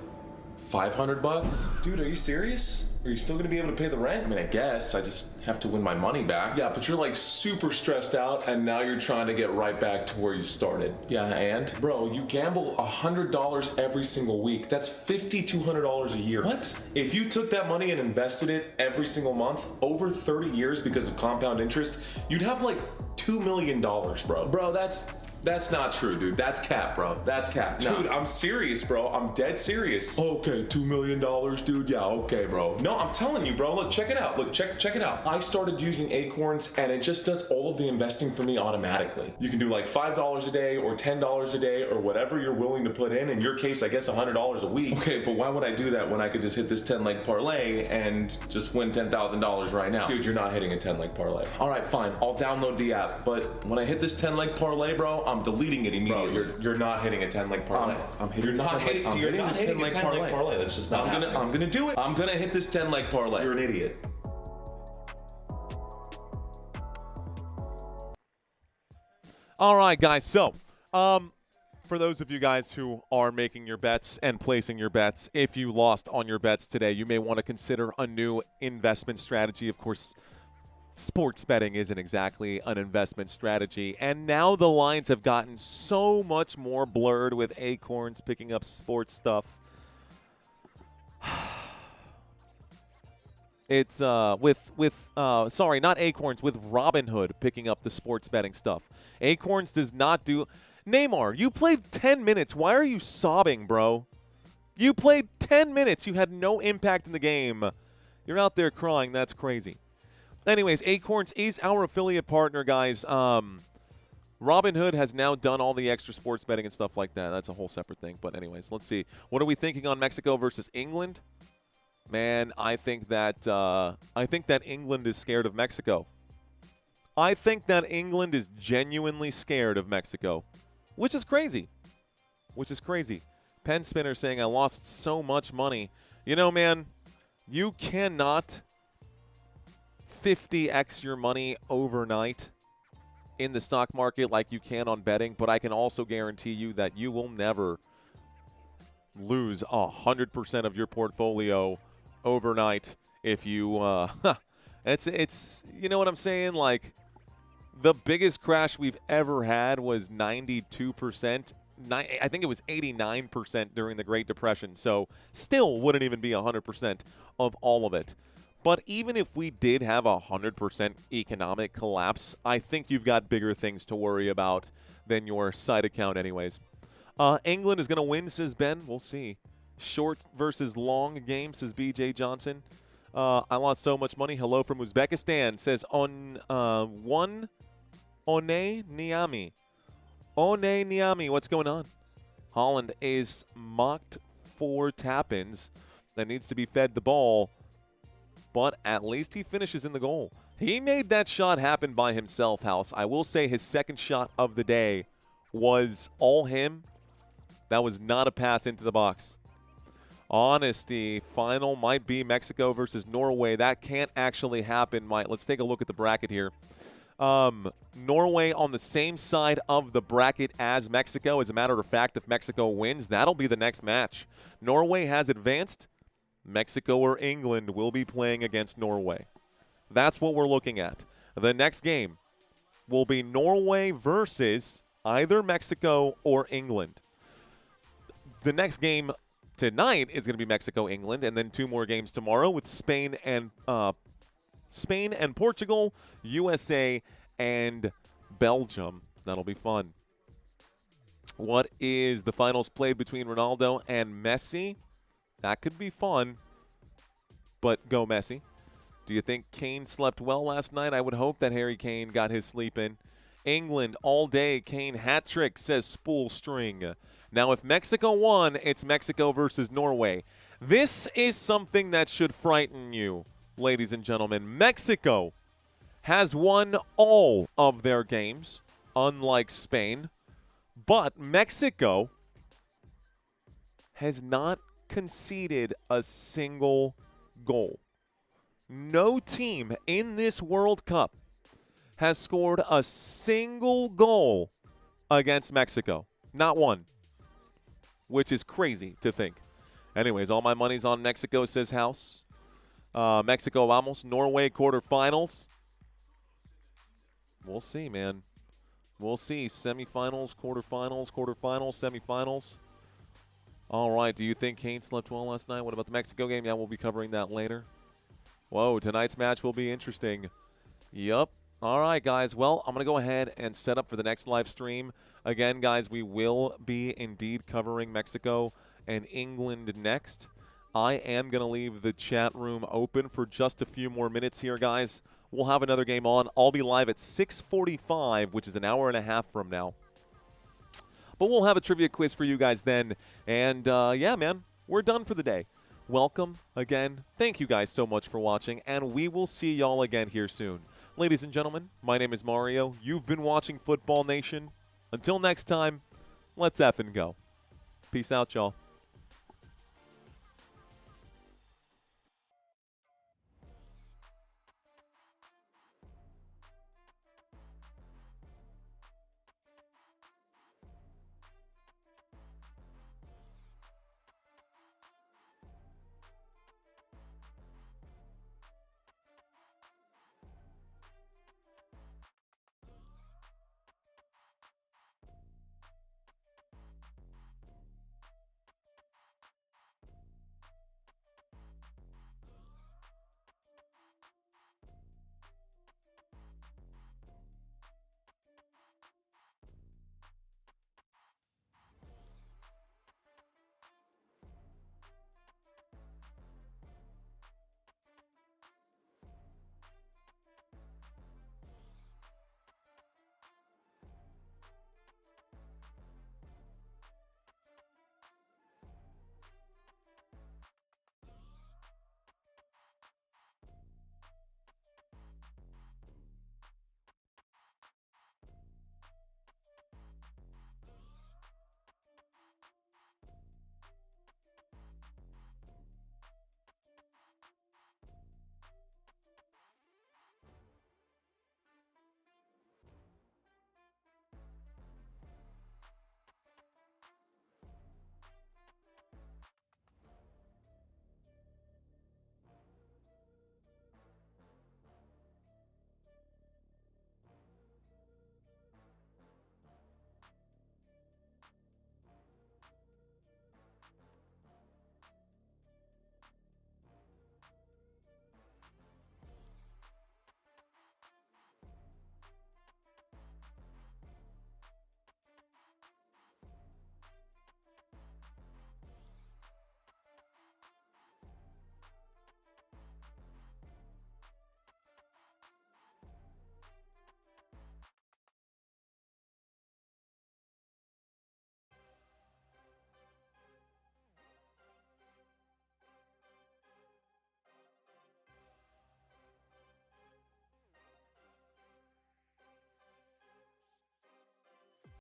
$500?
Dude, are you serious? Are you still gonna be able to pay the rent?
I mean, I guess. I just have to win my money back.
Yeah, but you're like super stressed out and now you're trying to get right back to where you started.
Yeah, and?
Bro, you gamble $100 every single week. That's $5,200 a year.
What?
If you took that money and invested it every single month, over 30 years because of compound interest, you'd have like $2 million, bro.
Bro, that's That's not true, dude. That's cap, bro. That's cap.
Dude,
Nah.
I'm serious, bro. I'm dead serious.
Okay, $2 million, dude. Yeah, okay, bro.
No, I'm telling you, bro. Look, check it out. Look, check it out. I started using Acorns, and it just does all of the investing for me automatically. You can do like $5 a day or $10 a day or whatever you're willing to put in. In your case, I guess $100 a week.
Okay, but why would I do that when I could just hit this 10-leg parlay and just win $10,000 right now?
Dude, you're not hitting a 10-leg parlay.
All right, fine. I'll download the app. But when I hit this 10-leg parlay, bro, I'm deleting it immediately.
Bro, you're not hitting a 10-leg parlay.
I'm hitting
You're
this
not
10-leg
hitting,
I'm
you're
hitting
not
this
hitting a
10-leg
10-leg parlay. That's just not happening.
I'm gonna do it. I'm gonna hit this 10-leg parlay.
You're an idiot.
All right, guys. So, for those of you guys who are making your bets and placing your bets, if you lost on your bets today, you may want to consider a new investment strategy. Of course, sports betting isn't exactly an investment strategy. And now the lines have gotten so much more blurred with Acorns picking up sports stuff. It's sorry, not Acorns, with Robinhood picking up the sports betting stuff. Acorns does not do. Neymar, you played 10 minutes. Why are you sobbing, bro? You played 10 minutes. You had no impact in the game. You're out there crying. That's crazy. Anyways, Acorns is our affiliate partner, guys. Robinhood has now done all the extra sports betting and stuff like that. That's a whole separate thing. But anyways, let's see. What are we thinking on Mexico versus England? Man, I think that England is scared of Mexico. I think that England is genuinely scared of Mexico, which is crazy. Which is crazy. Pen Spinner saying, I lost so much money. You know, man, you cannot 50x your money overnight in the stock market like you can on betting, but I can also guarantee you that you will never lose 100% of your portfolio overnight if you it's you know what I'm saying? Like, the biggest crash we've ever had was 92%. I think it was 89% during the Great Depression, so still wouldn't even be 100% of all of it. But even if we did have 100% economic collapse, I think you've got bigger things to worry about than your side account anyways. England is going to win, says Ben. We'll see. Short versus long game, says BJ Johnson. I lost so much money. Hello from Uzbekistan, says on one One Niami. One Niami, what's going on? Holland is mocked for tap-ins that needs to be fed the ball, but at least he finishes in the goal. He made that shot happen by himself, House. I will say his second shot of the day was all him. That was not a pass into the box. Honesty, final might be Mexico versus Norway. That can't actually happen. Let's take a look at the bracket here. Norway on the same side of the bracket as Mexico. As a matter of fact, if Mexico wins, that'll be the next match. Norway has advanced. Mexico or England will be playing against Norway. That's what we're looking at. The next game will be Norway versus either Mexico or England. The next game tonight is going to be Mexico-England, and then two more games tomorrow with Spain and Portugal, USA, and Belgium. That'll be fun. What is the finals played between Ronaldo and Messi? That could be fun, but go Messi. Do you think Kane slept well last night? I would hope that Harry Kane got his sleep in. England all day. Kane hat trick, says Spool String. Now, if Mexico won, it's Mexico versus Norway. This is something that should frighten you, ladies and gentlemen. Mexico has won all of their games, unlike Spain. But Mexico has not conceded a single goal. No team in this World Cup has scored a single goal against Mexico. Not one. Which is crazy to think. Anyways, all my money's on Mexico, says House. Mexico vamos. Norway quarterfinals. We'll see, man. We'll see. Semifinals, quarterfinals, semifinals. All right. Do you think Kane slept well last night? What about the Mexico game? Yeah, we'll be covering that later. Whoa, tonight's match will be interesting. Yup. All right, guys. Well, I'm going to go ahead and set up for the next live stream. Again, guys, we will be indeed covering Mexico and England next. I am going to leave the chat room open for just a few more minutes here, guys. We'll have another game on. I'll be live at 6:45, which is an hour and a half from now. But we'll have a trivia quiz for you guys then. And, yeah, man, we're done for the day. Welcome again. Thank you guys so much for watching, and we will see y'all again here soon. Ladies and gentlemen, my name is Mario. You've been watching Football Nation. Until next time, let's effing go. Peace out, y'all.